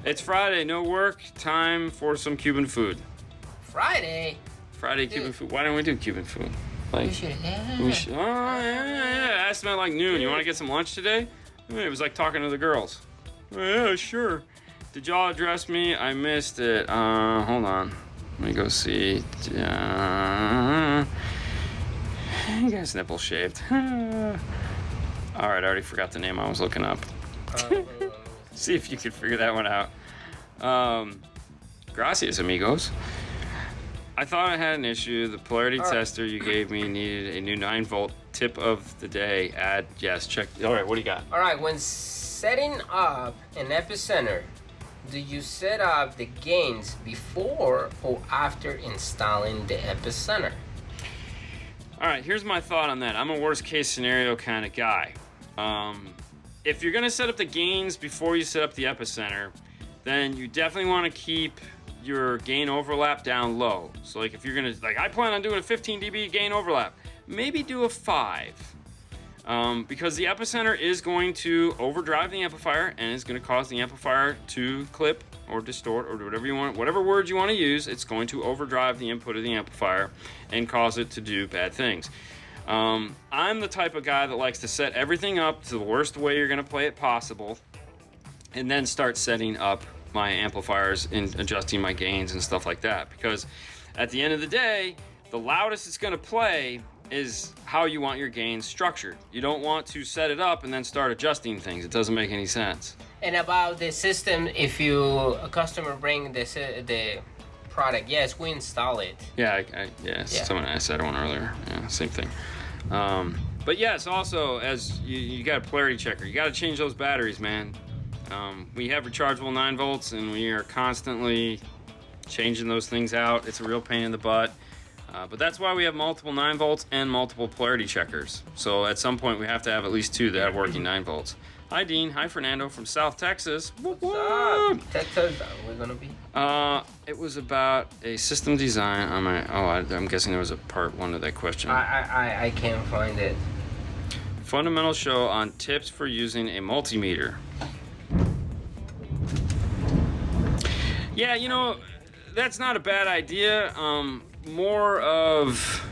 It's Friday, no work, time for some Cuban food. Friday, Cuban food. Why don't we do Cuban food? Like, we should. oh, yeah. I asked them at like noon. You want to get some lunch today? It was like talking to the girls. Yeah, sure. Did y'all address me? I missed it. Hold on. Let me go see. You guys nipple shaved. All right, I already forgot the name I was looking up. See if you could figure that one out. Gracias, amigos. I thought I had an issue. The polarity tester you gave me needed a new 9-volt tip of the day. Add, yes, check. All right, what do you got? All right, when setting up an epicenter, do you set up the gains before or after installing the epicenter? All right, here's my thought on that. I'm a worst case scenario kind of guy. If you're gonna set up the gains before you set up the epicenter, then you definitely want to keep your gain overlap down low. So like if you're gonna, like I plan on doing a 15 dB gain overlap, maybe do a 5. Because the epicenter is going to overdrive the amplifier and is going to cause the amplifier to clip or distort or whatever you want, whatever words you want to use. It's going to overdrive the input of the amplifier and cause it to do bad things. I'm the type of guy that likes to set everything up to the worst way you're going to play it possible, and then start setting up my amplifiers and adjusting my gains and stuff like that. Because at the end of the day, the loudest it's going to play is how you want your gains structured. You don't want to set it up and then start adjusting things. It doesn't make any sense. And about the system, if a customer bring the product, yes, we install it. Yeah, someone asked that one earlier. Yeah, same thing. But yes, also, as you got a polarity checker, you got to change those batteries, man. We have rechargeable 9 volts, and we are constantly changing those things out. It's a real pain in the butt. But that's why we have multiple 9 volts and multiple polarity checkers. So at some point we have to have at least 2 that have working 9 volts. Hi Dean, hi Fernando from South Texas. What's up? Texas, we're gonna be? It was about a system design on my, I'm guessing there was a part 1 of that question. I can't find it. Fundamental show on tips for using a multimeter. Yeah, you know, that's not a bad idea. More of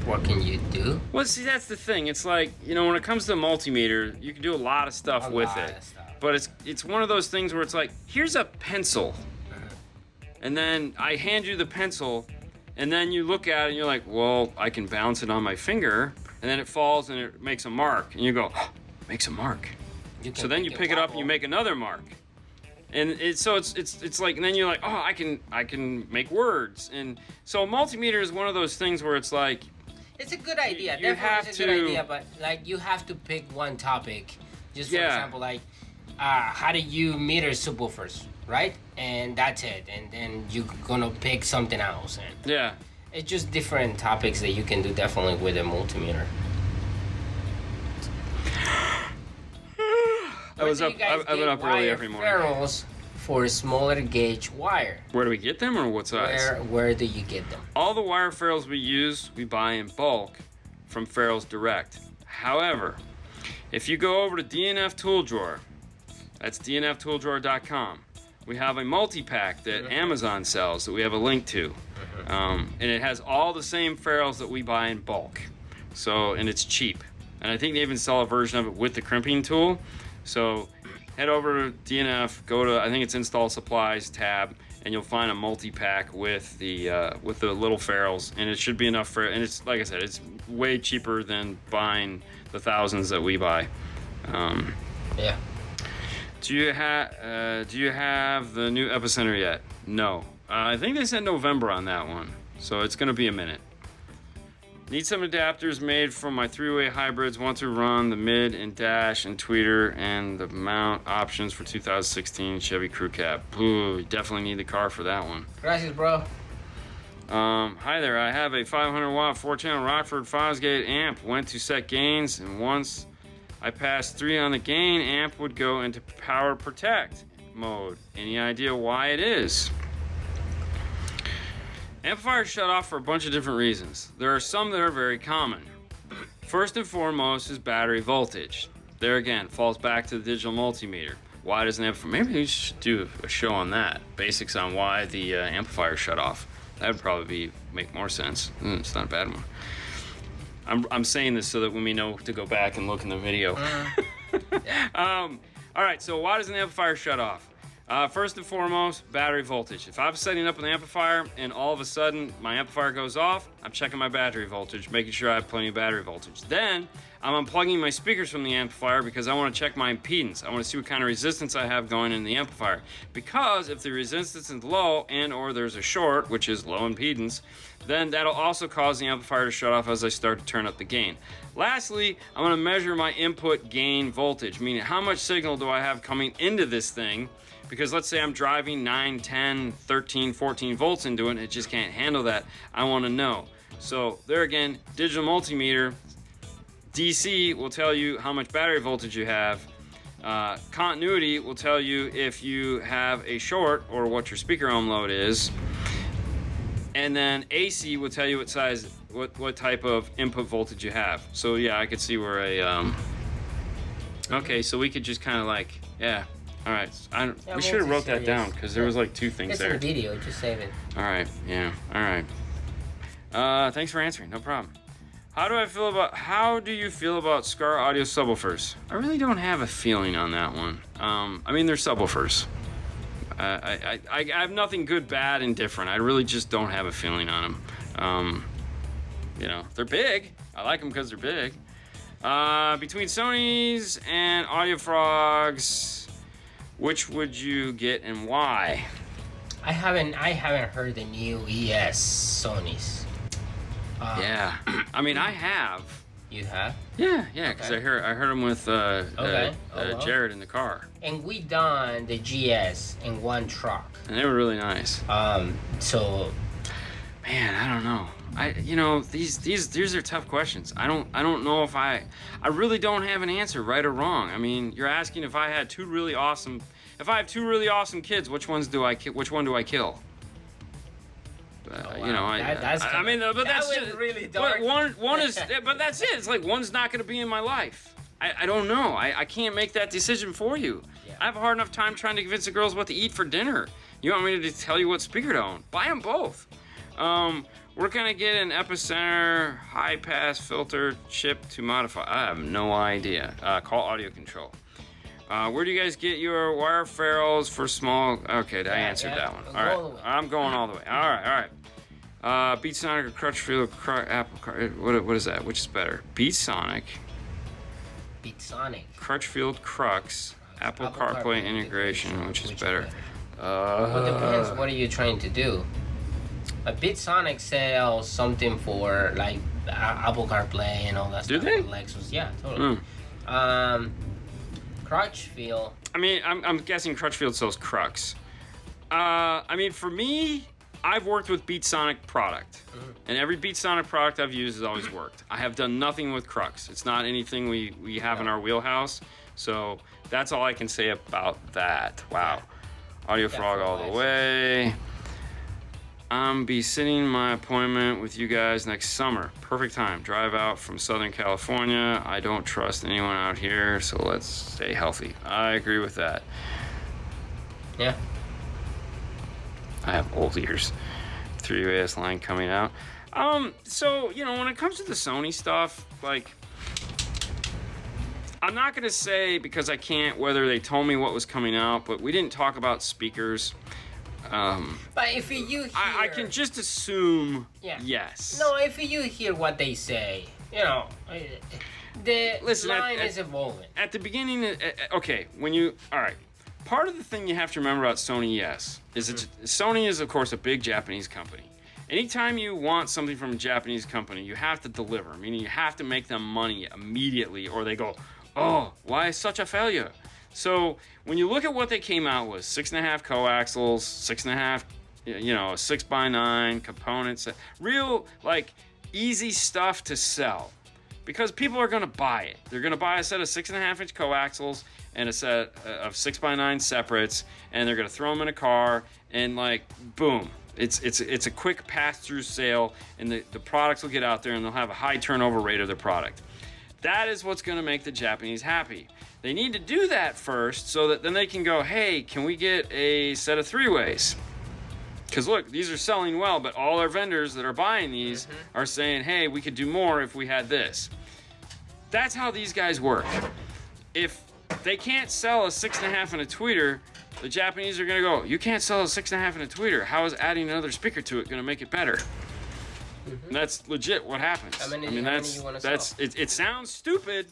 what can you do? Well, see, that's the thing. It's like, you know, when it comes to a multimeter, you can do a lot of stuff with it. But it's one of those things where it's like, here's a pencil. And then I hand you the pencil, and then you look at it and you're like, well, I can bounce it on my finger, and then it falls and it makes a mark. And you go, oh, makes a mark. So then you pick it up and you make another mark. And it's like, and then you're like, oh, I can make words. And so multimeter is one of those things where it's like, it's a good idea. You have it's a good idea, but like you have to pick one topic. Just for example, like how do you meter subwoofers, right? And that's it. And then you're gonna pick something else. And yeah, it's just different topics that you can do definitely with a multimeter. I've been up early every morning. Ferrules for smaller gauge wire. Where do we get them, or what size? Where do you get them? All the wire ferrules we use, we buy in bulk from Ferrules Direct. However, if you go over to DNF Tool Drawer, that's dnftooldrawer.com, we have a multi-pack that Amazon sells that we have a link to. And it has all the same ferrules that we buy in bulk. So, and it's cheap. And I think they even sell a version of it with the crimping tool. So head over to DNF, go to, I think it's Install Supplies tab, and you'll find a multi-pack with the little ferrules, and it should be enough for, and it's, like I said, it's way cheaper than buying the thousands that we buy. Yeah. Do you have the new epicenter yet? No. I think they said November on that one, so it's gonna be a minute. Need some adapters made for my 3-way hybrids. Want to run the mid and dash and tweeter and the mount options for 2016 Chevy Crew Cab. Ooh, definitely need the car for that one. Gracias, bro. Hi there. I have a 500 watt 4-channel Rockford Fosgate amp. Went to set gains, and once I pass 3 on the gain, amp would go into power protect mode. Any idea why it is? Amplifiers shut off for a bunch of different reasons. There are some that are very common. First and foremost is battery voltage. There again, falls back to the digital multimeter. Why does an amplifier? Maybe we should do a show on that. Basics on why the amplifier shut off. That would probably make more sense. It's not a bad one. I'm saying this so that when we know to go back and look in the video. All right, so why does an amplifier shut off? First and foremost, battery voltage. If I'm setting up an amplifier and all of a sudden my amplifier goes off, I'm checking my battery voltage, making sure I have plenty of battery voltage. Then I'm unplugging my speakers from the amplifier because I want to check my impedance. I want to see what kind of resistance I have going in the amplifier. Because if the resistance is low and or there's a short, which is low impedance, then that'll also cause the amplifier to shut off as I start to turn up the gain. Lastly, I'm going to measure my input gain voltage, meaning how much signal do I have coming into this thing. Because let's say I'm driving 9, 10, 13, 14 volts into it and it just can't handle that. I want to know. So there again, digital multimeter, DC will tell you how much battery voltage you have. Continuity will tell you if you have a short or what your speaker ohm load is. And then AC will tell you what size, what type of input voltage you have. So yeah, I could see where a, okay, so we could just kind of like, yeah. All right, we should have wrote that down because there was like 2 things there. It's in the video, just save it. All right, yeah, all right. Thanks for answering, no problem. How do you feel about Scar Audio subwoofers? I really don't have a feeling on that one. I mean, they're subwoofers. I have nothing good, bad, and different. I really just don't have a feeling on them. You know, they're big. I like them because they're big. Between Sony's and Audio Frogs, which would you get and why? I haven't heard the new ES Sony's. Yeah, I mean I have. You have? Yeah, because Okay. I heard them with Jared in the car, And we done the GS in one truck. and they were really nice. So Man, I don't know. These are tough questions. I don't know if I really don't have an answer, right or wrong. I mean, you're asking if I have 2 really awesome kids, which one do I kill? You know, I mean, but that's just really dark. But one is, but that's it. It's like one's not going to be in my life. I don't know. I can't make that decision for you. Yeah. I have a hard enough time trying to convince the girls what to eat for dinner. You want me to tell you what speaker to own? Buy them both. We're gonna get an epicenter high pass filter chip to modify. I have no idea. Call audio control. Where do you guys get your wire ferrules for small? Okay, I answered that one. All right, I'm going all the way. All right. Beat Sonic or Crutchfield Apple? What is that? Which is better? Beat Sonic. Crutchfield Crux. Apple CarPlay integration, which is better? Well, it depends. What are you trying to do? A BitSonic sells something for like Apple CarPlay and all that stuff. Do they? Lexus, yeah, totally. Crutchfield. I mean, I'm guessing Crutchfield sells Crux. I mean, for me, I've worked with BeatSonic product, and every BeatSonic product I've used has always worked. I have done nothing with Crux. It's not anything we have in our wheelhouse, so that's all I can say about that. Wow. Audio Frog all the way. Be sitting my appointment with you guys next summer. Perfect time. Drive out from Southern California. I don't trust anyone out here, so let's stay healthy. I agree with that. Yeah. I have old ears. 3US line coming out. So, you know, when it comes to the Sony stuff, like, I'm not going to say because I can't whether they told me what was coming out, but we didn't talk about speakers. But if you hear... I can just assume yes. No, if you hear what they say, you know, the line is evolving. At the beginning, okay, all right, part of the thing you have to remember about Sony, is Sony is, of course, a big Japanese company. Anytime you want something from a Japanese company, you have to deliver, meaning you have to make them money immediately, or they go, oh, why such a failure? So when you look at what they came out with, 6.5 coaxials, 6.5, 6x9 components, real like easy stuff to sell. Because people are going to buy it. They're going to buy a set of 6.5-inch coaxials and a set of 6x9 separates, and they're going to throw them in a car, and like, boom. It's a quick pass-through sale, and the products will get out there, and they'll have a high turnover rate of their product. That is what's going to make the Japanese happy. They need to do that first so that then they can go, hey, can we get a set of 3-ways? Because look, these are selling well, but all our vendors that are buying these are saying, hey, we could do more if we had this. That's how these guys work. If they can't sell a 6.5 and a tweeter, the Japanese are going to go, you can't sell a 6.5 and a tweeter. How is adding another speaker to it going to make it better? And that's legit what happens. How many you want to sell? It sounds stupid,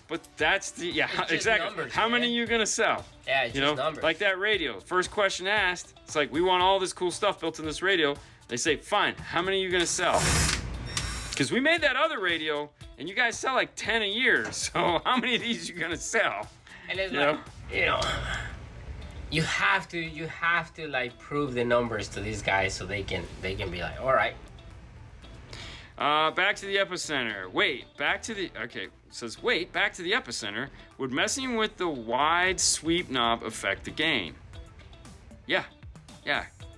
but that's the, exactly. Numbers, how many are you going to sell? Yeah, it's just numbers. Like that radio. First question asked, it's like, we want all this cool stuff built in this radio. They say, fine, how many are you going to sell? Because we made that other radio, and you guys sell like 10 a year. So how many of these are you going to sell? And it's you have to like prove the numbers to these guys so they can be like, all right. Back to the epicenter. Back to the epicenter. Would messing with the wide sweep knob affect the gain? Yeah,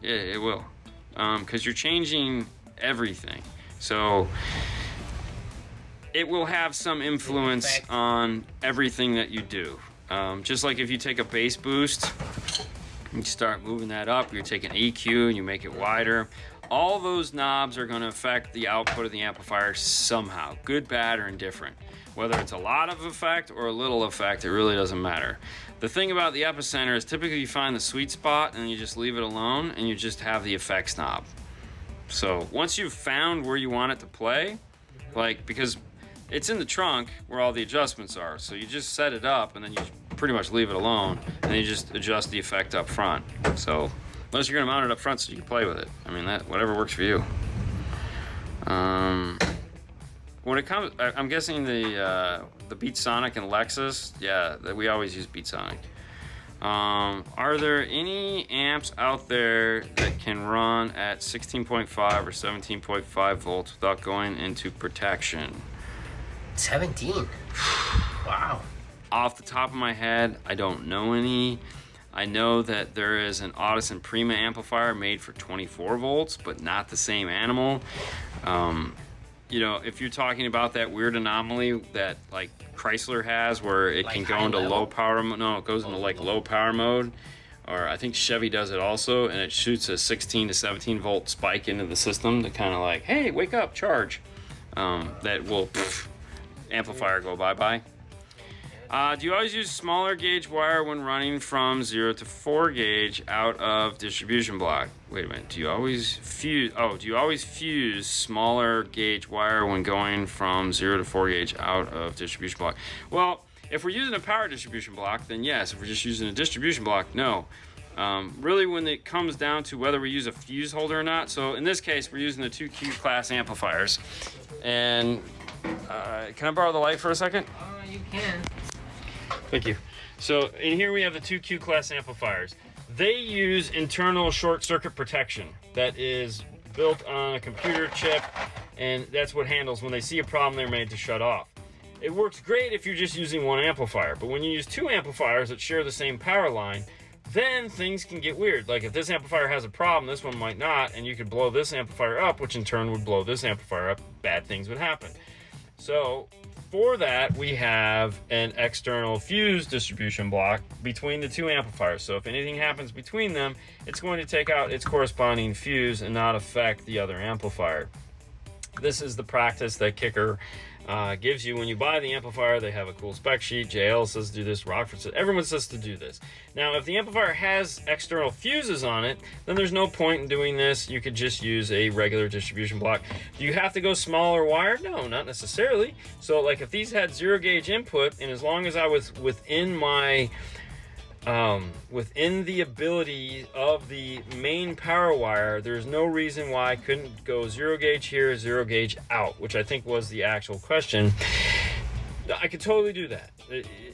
it will. Because you're changing everything. So it will have some influence on everything that you do. Just like if you take a bass boost, you start moving that up, you're taking EQ and you make it wider. All those knobs are going to affect the output of the amplifier somehow, good, bad, or indifferent. Whether it's a lot of effect or a little effect, it really doesn't matter. The thing about the epicenter is typically you find the sweet spot and you just leave it alone and you just have the effects knob. So once you've found where you want it to play, like, because it's in the trunk where all the adjustments are, so you just set it up and then you pretty much leave it alone and then you just adjust the effect up front. So unless you're going to mount it up front so you can play with it. I mean, that whatever works for you. When it comes, I'm guessing the Beat Sonic and Lexus, yeah, that we always use Beat Sonic. Are there any amps out there that can run at 16.5 or 17.5 volts without going into protection? 17. Wow. Off the top of my head, I don't know any. I know that there is an Audison Prima amplifier made for 24 volts, but not the same animal. You know, if you're talking about that weird anomaly that like Chrysler has where it like can go into low power mode. No, it goes into like low power mode. Or I think Chevy does it also, and it shoots a 16 to 17 volt spike into the system to kind of like, hey, wake up, charge. That will amplifier go bye-bye. Do you always use smaller gauge wire when running from 0 to 4 gauge out of distribution block? Wait a minute. Do you always fuse smaller gauge wire when going from 0 to 4 gauge out of distribution block? Well, if we're using a power distribution block, then yes. If we're just using a distribution block, no. Really, when it comes down to whether we use a fuse holder or not, so in this case, we're using the 2Q class amplifiers. And can I borrow the light for a second? You can. Thank you. So in here we have the 2Q class amplifiers. They use internal short circuit protection that is built on a computer chip, and that's what handles when they see a problem, they're made to shut off. It works great if you're just using one amplifier, but when you use two amplifiers that share the same power line, then things can get weird. Like if this amplifier has a problem, this one might not, and you could blow this amplifier up, which in turn would blow this amplifier up. Bad things would happen. So for that, we have an external fuse distribution block between the two amplifiers. So if anything happens between them, it's going to take out its corresponding fuse and not affect the other amplifier. This is the practice that Kicker gives you when you buy the amplifier. They have a cool spec sheet. JL says to do this, Rockford says, everyone says to do this. Now, if the amplifier has external fuses on it, then there's no point in doing this. You could just use a regular distribution block. Do you have to go smaller wire? No, not necessarily. So like if these had 0 gauge input, and as long as I was within my within the ability of the main power wire, there's no reason why I couldn't go 0 gauge here, 0 gauge out, which I think was the actual question. I could totally do that.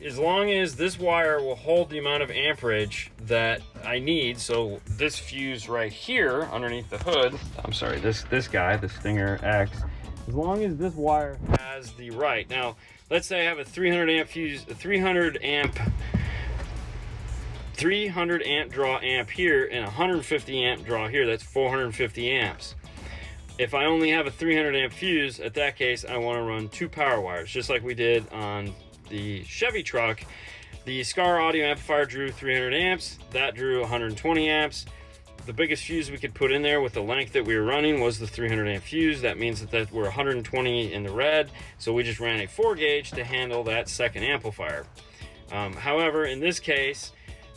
As long as this wire will hold the amount of amperage that I need. So this fuse right here underneath the hood, I'm sorry, this guy, the Stinger X, as long as this wire has the right. Now, let's say I have a 300 amp fuse, a 300 amp draw amp here and 150 amp draw here. That's 450 amps. If I only have a 300 amp fuse, at that case, I want to run 2 power wires, just like we did on the Chevy truck. The Scar audio amplifier drew 300 amps, that drew 120 amps. The biggest fuse we could put in there with the length that we were running was the 300 amp fuse. That means that we're 120 in the red, so we just ran a 4 gauge to handle that second amplifier. However, in this case,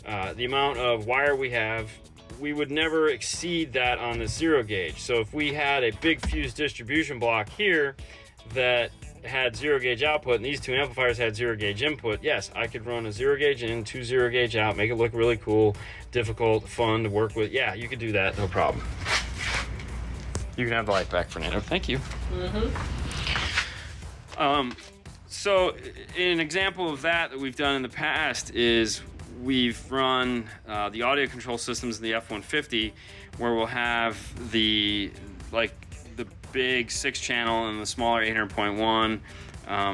the amount of wire we have, we would never exceed that on the 0 gauge. So if we had a big fuse distribution block here that had 0 gauge output and these 2 amplifiers had 0 gauge input, yes, I could run a 0 gauge in, 2 0 gauge out, make it look really cool, difficult, fun to work with. Yeah, you could do that, no problem. You can have the light back, Fernando. Thank you. So an example of that we've done in the past is we've run the audio control systems in the F-150, where we'll have the big 6 channel and the smaller 800.1.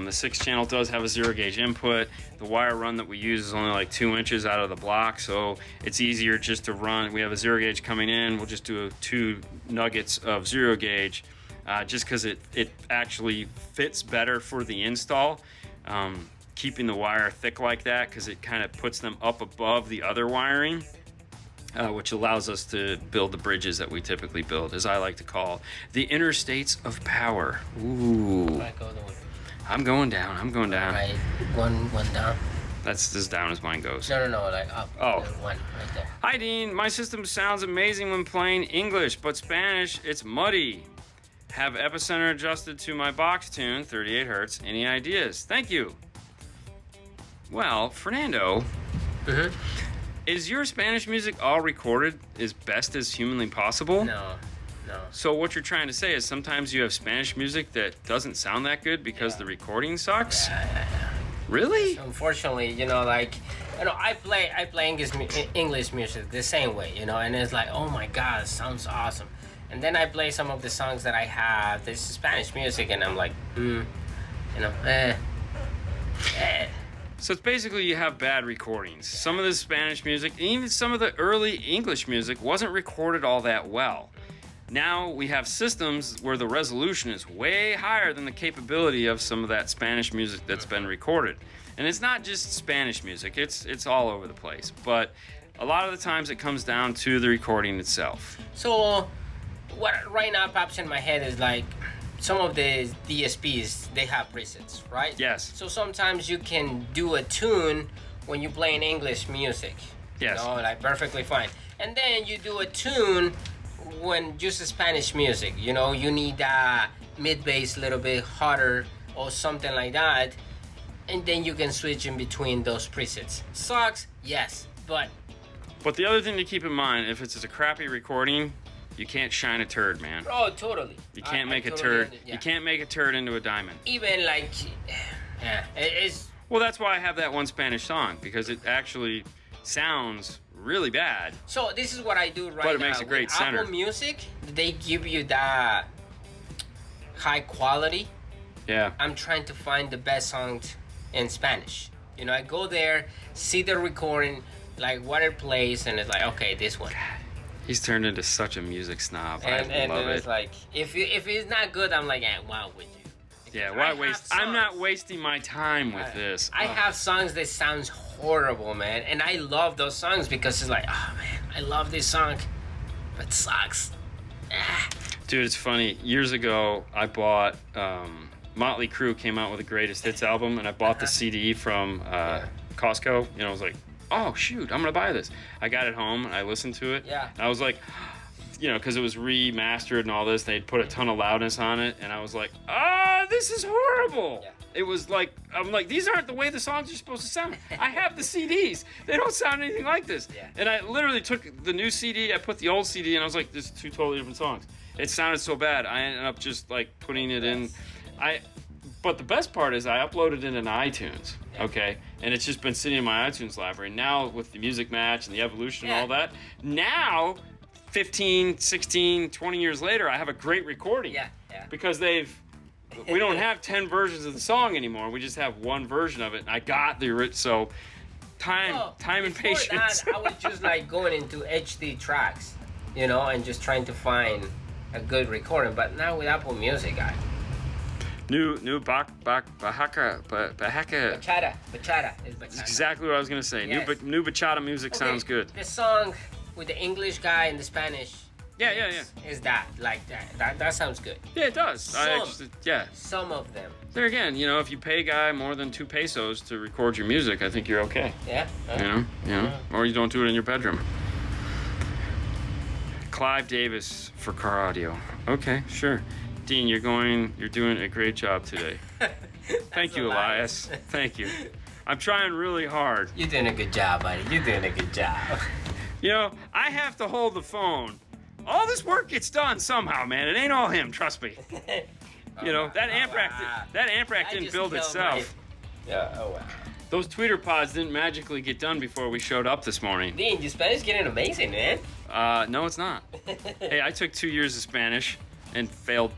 The 6 channel does have a 0 gauge input. The wire run that we use is only like 2 inches out of the block, so it's easier just to run. We have a 0 gauge coming in, we'll just do 2 nuggets of 0 gauge, just because it actually fits better for the install. Keeping the wire thick like that, because it kind of puts them up above the other wiring, which allows us to build the bridges that we typically build, as I like to call the interstates of power. Ooh. I'm going down. I'm going down. Right, one down. That's as down as mine goes. No, like up. Oh. One right there. Hi, Dean. My system sounds amazing when playing English, but Spanish, it's muddy. Have epicenter adjusted to my box tune, 38 hertz. Any ideas? Thank you. Well, Fernando, is your Spanish music all recorded as best as humanly possible? No. So what you're trying to say is sometimes you have Spanish music that doesn't sound that good because the recording sucks? Yeah. Really? Unfortunately, I play English music the same way, and it's like, oh my God, it sounds awesome. And then I play some of the songs that I have, this Spanish music, and I'm like, So it's basically you have bad recordings. Some of the Spanish music, and even some of the early English music wasn't recorded all that well. Now we have systems where the resolution is way higher than the capability of some of that Spanish music that's been recorded. And it's not just Spanish music, it's all over the place. But a lot of the times it comes down to the recording itself. So what right now pops in my head is like, some of the DSPs, they have presets, right? Yes. So sometimes you can do a tune when you play in English music. Yes. Like perfectly fine. And then you do a tune when just Spanish music. You need that mid bass a little bit harder or something like that. And then you can switch in between those presets. Sucks, yes, but the other thing to keep in mind, if it's a crappy recording, you can't shine a turd, man. Oh, totally. You can't make a turd. You can't make a turd into a diamond. Even like, it's. Well, that's why I have that one Spanish song, because it actually sounds really bad. So this is what I do right now. But it makes a great center. Apple Music, they give you that high quality. Yeah. I'm trying to find the best songs in Spanish. I go there, see the recording, like what it plays, and it's like, okay, this one. He's turned into such a music snob. And I love it's it. like, if it's not good, I'm like, wow with you. Because Yeah, why waste? I'm not wasting my time with this. I have songs that sounds horrible, man, and I love those songs because it's like, oh man, I love this song, but it sucks. Dude, it's funny. Years ago, I bought Motley Crue came out with a greatest hits album, and I bought the CD from Costco. I was like, oh shoot, I'm gonna buy this. I got it home and I listened to it. Yeah. And I was like, because it was remastered and all this, they'd put a ton of loudness on it, and I was like, this is horrible. Yeah. It was like, I'm like, these aren't the way the songs are supposed to sound. I have the CDs. They don't sound anything like this. Yeah. And I literally took the new CD, I put the old CD, and I was like, this is 2 totally different songs. It sounded so bad. I ended up just like putting it in. But the best part is I uploaded it into iTunes, okay? And it's just been sitting in my iTunes library. Now with the Music Match and the evolution and all that, now 15, 16, 20 years later, I have a great recording. Yeah. Because they've we don't have 10 versions of the song anymore. We just have one version of it. And I got the original, so time and patience. That, I was just like going into HD tracks, you know, and just trying to find a good recording. But now with Apple Music, New bachata bachata is bachata. That's exactly what I was gonna say. Yes. New bachata music sounds good. The song with the English guy and the Spanish. Yeah. Is that like that? That sounds good. Yeah, it does. Some of them. There again, you know, if you pay a guy more than 2 pesos to record your music, I think you're okay. Yeah. You know, or you don't do it in your bedroom. Clive Davis for car audio. Okay, sure. Dean, you're doing a great job today. Thank you, Elias. Thank you. I'm trying really hard. You're doing a good job, buddy. You're doing a good job. You know, I have to hold the phone. All this work gets done somehow, man. It ain't all him, trust me. You know, that amp rack didn't build itself. Yeah, oh wow. Those tweeter pods didn't magically get done before we showed up this morning. Dean, your Spanish is getting amazing, man. No, it's not. Hey, I took 2 years of Spanish and failed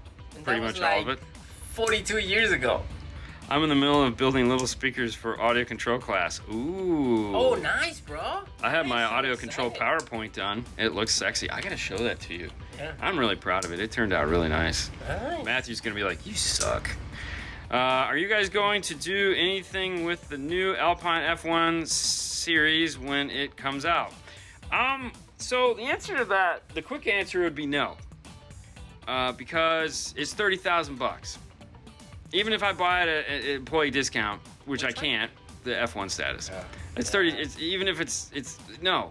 pretty much all of it. 42 years ago. I'm in the middle of building little speakers for audio control class. Ooh. Oh, nice, bro. I have my audio control PowerPoint done. It looks sexy. I gotta show that to you. Yeah. I'm really proud of it. It turned out really nice. Nice. Matthew's gonna be like, you suck. Are you guys going to do anything with the new Alpine F1 series when it comes out? So the answer to that, the quick answer would be no. Because it's $30,000. Even if I buy it at an employee discount, which I can't, the F1 status. Yeah. It's 30. It's even if it's no.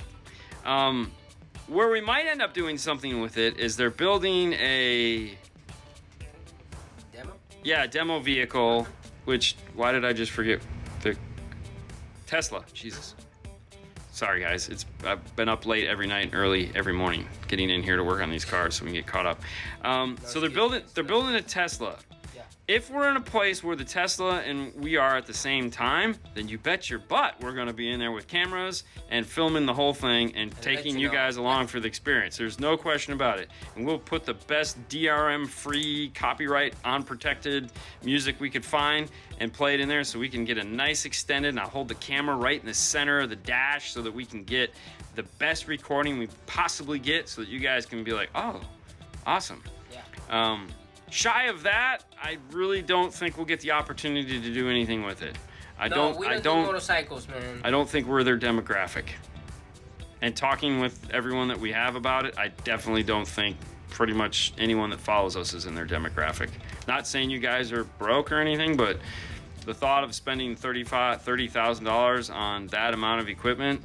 Where we might end up doing something with it is they're building a demo vehicle. Which why did I just forget the Tesla? Jesus. Sorry guys, I've been up late every night, early every morning, getting in here to work on these cars so we can get caught up. So they're building a Tesla. If we're in a place where the Tesla and we are at the same time, then you bet your butt we're going to be in there with cameras and filming the whole thing and taking you guys along for the experience. There's no question about it. And we'll put the best DRM-free, copyright unprotected music we could find and play it in there so we can get a nice extended, and I'll hold the camera right in the center of the dash so that we can get the best recording we possibly get so that you guys can be like, oh, awesome. Yeah. Shy of that, I really don't think we'll get the opportunity to do anything with it. We don't do motorcycles, man. I don't think we're their demographic. And talking with everyone that we have about it, I definitely don't think pretty much anyone that follows us is in their demographic. Not saying you guys are broke or anything, but the thought of spending $30,000 on that amount of equipment,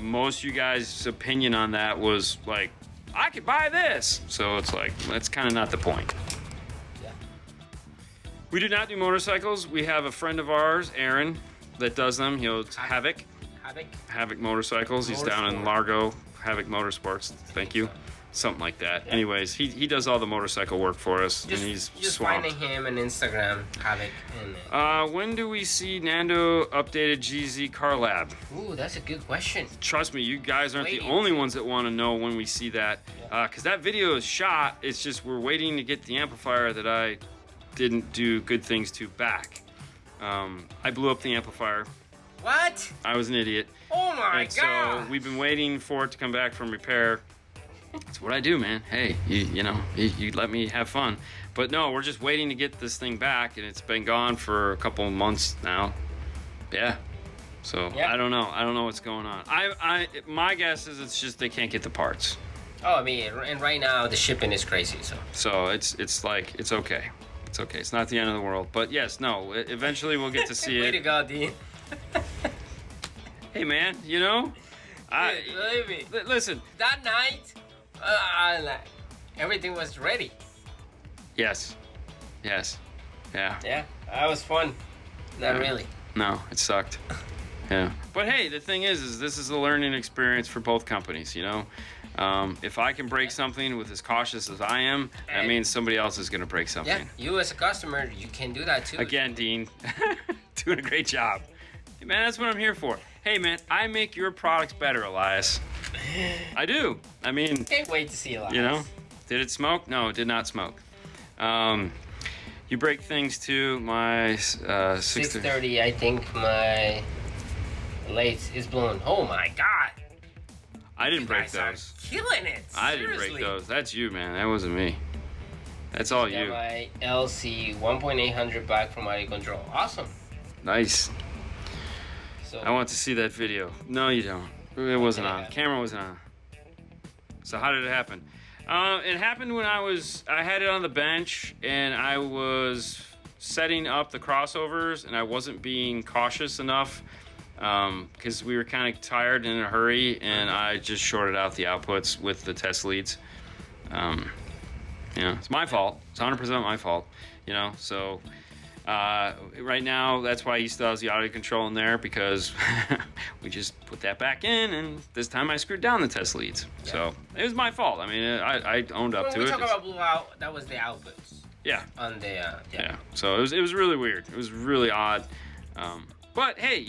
most of you guys' opinion on that was like, I could buy this. So it's like, that's kind of not the point. We do not do motorcycles. We have a friend of ours, Aaron, that does them. He owns Havoc Motorcycles. He's down in Largo. Havoc Motorsports. Thank you. Something like that. Yeah. Anyways, he does all the motorcycle work for us, and he's just swamped. Finding him on Instagram, Havoc. When do we see Nando updated GZ Car Lab? Ooh, that's a good question. Trust me, you guys aren't the only ones that want to know when we see that. Because that video is shot. It's just we're waiting to get the amplifier that I didn't do good things to back. I blew up the amplifier. What? I was an idiot. Oh my god! So we've been waiting for it to come back from repair. That's what I do, man. Hey, you let me have fun. But no, we're just waiting to get this thing back, and it's been gone for a couple of months now. Yeah. So I don't know. I don't know what's going on. My guess is it's just they can't get the parts. Oh, I mean, and right now the shipping is crazy. So it's like it's okay. It's okay. It's not the end of the world. But yes, no. Eventually we'll get to see it. Way to go, Dean. Hey, man. Believe me. Listen. That night, everything was ready. Yes. Yeah. Yeah, that was fun. Not really. No, it sucked. Yeah. But hey, the thing is this is a learning experience for both companies, If I can break something with as cautious as I am, that means somebody else is going to break something. Yeah, you as a customer, you can do that too. Again, Dean, doing a great job. Hey, man, that's what I'm here for. Hey, man, I make your products better, Elias. I do. I mean... Can't wait to see Elias. Did it smoke? No, it did not smoke. You break things too. My 630, I think my lathe is blown. Oh my God. I didn't break guys are those. killing it. I didn't break those. That's you, man. That wasn't me. That's all you. My LC 1.800 back from audio control. Awesome. Nice. So I want to see that video. No, you don't. It wasn't on. Camera wasn't on. So how did it happen? It happened when I had it on the bench and I was setting up the crossovers and I wasn't being cautious enough because we were kind of tired and in a hurry, and I just shorted out the outputs with the test leads. It's my fault. It's 100% my fault, so right now that's why he still has the audio control in there, because we just put that back in, and this time I screwed down the test leads. Yeah. So it was my fault. I mean, I owned up to it. When we talk about blue out, that was the outputs. Yeah. On the yeah. So it was really weird. It was really odd. But hey,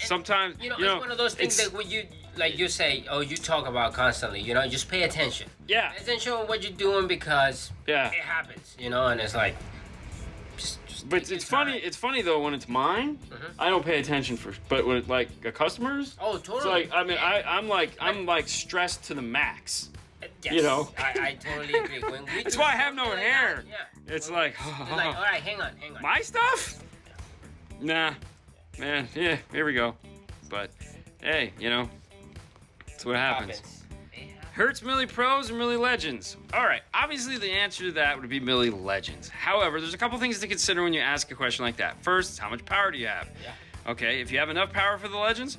sometimes it's one of those things that when you say, oh, you talk about constantly, just pay attention. Yeah. Pay attention on what you're doing, because it happens, and it's like but it's funny. It's funny though when it's mine, I don't pay attention but when like a customer's, oh, totally. It's like, I mean, I'm like stressed to the max. Yes, I totally agree. When we That's why I have no hair. It's like, all right, hang on. My stuff? Nah, man. Yeah, here we go. But hey, that's what happens. Hertz Milli Pros or Milli Legends? All right, obviously the answer to that would be Milli Legends. However, there's a couple things to consider when you ask a question like that. First, how much power do you have? Yeah. Okay, if you have enough power for the Legends,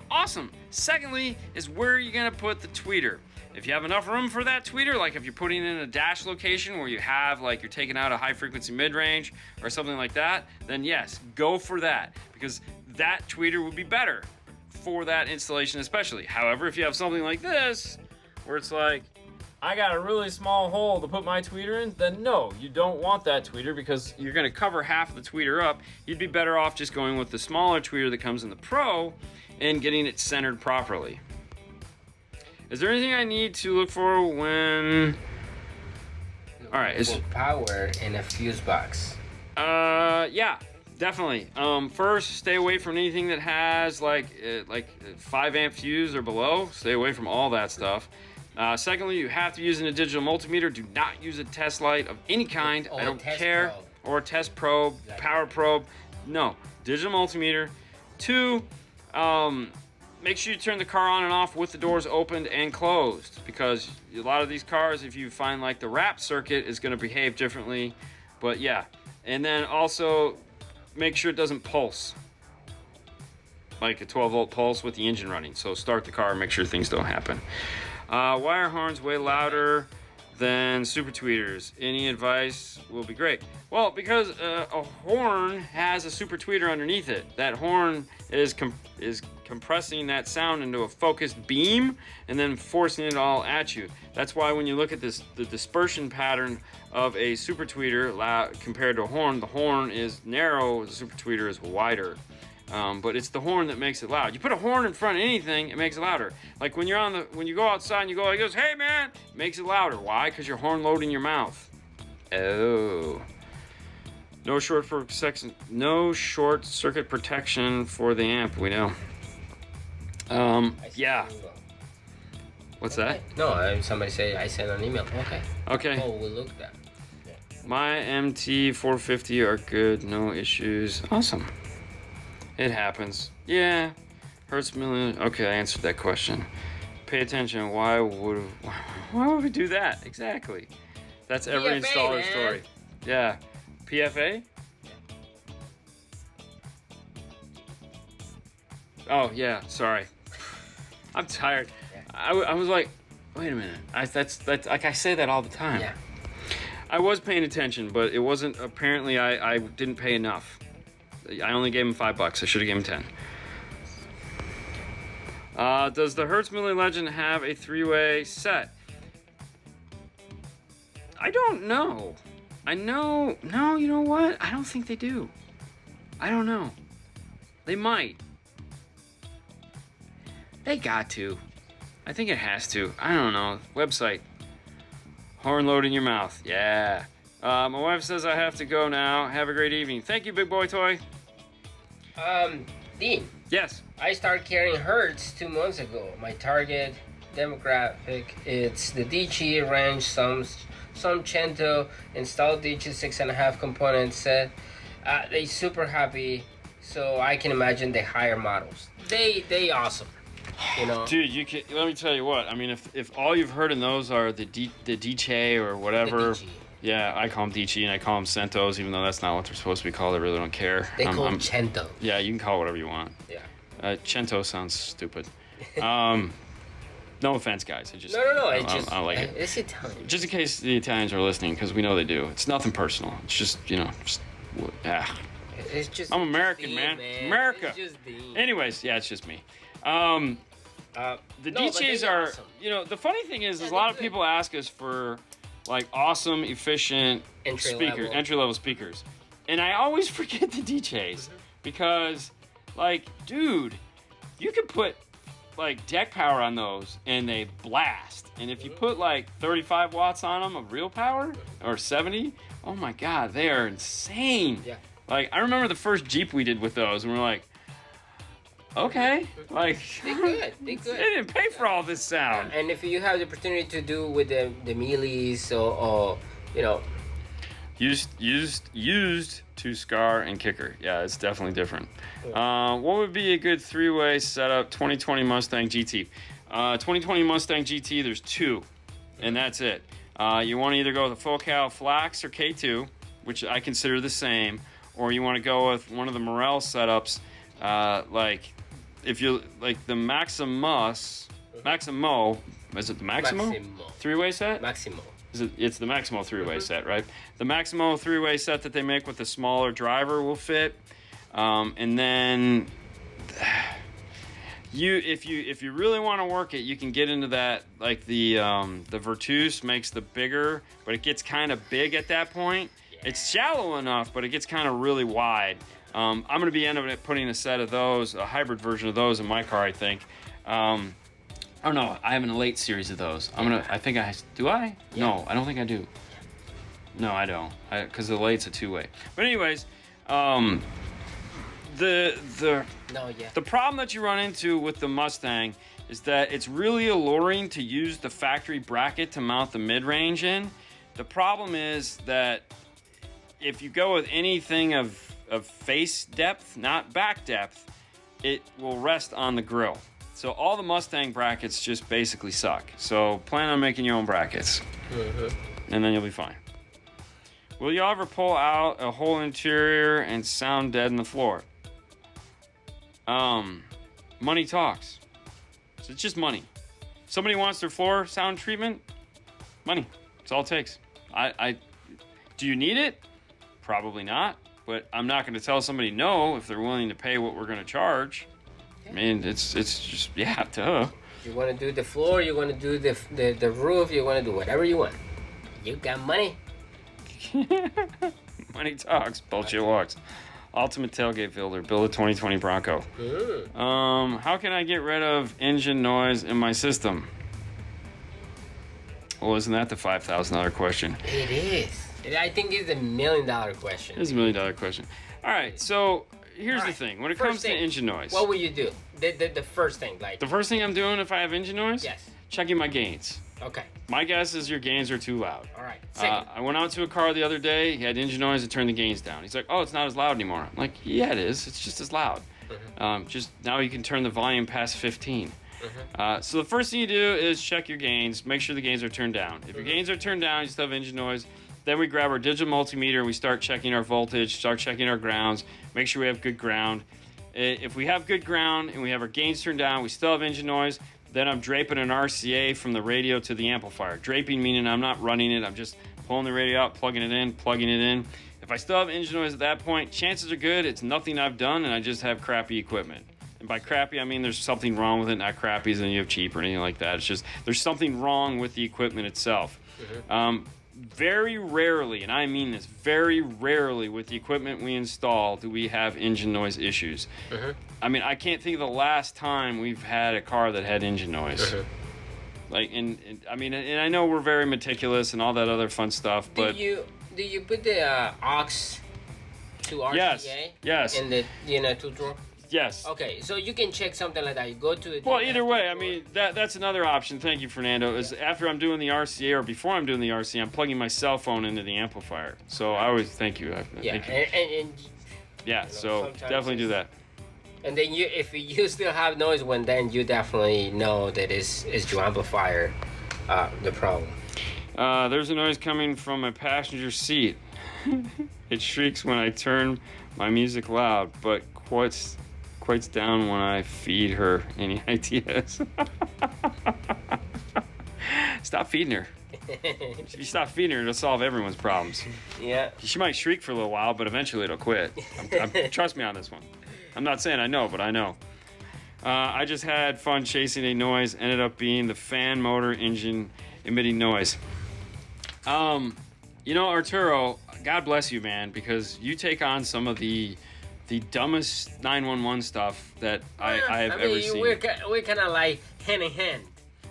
awesome. Secondly, is where are you gonna put the tweeter? If you have enough room for that tweeter, like if you're putting in a dash location where you have, like, you're taking out a high frequency mid-range or something like that, then yes, go for that, because that tweeter would be better for that installation especially. However, if you have something like this, where it's like, I got a really small hole to put my tweeter in, then no, you don't want that tweeter, because you're gonna cover half of the tweeter up. You'd be better off just going with the smaller tweeter that comes in the Pro and getting it centered properly. Is there anything I need to look for when... All right, for power in a fuse box? Yeah, definitely. First, stay away from anything that has like 5 amp fuse or below. Stay away from all that stuff. Secondly, you have to use a digital multimeter. Do not use a test light of any kind. I don't care. Probe. Or a test probe, power probe. No, digital multimeter. 2, make sure you turn the car on and off with the doors opened and closed, because a lot of these cars, if you find like the wrap circuit is going to behave differently. But yeah, and then also make sure it doesn't pulse, like a 12 volt pulse with the engine running. So start the car and make sure things don't happen. Wire horns way louder than super tweeters. Any advice will be great. Well, because a horn has a super tweeter underneath it. That horn is compressing that sound into a focused beam and then forcing it all at you. That's why when you look at this, the dispersion pattern of a super tweeter compared to a horn, the horn is narrow, the super tweeter is wider. But it's the horn that makes it loud. You put a horn in front of anything, it makes it louder. Like when you go outside and you go like this, hey man, it makes it louder. Why? Because you're horn loading your mouth. Oh. No short circuit protection for the amp, we know. Yeah. What's that? No, somebody say I sent an email. Okay. Oh, we'll look at that. Yeah. My MT450 are good, no issues. Awesome. It happens. Yeah. Hertz million. Okay, I answered that question. Pay attention. Why would we do that? Exactly. That's every PFA, installer's man. story. Yeah. PFA? Oh, yeah. Sorry. I'm tired. I was like, wait a minute. That's like I say that all the time. Yeah. I was paying attention, but it wasn't. Apparently, I didn't pay enough. I only gave him $5. I should have given him 10. Does the Hertz Milli Legend have a 3-way set? I don't know. I know. No, you know what? I don't think they do. I don't know. They might. They got to. I think it has to. I don't know. Website. Horn load in your mouth. Yeah. My wife says I have to go now. Have a great evening. Thank you, Big Boy Toy. Dean. Yes. I started carrying Hertz 2 months ago. My target demographic, it's the DG range, some Cento, installed DG 6.5 component set. They super happy, so I can imagine the higher models. They awesome. You know, dude, let me tell you what. I mean, if all you've heard in those are the DJ or whatever, yeah, I call them DJ and I call them Centos, even though that's not what they're supposed to be called. I really don't care. They call them Cento. Yeah, you can call it whatever you want. Yeah. Cento sounds stupid. No offense, guys. No. I don't like it. It's Italian. Just in case the Italians are listening, because we know they do. It's nothing personal. It's just, It's just. I'm American, Dean, man. America. It's just Dean. Anyways, yeah, it's just me. The DJs are, awesome. The funny thing is a lot of people ask us for like awesome, efficient entry-level speakers. And I always forget the DJs because, like, dude, you can put like deck power on those and they blast. And if you put like 35 watts on them of real power or 70, oh my God, they are insane. Yeah. Like, I remember the first Jeep we did with those and we're like, okay, like they good. They didn't pay for all this sound. And if you have the opportunity to do with the Mealies or used to Scar and Kicker. Yeah, it's definitely different. What would be a good three-way setup? 2020 Mustang GT. 2020 Mustang GT. There's two, and that's it. You want to either go with a full cal Flax or K2, which I consider the same, or you want to go with one of the Morel setups, like if you like the Maximo, is it the Maximo? Three-way set? Maximo. It's the Maximo three-way set, right? The Maximo three-way set that they make with the smaller driver will fit, and then if you really want to work it, you can get into that, like the Virtus makes the bigger, but it gets kind of big at that point. Yeah. It's shallow enough, but it gets kind of really wide. I'm going to be ending up putting a set of those, a hybrid version of those in my car, I think. Oh no, I have an Elate series of those. Do I? Yeah. No, I don't think I do. No, I don't. Because the Elate's a two-way. But anyways, the problem that you run into with the Mustang is that it's really alluring to use the factory bracket to mount the mid-range in. The problem is that if you go with anything of face depth, not back depth, it will rest on the grill. So all the Mustang brackets just basically suck. So plan on making your own brackets, and then you'll be fine. Will you ever pull out a whole interior and sound dead in the floor? Money talks. So it's just money. Somebody wants their floor sound treatment? Money. That's all it takes. Do you need it? Probably not. But I'm not going to tell somebody no if they're willing to pay what we're going to charge. I mean, it's just, yeah, duh. You want to do the floor, you want to do the roof, you want to do whatever you want. You got money. Money talks, bullshit walks. Ultimate tailgate builder, build a 2020 Bronco. How can I get rid of engine noise in my system? Well, isn't that the $5,000 question? It is. I think it's $1 million question. It's $1 million question. All right, so here's the thing. When it comes to engine noise, what will you do? The first thing, like the first thing I'm doing if I have engine noise? Yes. Checking my gains. Okay. My guess is your gains are too loud. All right. I went out to a car the other day. He had engine noise. I turned the gains down. He's like, "Oh, it's not as loud anymore." I'm like, "Yeah, it is. It's just as loud. Just now you can turn the volume past 15." So the first thing you do is check your gains. Make sure the gains are turned down. If your gains are turned down, you still have engine noise. Then we grab our digital multimeter and we start checking our voltage, start checking our grounds, make sure we have good ground. If we have good ground and we have our gains turned down, we still have engine noise, then I'm draping an RCA from the radio to the amplifier. Draping meaning I'm not running it, I'm just pulling the radio out, plugging it in. If I still have engine noise at that point, chances are good it's nothing I've done and I just have crappy equipment. And by crappy, I mean there's something wrong with it, not crappy as in you have cheap or anything like that. It's just there's something wrong with the equipment itself. Very rarely, and I mean this, very rarely with the equipment we install do we have engine noise issues. I mean, I can't think of the last time we've had a car that had engine noise. Like, and I mean, and I know we're very meticulous and all that other fun stuff, but do do you put the aux to RCA? Yes. In the two drawer. Yes. Okay, so you can check something like that. You go to it. Well, either way, I mean that's another option. Thank you, Fernando. Is after I'm doing the RCA or before I'm doing the RCA, I'm plugging my cell phone into the amplifier. So I always thank you. Yeah, thank you. And Yeah, so definitely do that. And then if you still have noise, then you definitely know that it's your amplifier, the problem. There's a noise coming from my passenger seat. It shrieks when I turn my music loud, but quiets down when I feed her. Any ideas? Stop feeding her. If you stop feeding her, it'll solve everyone's problems. Yeah. She might shriek for a little while, but eventually it'll quit. Trust me on this one. I'm not saying I know, but I know. I just had fun chasing a noise. Ended up being the fan motor engine emitting noise. Arturo, God bless you, man, because you take on some of the dumbest 911 stuff that I have ever seen. We're kind of like hand in hand.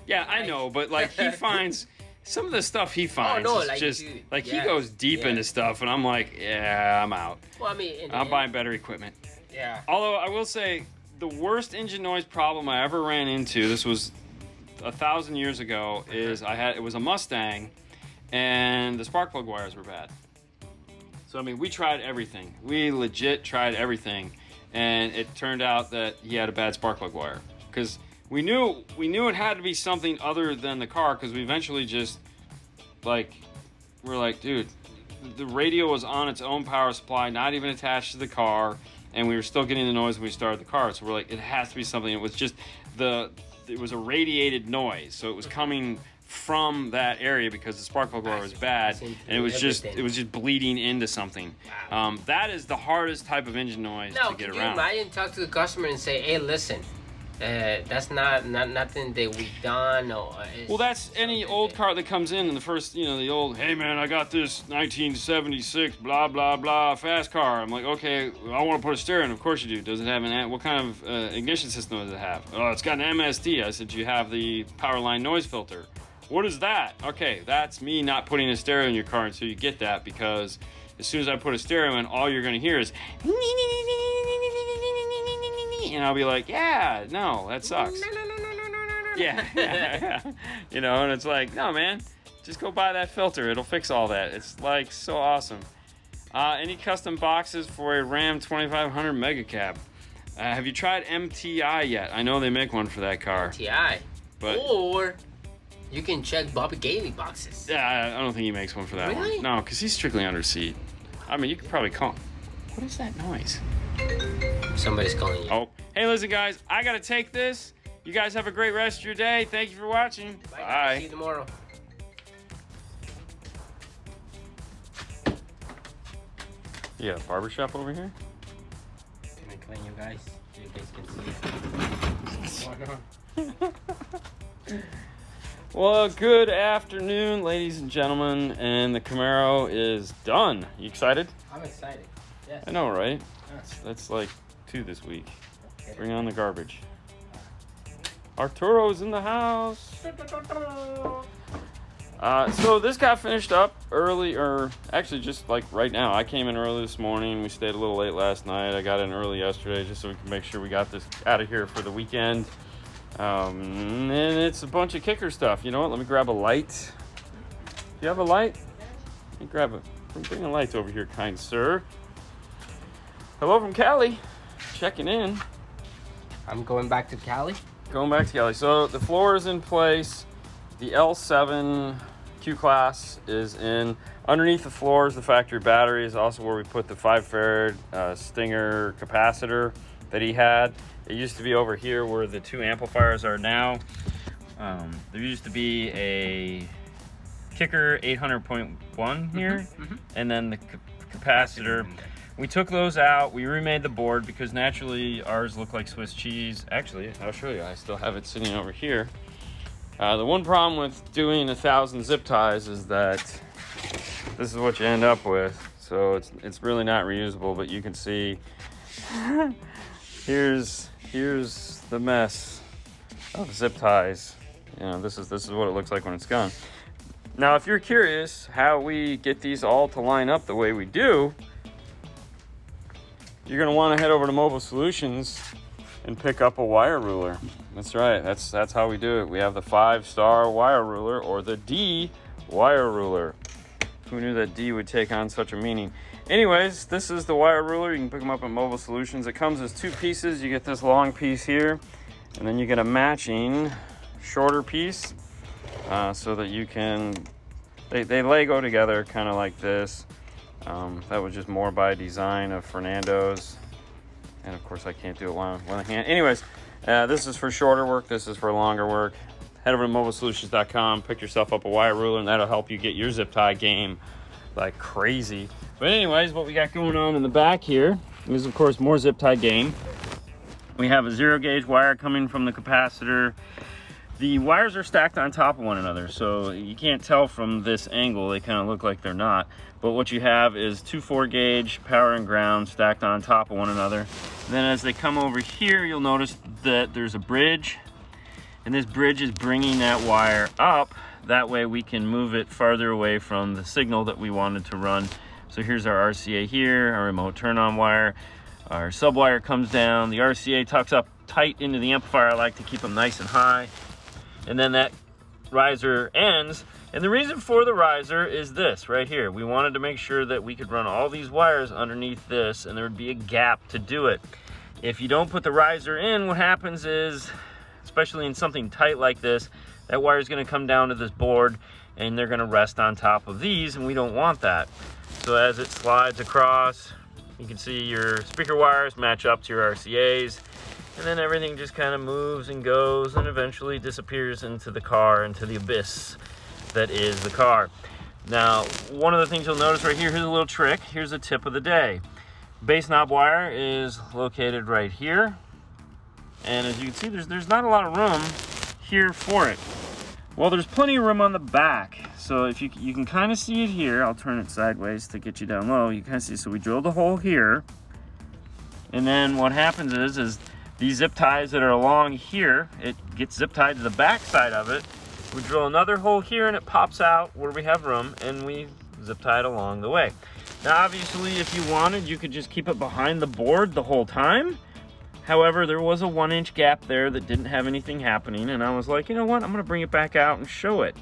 Yeah, I know, but like he finds some of the stuff he finds is just he goes deep into stuff, and I'm like, yeah, I'm out. Well, I mean, I'm buying better equipment. Yeah. Although I will say, the worst engine noise problem I ever ran into, this was 1,000 years ago, is it was a Mustang, and the spark plug wires were bad. So I mean, we tried everything. We legit tried everything, and it turned out that he had a bad spark plug wire. Because we knew it had to be something other than the car. Because we eventually just we're like, dude, the radio was on its own power supply, not even attached to the car, and we were still getting the noise when we started the car. So we're like, it has to be something. It was just it was a radiated noise, so it was coming from that area because the spark plug wire was bad, and it was just bleeding into something. Wow. That is the hardest type of engine noise to get around. Can you imagine talk to the customer and say, hey, listen, that's not nothing that we've done, or well, that's any old car that comes in the first, the old, hey man, I got this 1976 blah blah blah fast car. I'm like, okay, I want to put a stereo in. Of course you do. Does it have what kind of ignition system does it have? Oh, it's got an MSD. I said, you have the power line noise filter. What is that? Okay, that's me not putting a stereo in your car until you get that, because as soon as I put a stereo in, all you're going to hear is, and I'll be like, yeah, no, that sucks. Yeah. And it's like, no, man, just go buy that filter. It'll fix all that. It's like so awesome. Any custom boxes for a Ram 2500 Mega Cab? Have you tried MTI yet? I know they make one for that car. MTI. But or you can check Bobby Gailey boxes. Yeah, I don't think he makes one for that one. No, because he's strictly under seat. I mean, you could probably call him. What is that noise? Somebody's calling you. Oh, hey, listen, guys. I got to take this. You guys have a great rest of your day. Thank you for watching. Bye. See you tomorrow. Yeah, barbershop over here? Can I clean you guys? So you guys can see it. Well, good afternoon, ladies and gentlemen, and the Camaro is done. You excited? I'm excited. Yes. I know, right? That's like 2 this week. Okay. Bring on the garbage. Arturo's in the house. So this got finished up early, or actually just like right now. I came in early this morning. We stayed a little late last night. I got in early yesterday just so we can make sure we got this out of here for the weekend. And it's a bunch of kicker stuff. You know what? Let me grab a light. Do you have a light? Let me bring a light over here, kind sir. Hello from Cali. Checking in. I'm going back to Cali. Going back to Cali. So the floor is in place. The L7 Q-Class is in. Underneath the floor is the factory battery. Is also where we put the 5 farad Stinger capacitor that he had. It used to be over here where the 2 amplifiers are now. There used to be a kicker 800.1 here, and then the capacitor. We took those out. We remade the board because naturally ours look like Swiss cheese. Actually, I'll show you. I still have it sitting over here. The one problem with doing 1,000 zip ties is that this is what you end up with. So it's really not reusable, but you can see here's the mess of zip ties. This is what it looks like when it's gone. Now, if you're curious how we get these all to line up the way we do, you're gonna wanna head over to Mobile Solutions and pick up a wire ruler. That's right, that's how we do it. We have the 5-star wire ruler, or the D wire ruler. Who knew that D would take on such a meaning? Anyways, this is the wire ruler. You can pick them up at Mobile Solutions. It comes as 2 pieces. You get this long piece here, and then you get a matching shorter piece, so that you can, they Lego together kind of like this. That was just more by design of Fernando's. And of course I can't do it one hand. Anyways, this is for shorter work. This is for longer work. Head over to mobilesolutions.com, pick yourself up a wire ruler, and that'll help you get your zip tie game like crazy. But anyways, what we got going on in the back here is, of course, more zip tie game. We have a 0 gauge wire coming from the capacitor. The wires are stacked on top of one another, so you can't tell from this angle. They kind of look like they're not. But what you have is 2 4 gauge power and ground stacked on top of one another. And then as they come over here, you'll notice that there's a bridge. And this bridge is bringing that wire up. That way we can move it farther away from the signal that we wanted to run. So here's our RCA here, our remote turn-on wire. Our sub wire comes down. The RCA tucks up tight into the amplifier. I like to keep them nice and high. And then that riser ends. And the reason for the riser is this right here. We wanted to make sure that we could run all these wires underneath this, and there would be a gap to do it. If you don't put the riser in, what happens is, especially in something tight like this, that wire is going to come down to this board, and they're going to rest on top of these, and we don't want that. So as it slides across, you can see your speaker wires match up to your RCAs. And then everything just kind of moves and goes and eventually disappears into the car, into the abyss that is the car. Now, one of the things you'll notice right here, here's a little trick. Here's a tip of the day. Base knob wire is located right here. And as you can see, there's not a lot of room here for it. Well, there's plenty of room on the back. So if you can kind of see it here, I'll turn it sideways to get you down low. You kind of see, so we drilled a hole here. And then what happens is these zip ties that are along here, it gets zip tied to the back side of it. We drill another hole here and it pops out where we have room, and we zip tie it along the way. Now obviously if you wanted, you could just keep it behind the board the whole time. However, there was a 1-inch gap there that didn't have anything happening, and I was like, you know what, I'm gonna bring it back out and show it.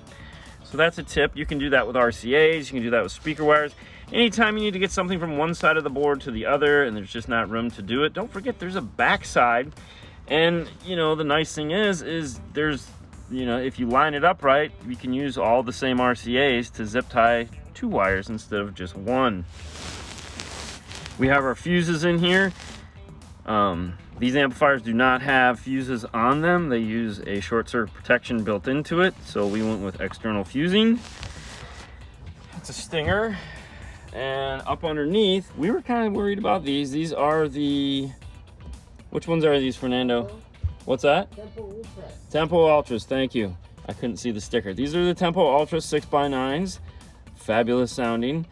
So that's a tip. You can do that with RCAs, you can do that with speaker wires. Anytime you need to get something from one side of the board to the other and there's just not room to do it, don't forget there's a back side. And you know, the nice thing is there's, you know, if you line it up right, you can use all the same RCAs to zip tie 2 wires instead of just 1. We have our fuses in here. These amplifiers do not have fuses on them. They use a short circuit protection built into it, so we went with external fusing. It's a Stinger. And up underneath, we were kind of worried about these. These are the, which ones are these, Fernando? What's that? Tempo Ultra. Tempo Ultras, thank you. I couldn't see the sticker. These are the Tempo Ultra 6x9s. Fabulous sounding.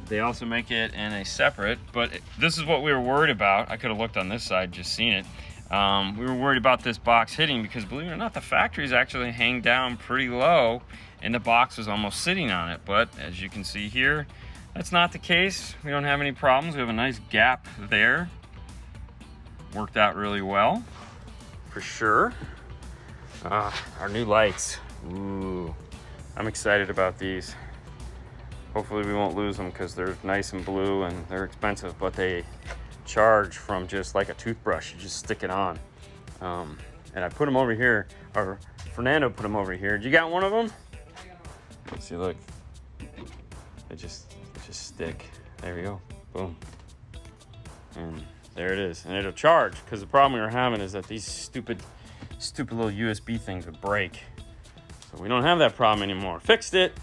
They also make it in a separate, but this is what we were worried about. I could have looked on this side, just seen it. We were worried about this box hitting because, believe it or not, the factories actually hang down pretty low and the box was almost sitting on it. But as you can see here, that's not the case. We don't have any problems. We have a nice gap there. Worked out really well, for sure. Our new lights. Ooh, I'm excited about these. Hopefully we won't lose them because they're nice and blue and they're expensive, but they charge from just like a toothbrush. You just stick it on. And I put them over here, or Fernando put them over here. You got one of them? Let's see, look. They just stick. There we go. Boom. And there it is. And it'll charge, because the problem we were having is that these stupid little USB things would break. So we don't have that problem anymore. Fixed it.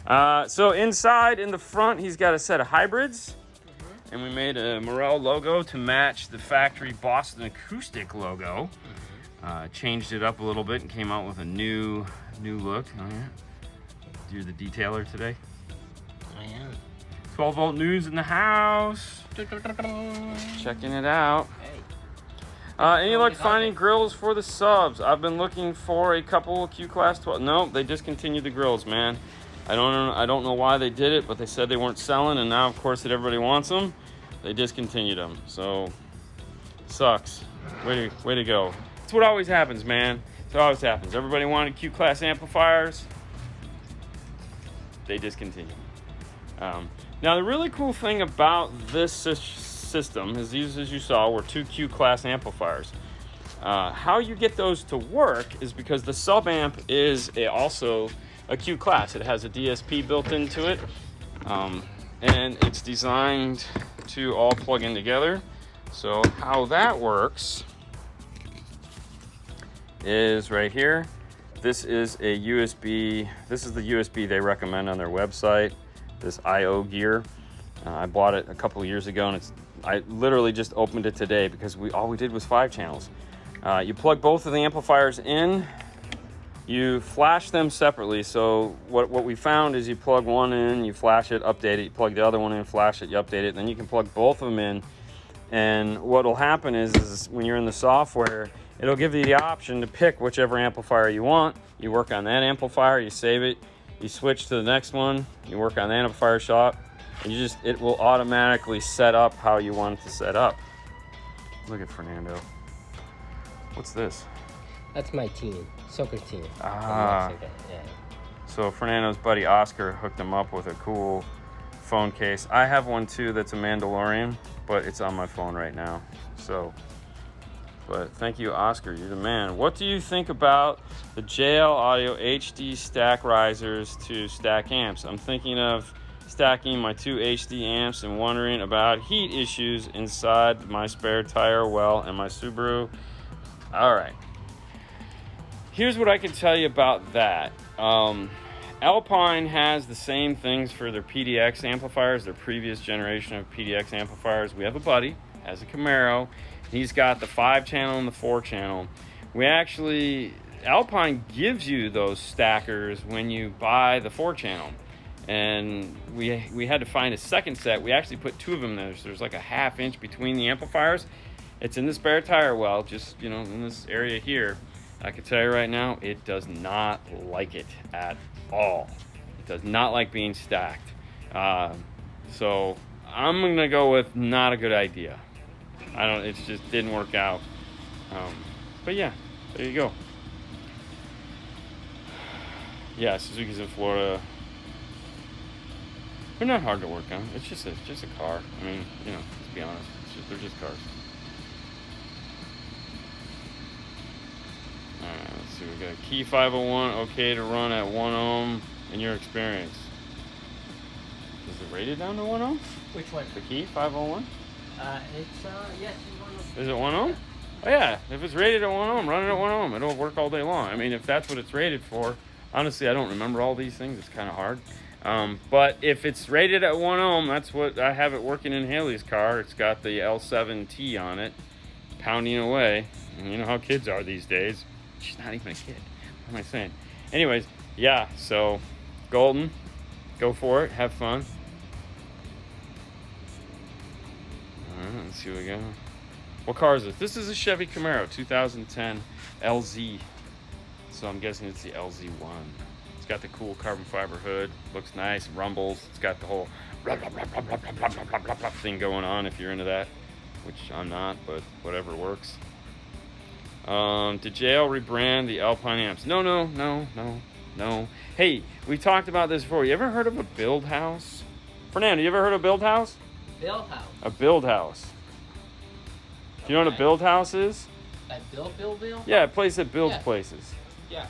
So inside, in the front, he's got a set of hybrids. And we made a Morel logo to match the factory Boston Acoustic logo. Changed it up a little bit and came out with a new look. Oh yeah. You're the detailer today. I am. 12-volt news in the house. Checking it out. Hey. Any luck finding grills for the subs? I've been looking for a couple of Q Class 12. No, they discontinued the grills, man. I don't know why they did it, but they said they weren't selling, and now, of course, that everybody wants them, they discontinued them. So, sucks. Way to go. That's what always happens, man. That's what always happens. Everybody wanted Q Class amplifiers. They discontinued. Now, the really cool thing about this system is these, as you saw, were 2 Q Class amplifiers. How you get those to work is because the sub amp is also a Q Class. It has a DSP built into it, and it's designed to all plug in together. So how that works is right here. This is a USB. This is the USB they recommend on their website, this IO gear. I bought it a couple of years ago, and I literally just opened it today because all we did was 5 channels. You plug both of the amplifiers in, you flash them separately. So what we found is you plug one in, you flash it, update it, you plug the other one in, flash it, you update it, then you can plug both of them in. And what will happen is when you're in the software, it'll give you the option to pick whichever amplifier you want. You work on that amplifier, you save it, you switch to the next one, you work on the amplifier shop, and it will automatically set up how you want it to set up. Look at Fernando. What's this? That's my team, soccer team. Ah. Yeah. So Fernando's buddy Oscar hooked him up with a cool phone case. I have one too that's a Mandalorian, but it's on my phone right now. But thank you, Oscar. You're the man. What do you think about the JL Audio HD stack risers to stack amps? I'm thinking of stacking my 2 HD amps and wondering about heat issues inside my spare tire well and my Subaru. All right. Here's what I can tell you about that. Alpine has the same things for their PDX amplifiers, their previous generation of PDX amplifiers. We have a buddy, has a Camaro. He's got the 5-channel and the 4-channel. Alpine gives you those stackers when you buy the 4-channel. And we had to find a second set. We actually put 2 of them there. So there's like a ½ inch between the amplifiers. It's in the spare tire well, just, in this area here. I can tell you right now, it does not like it at all. It does not like being stacked. So I'm gonna go with not a good idea. It just didn't work out. But yeah, there you go. Yeah, Suzuki's in Florida. They're not hard to work on. It's just a car. I mean, let's be honest. They're just cars. Alright, let's see. We got Key 501, okay to run at 1 ohm in your experience. Is it rated down to 1 ohm? Which one? The Key 501? Yes, it's 1 ohm. Is it 1 ohm? Oh yeah, if it's rated at 1 ohm, run it at 1 ohm. It'll work all day long. I mean, if that's what it's rated for. Honestly, I don't remember all these things. It's kind of hard. But if it's rated at 1 ohm, that's what I have it working in Haley's car. It's got the L7T on it, pounding away. And you know how kids are these days. She's not even a kid. What am I saying? Anyways, yeah, so Golden, go for it. Have fun. All right, let's see what we got. What car is this? This is a Chevy Camaro, 2010 LZ. So I'm guessing it's the LZ1. It's got the cool carbon fiber hood. Looks nice, rumbles. It's got the whole thing going on if you're into that, which I'm not, but whatever works. Did JL rebrand the Alpine amps? No. Hey, we talked about this before. You ever heard of a build house? Fernando, you ever heard of a build house? Build house. A build house. Do you know what a build house is? Like build? Yeah, a place that builds places. Yeah.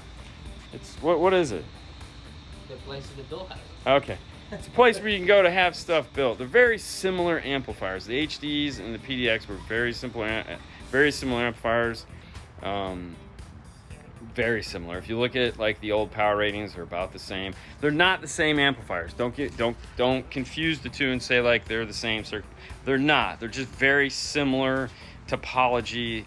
It's what is it? The place is the build house. Okay. It's a place where you can go to have stuff built. They're very similar amplifiers. The HDs and the PDX were very similar amplifiers. Very similar. If you look at like the old power ratings, they're about the same. They're not the same amplifiers. Don't confuse the two and say like they're the same circuit. They're not. They're just very similar topology.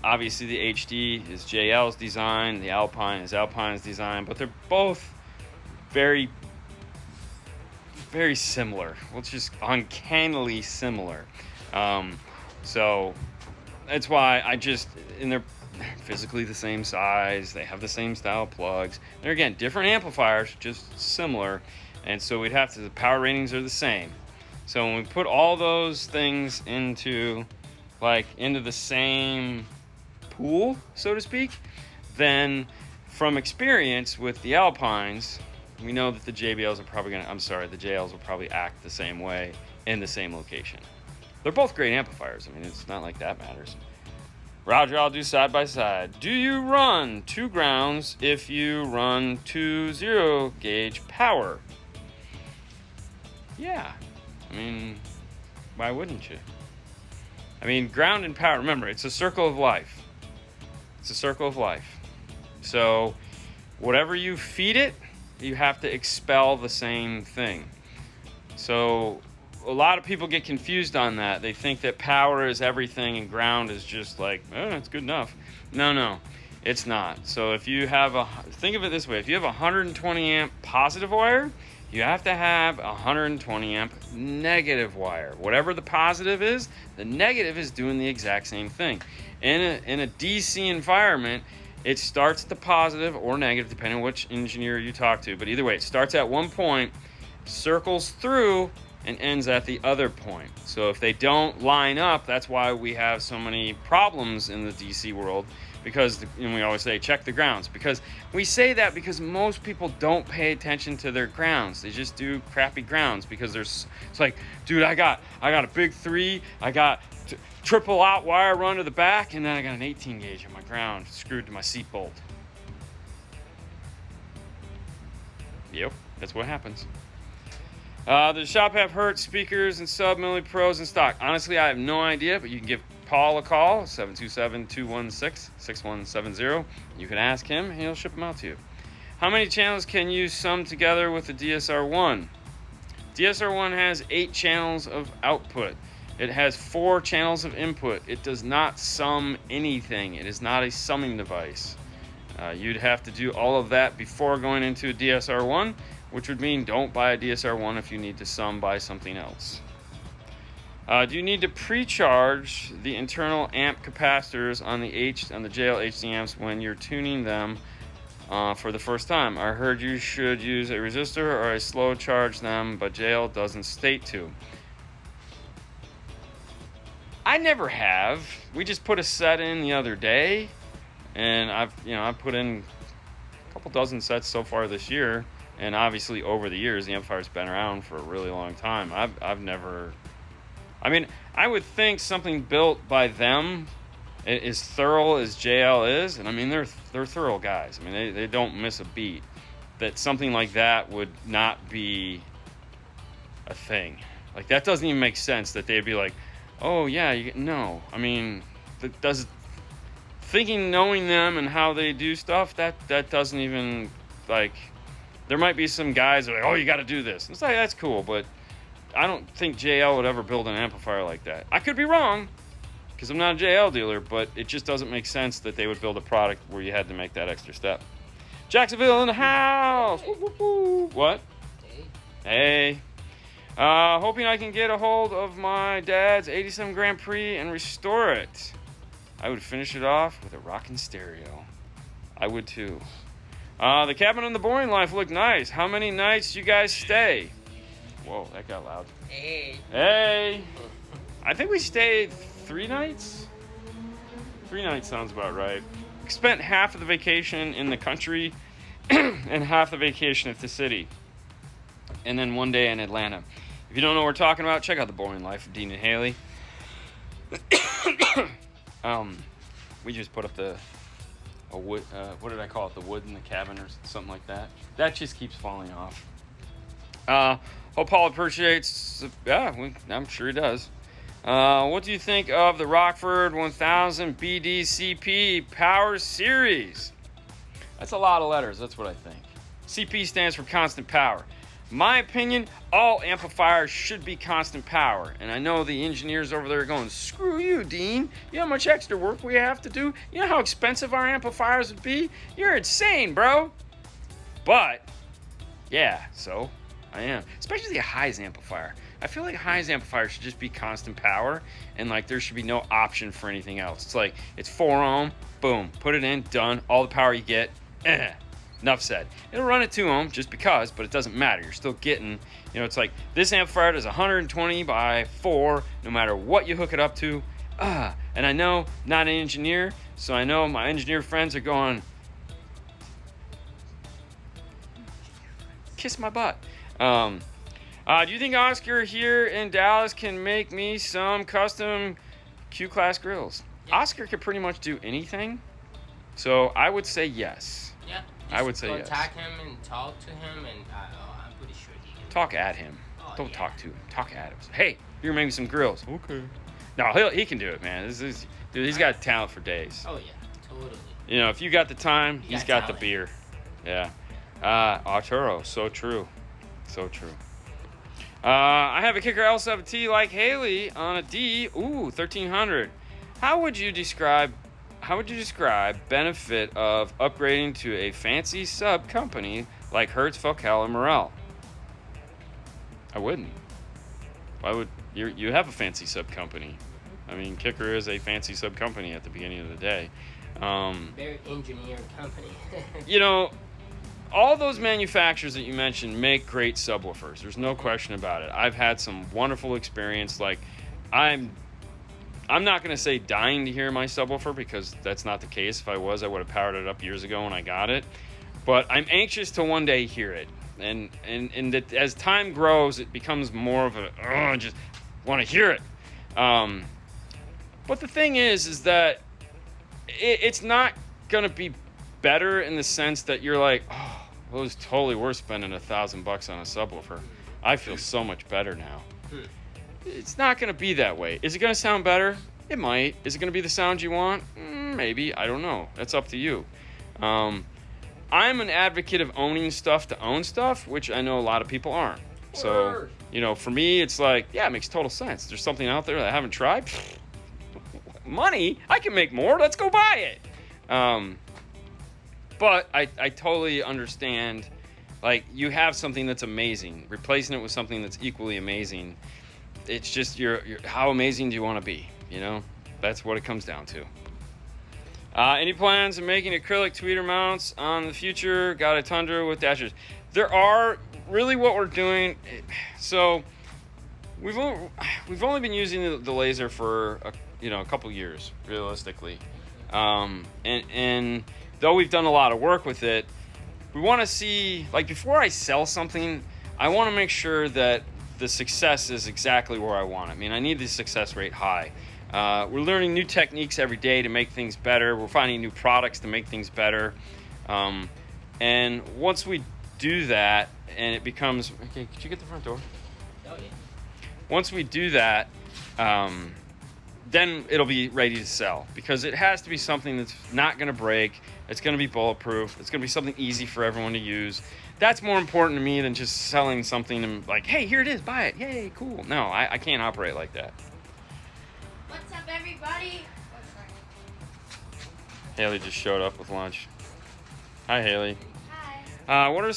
Obviously the HD is JL's design, the Alpine is Alpine's design, but they're both very, very similar. Well, it's just uncannily similar. So that's why and they're physically the same size. They have the same style plugs. They're, again, different amplifiers, just similar. And so the power ratings are the same. So when we put all those things into the same pool, so to speak, then from experience with the Alpines, we know that the JLs will probably act the same way in the same location. They're both great amplifiers. I mean, it's not like that matters. Roger, I'll do side by side. Do you run 2 grounds if you run 2 0 gauge power? Yeah. I mean, why wouldn't you? I mean, ground and power, remember, it's a circle of life. It's a circle of life. So whatever you feed it, you have to expel the same thing. So a lot of people get confused on that. They think that power is everything and ground is just like, oh, it's good enough. No, it's not. So if you have think of it this way, if you have a 120 amp positive wire, you have to have a 120 amp negative wire. Whatever the positive is, the negative is doing the exact same thing. In a DC environment, it starts at the positive or negative, depending on which engineer you talk to. But either way, it starts at one point, circles through, and ends at the other point. So if they don't line up, that's why we have so many problems in the DC world, and we always say check the grounds, because we say that because most people don't pay attention to their grounds. They just do crappy grounds because it's like, dude, I got a big 3, I got triple out wire run to the back, and then I got an 18 gauge on my ground screwed to my seat bolt. Yep, that's what happens. Does the shop have Hertz speakers and sub milli pros in stock? Honestly, I have no idea, but you can give Paul a call, 727-216-6170. You can ask him, and he'll ship them out to you. How many channels can you sum together with the DSR-1? DSR-1 has 8 channels of output. It has 4 channels of input. It does not sum anything. It is not a summing device. You'd have to do all of that before going into a DSR-1, which would mean don't buy a DSR-1 if you need to sum, buy something else. Do you need to pre-charge the internal amp capacitors on the JL HD amps when you're tuning them for the first time? I heard you should use a resistor or a slow charge them, but JL doesn't state to. I never have. We just put a set in the other day, and I've put in a couple dozen sets so far this year. And obviously, over the years, the amplifier's been around for a really long time. I've never. I mean, I would think something built by them, as thorough as JL is, and I mean they're thorough guys. I mean they don't miss a beat. That something like that would not be a thing. Like that doesn't even make sense. That they'd be like, oh yeah, no. I mean, that does. Knowing them and how they do stuff, that doesn't even like. There might be some guys that are like, oh, you got to do this. It's like, that's cool, but I don't think JL would ever build an amplifier like that. I could be wrong, because I'm not a JL dealer, but it just doesn't make sense that they would build a product where you had to make that extra step. Jacksonville in the house! Woo, woo, woo. What? Hey. Hoping I can get a hold of my dad's 87 Grand Prix and restore it. I would finish it off with a rockin' stereo. I would too. The cabin on the boring life looked nice. How many nights you guys stay? Whoa, that got loud. Hey. I think we stayed 3 nights. 3 nights sounds about right. Spent half of the vacation in the country and half the vacation at the city. And then 1 day in Atlanta. If you don't know what we're talking about, check out The Boring Life of Dean and Haley. We just put up a wood, what did I call it? The wood in the cabin or something like that. That just keeps falling off. Hope Paul appreciates. Yeah, I'm sure he does. What do you think of the Rockford 1000 BDCP Power Series? That's a lot of letters. That's what I think. CP stands for constant power. My opinion, all amplifiers should be constant power. And I know the engineers over there are going, screw you, Dean. You know how much extra work we have to do? You know how expensive our amplifiers would be? You're insane, bro. But, yeah, so I am. Especially the highs amplifier. I feel like highs amplifier should just be constant power, and like there should be no option for anything else. It's like it's 4 ohm, boom, put it in, done. All the power you get, enough said. It'll run at 2 ohm just because, but it doesn't matter. You're still getting, you know, it's like this amplifier does 120 by 4, no matter what you hook it up to. And I know, not an engineer, so I know my engineer friends are going, kiss my butt. Do you think Oscar here in Dallas can make me some custom Q-Class grills? Yeah. Oscar can pretty much do anything, so I would say yes. Yeah, I would say yes. Contact him and talk to him, and I'm pretty sure he can. Talk at him. Don't talk to him. Talk at him. Hey, you're making some grills. Okay. No, he can do it, man. Dude, he's got talent for days. Oh yeah, totally. You know, if you got the time, he's got talent. The beer. Yeah. Arturo, so true. So true. I have a Kicker L7T like Haley on a D. Ooh, 1300. How would you describe benefit of upgrading to a fancy sub company like Hertz, Focal, or Morel? I wouldn't. Why would you have a fancy sub company? I mean, Kicker is a fancy sub company at the beginning of the day. Very engineered company. You know, all those manufacturers that you mentioned make great subwoofers. There's no question about it. I've had some wonderful experience. Like, I'm not going to say dying to hear my subwoofer, because that's not the case. If I was, I would have powered it up years ago when I got it. But I'm anxious to one day hear it. And that as time grows, it becomes more of a, I just want to hear it. But the thing is that it's not going to be better in the sense that you're like, oh, well, it was totally worth spending $1,000 on a subwoofer. I feel so much better now. It's not going to be that way. Is it going to sound better? It might. Is it going to be the sound you want? Maybe. I don't know. That's up to you. I'm an advocate of owning stuff to own stuff, which I know a lot of people aren't. So, you know, for me, it's like, yeah, it makes total sense. There's something out there that I haven't tried. Money, I can make more. Let's go buy it. But I totally understand, like, you have something that's amazing. Replacing it with something that's equally amazing, it's just how amazing do you want to be, you know? That's what it comes down to. Any plans of making acrylic tweeter mounts on the future? Got a Tundra with dashers. There are. Really what we're doing, so we've only been using the laser for a couple years, realistically. And though we've done a lot of work with it, we want to see, like, before I sell something, I want to make sure that the success is exactly where I want it. I mean, I need the success rate high. We're learning new techniques every day to make things better. We're finding new products to make things better. And once we do that, and it becomes, okay, could you get the front door? Oh, yeah. Once we do that, then it'll be ready to sell, because it has to be something that's not going to break. It's going to be bulletproof. It's going to be something easy for everyone to use. That's more important to me than just selling something and like, hey, here it is, buy it. Yay, cool. No, I can't operate like that. What's up, everybody? Oh, sorry. Haley just showed up with lunch. Hi, Haley. Hi. What are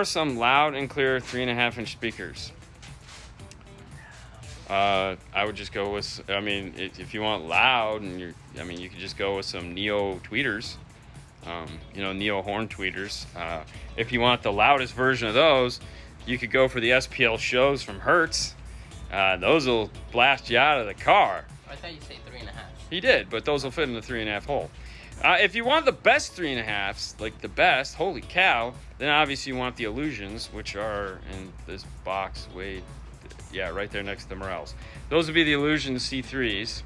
some loud and clear 3.5-inch speakers? I would just go with, I mean, if you want loud, and you could just go with some Neo tweeters, Neo horn tweeters. If you want the loudest version of those, you could go for the SPL shows from Hertz. Those will blast you out of the car. I thought you said 3.5. He did, but those will fit in the 3.5 hole. If you want the best 3.5s, like the best, holy cow, then obviously you want the Illusions, which are in this box right there next to the Morels. Those would be the Illusion C3s.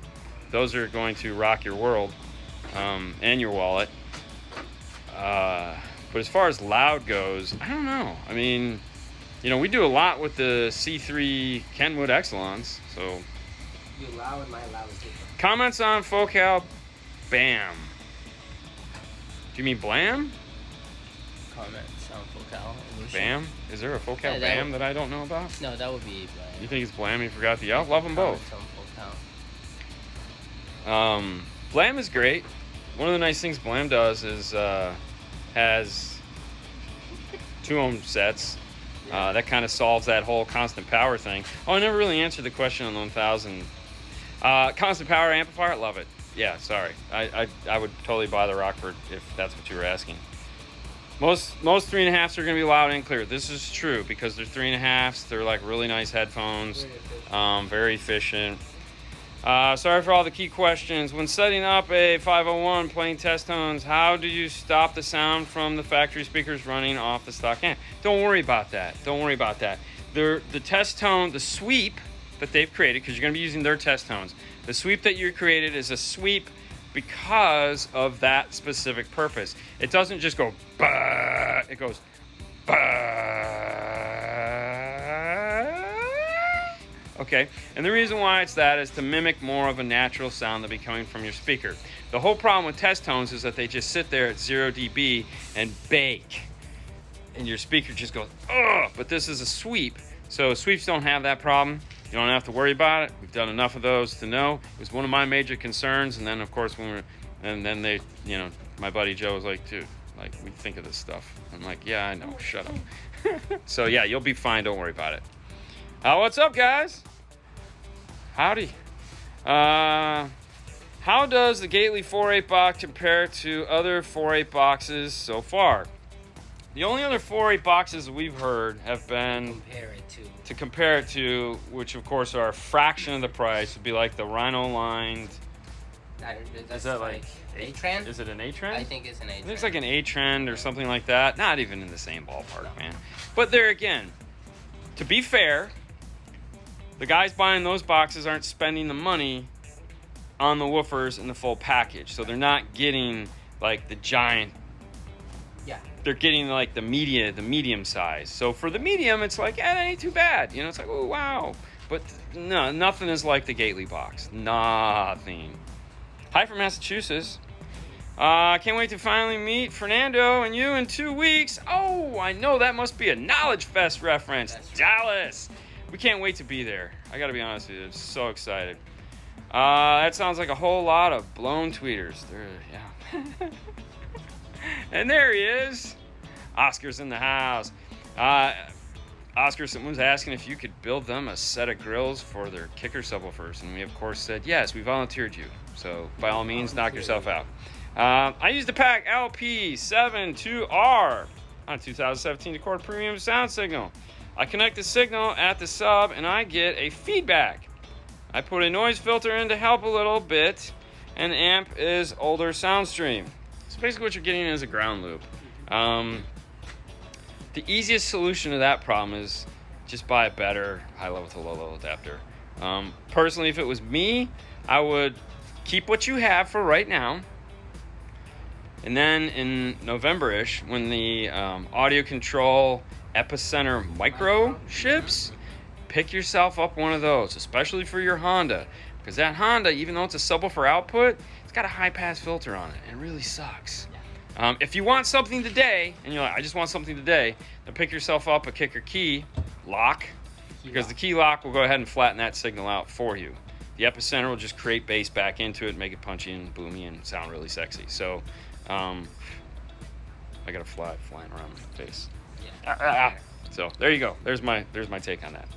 Those are going to rock your world and your wallet. But as far as loud goes, I don't know. I mean, we do a lot with the C3 Kenwood Exelons. So, You loud, my loud is different. Comments on Focal Bam. Do you mean Blam? Comments on Focal Illusion. Bam? Is there a Focal Bam that I don't know about? No, that would be Blam. You think it's Blam? You forgot the L? Love them both. Blam is great. One of the nice things Blam does is has 2 ohm sets, That kind of solves that whole constant power thing. Oh, I never really answered the question on the 1000. Constant power amplifier, love it. Yeah, sorry. I would totally buy the Rockford if that's what you were asking. Most 3.5s are going to be loud and clear. This is true because they're 3.5s. They're like really nice headphones, very efficient. Sorry for all the key questions. When setting up a 501 playing test tones, how do you stop the sound from the factory speakers running off the stock amp? Don't worry about that. Don't worry about that. The test tone, the sweep that they've created, because you're going to be using their test tones. The sweep that you created is a sweep because of that specific purpose. It doesn't just go bah, it goes bah. Okay, and the reason why it's that is to mimic more of a natural sound that be coming from your speaker. The whole problem with test tones is that they just sit there at 0 dB and bake, and your speaker just goes ugh. But this is a sweep, so sweeps don't have that problem. You don't have to worry about it. We've done enough of those to know. It was one of my major concerns. And then, of course, then they, you know, my buddy Joe was like, dude, like, we think of this stuff. I'm like, yeah, I know. Shut up. So, yeah, you'll be fine. Don't worry about it. What's up, guys? Howdy. How does the Gately 4.8 box compare to other 4.8 boxes so far? The only other 4.8 boxes we've heard have been to compare it to, which of course are a fraction of the price, would be like the Rhino lined. Is that like A-Trend? Is it an A-Trend? I think it's an A-Trend. It's like an A-Trend or something like that. Not even in the same ballpark, man. But there again, to be fair, the guys buying those boxes aren't spending the money on the woofers in the full package. So they're not getting like the giant. Yeah. They're getting like the medium size. So for the medium, it's like, yeah, that ain't too bad. You know, it's like, oh, wow. But no, nothing is like the Gately box. Nothing. Hi from Massachusetts. Can't wait to finally meet Fernando and you in 2 weeks. Oh, I know that must be a Knowledge Fest reference. That's Dallas. Right. We can't wait to be there. I got to be honest with you. I'm so excited. That sounds like a whole lot of blown tweeters. Yeah. And there he is. Oscar's in the house. Oscar, someone was asking if you could build them a set of grills for their kicker subwoofers. And we, of course, said, yes, we volunteered you. So, by all means, knock yourself out. I used the pack LP72R on a 2017 Accord Premium sound signal. I connect the signal at the sub, and I get a feedback. I put a noise filter in to help a little bit, and the amp is older SoundStream. So basically what you're getting is a ground loop. The easiest solution to that problem is just buy a better high-level to low-level adapter. Personally, if it was me, I would keep what you have for right now. And then in November-ish, when the audio control Epicenter Micro ships, pick yourself up one of those, especially for your Honda. Because that Honda, even though it's a subwoofer output, it's got a high-pass filter on it. And it really sucks. If you want something today, and you're like, I just want something today, then pick yourself up a kicker key lock, because the key lock will go ahead and flatten that signal out for you. The Epicenter will just create bass back into it, make it punchy and boomy and sound really sexy. So, I got a fly flying around my face. Yeah. So there you go. There's my take on that.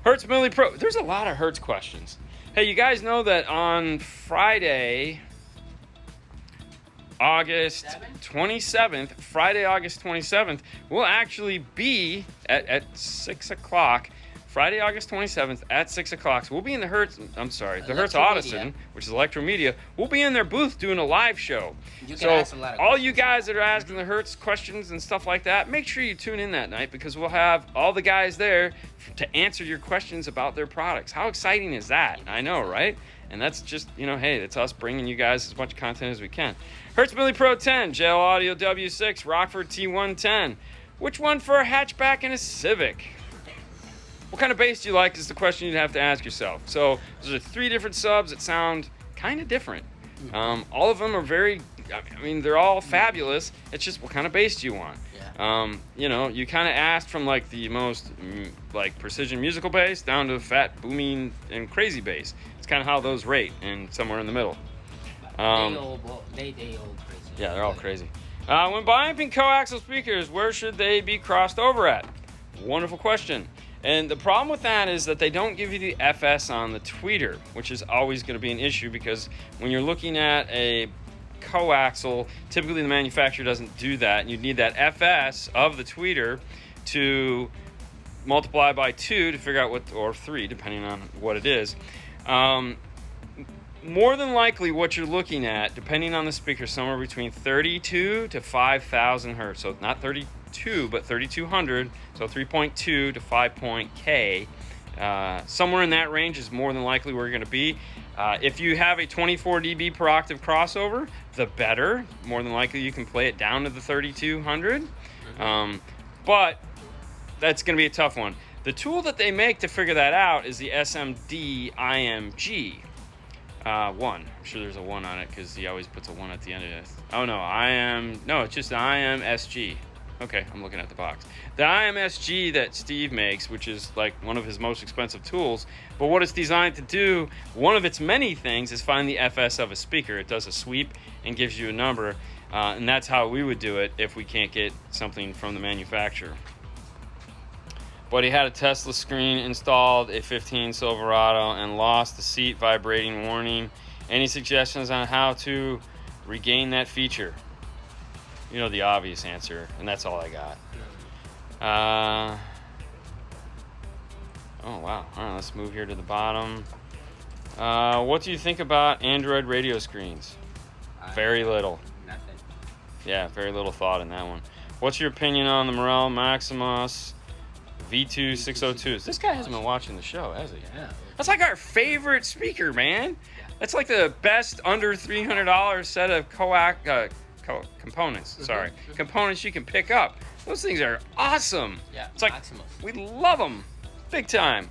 Hertz Milli Pro. There's a lot of Hertz questions. Hey, you guys know that on Friday, August 27th, Friday, August 27th, we'll actually be at 6 o'clock. Friday, August 27th at 6 o'clock. So we'll be in the Hertz Audison, which is Electromedia. We'll be in their booth doing a live show. You can ask a lot of all you guys that are asking the Hertz questions and stuff like that, make sure you tune in that night, because we'll have all the guys there to answer your questions about their products. How exciting is that? I know, right? And that's just, hey, it's us bringing you guys as much content as we can. Hertz Milli Pro 10, JL Audio W6, Rockford T110. Which one for a hatchback and a Civic? What kind of bass do you like is the question you'd have to ask yourself. So those are 3 different subs that sound kind of different. All of them are they're all fabulous. It's just what kind of bass do you want? Yeah. You kind of asked from like the most precision musical bass down to fat, booming, and crazy bass. It's kind of how those rate, and somewhere in the middle. They all crazy. Yeah, they're all crazy. When buying coaxial speakers, where should they be crossed over at? Wonderful question. And the problem with that is that they don't give you the FS on the tweeter, which is always going to be an issue because when you're looking at a coaxial, typically the manufacturer doesn't do that. And you need that FS of the tweeter to multiply by 2 to figure out what, or 3, depending on what it is. More than likely what you're looking at, depending on the speaker, somewhere between 32 to 5,000 hertz. So not 32, but 3,200. So 3.2 to 5.K. Somewhere in that range is more than likely where you're going to be. If you have a 24 dB per octave crossover, the better. More than likely you can play it down to the 3,200. But that's going to be a tough one. The tool that they make to figure that out is the SMD IMG 1. I'm sure there's a 1 on it because he always puts a 1 at the end of it. Oh no, it's just the IMSG. Okay, I'm looking at the box. The IMSG that Steve makes, which is like one of his most expensive tools, but what it's designed to do, one of its many things, is find the FS of a speaker. It does a sweep and gives you a number, and that's how we would do it if we can't get something from the manufacturer. But he had a Tesla screen installed, a 15 Silverado, and lost the seat vibrating warning. Any suggestions on how to regain that feature? You know the obvious answer, and that's all I got. Oh, wow. All right, let's move here to the bottom. What do you think about Android radio screens? Very little. Nothing. Yeah, very little thought in that one. What's your opinion on the Morel Maximus V2 602s? This guy hasn't been watching the show, has he? Yeah. That's like our favorite speaker, man. That's like the best under $300 set of components. Sorry, components you can pick up. Those things are awesome. Yeah, it's like Maximus. We love them, big time.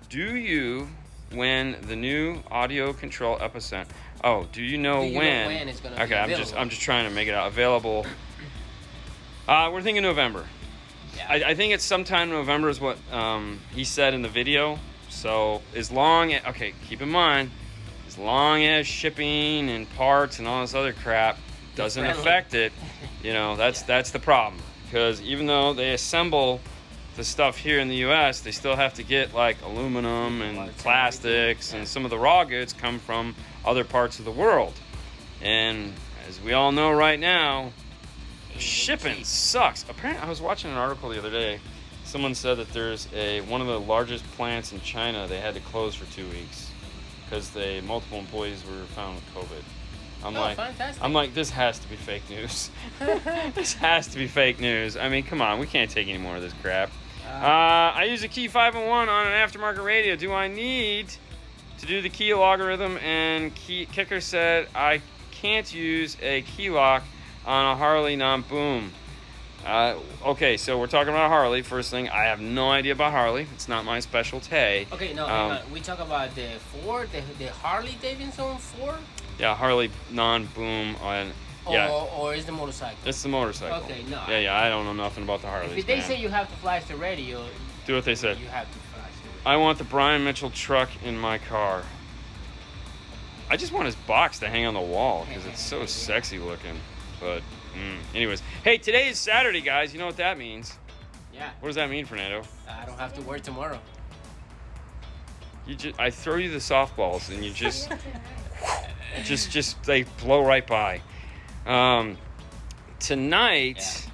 Do you when the new audio control epicenter? Oh, do you know when? When it's gonna okay, be available? I'm just trying to make it out available. We're thinking November. Yeah. I think it's sometime in November is what he said in the video. So as long as, okay, keep in mind, as long as shipping and parts and all this other crap doesn't affect it, you know, that's the problem. Because even though they assemble the stuff here in the U.S., they still have to get like aluminum and plastics, and some of the raw goods come from other parts of the world. And as we all know right now, shipping sucks. Apparently, I was watching an article the other day. Someone said that there's one of the largest plants in China. They had to close for 2 weeks because multiple employees were found with COVID. Fantastic. I'm like, this has to be fake news. This has to be fake news. I mean, come on, we can't take any more of this crap. I use a key 5-in-1 on an aftermarket radio. Do I need to do the key logarithm? And Kicker said I can't use a key lock on a Harley non-boom. Okay, so we're talking about Harley. First thing, I have no idea about Harley. It's not my specialty. Okay, no, hang on. We talk about the Ford, the Harley Davidson Ford? Yeah, Harley non-boom on. Yeah. Or is the motorcycle? It's the motorcycle. Okay, no. Yeah, I don't know nothing about the Harleys. If they say you have to flash the radio, do what they said. You have to flash the radio. I want the Brian Mitchell truck in my car. I just want his box to hang on the wall because it's so sexy looking. But, anyways. Hey, today is Saturday, guys. You know what that means? Yeah. What does that mean, Fernando? I don't have to work tomorrow. I throw you the softballs and you just, they blow right by. Tonight,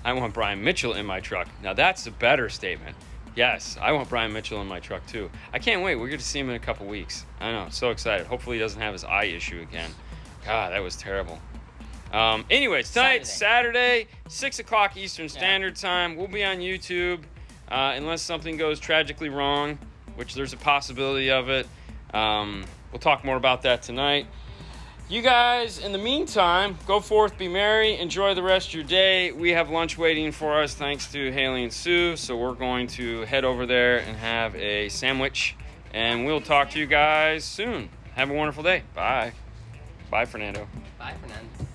I want Brian Mitchell in my truck. Now that's a better statement. Yes, I want Brian Mitchell in my truck too. I can't wait. We're going to see him in a couple weeks. I know, so excited. Hopefully he doesn't have his eye issue again. God, that was terrible. Anyways, tonight, Saturday, 6 o'clock Eastern Standard Time. We'll be on YouTube unless something goes tragically wrong, which there's a possibility of it. We'll talk more about that tonight. You guys, in the meantime, go forth, be merry, enjoy the rest of your day. We have lunch waiting for us thanks to Haley and Sue, so we're going to head over there and have a sandwich, and we'll talk to you guys soon. Have a wonderful day. Bye. Bye, Fernando. Bye, Fernando.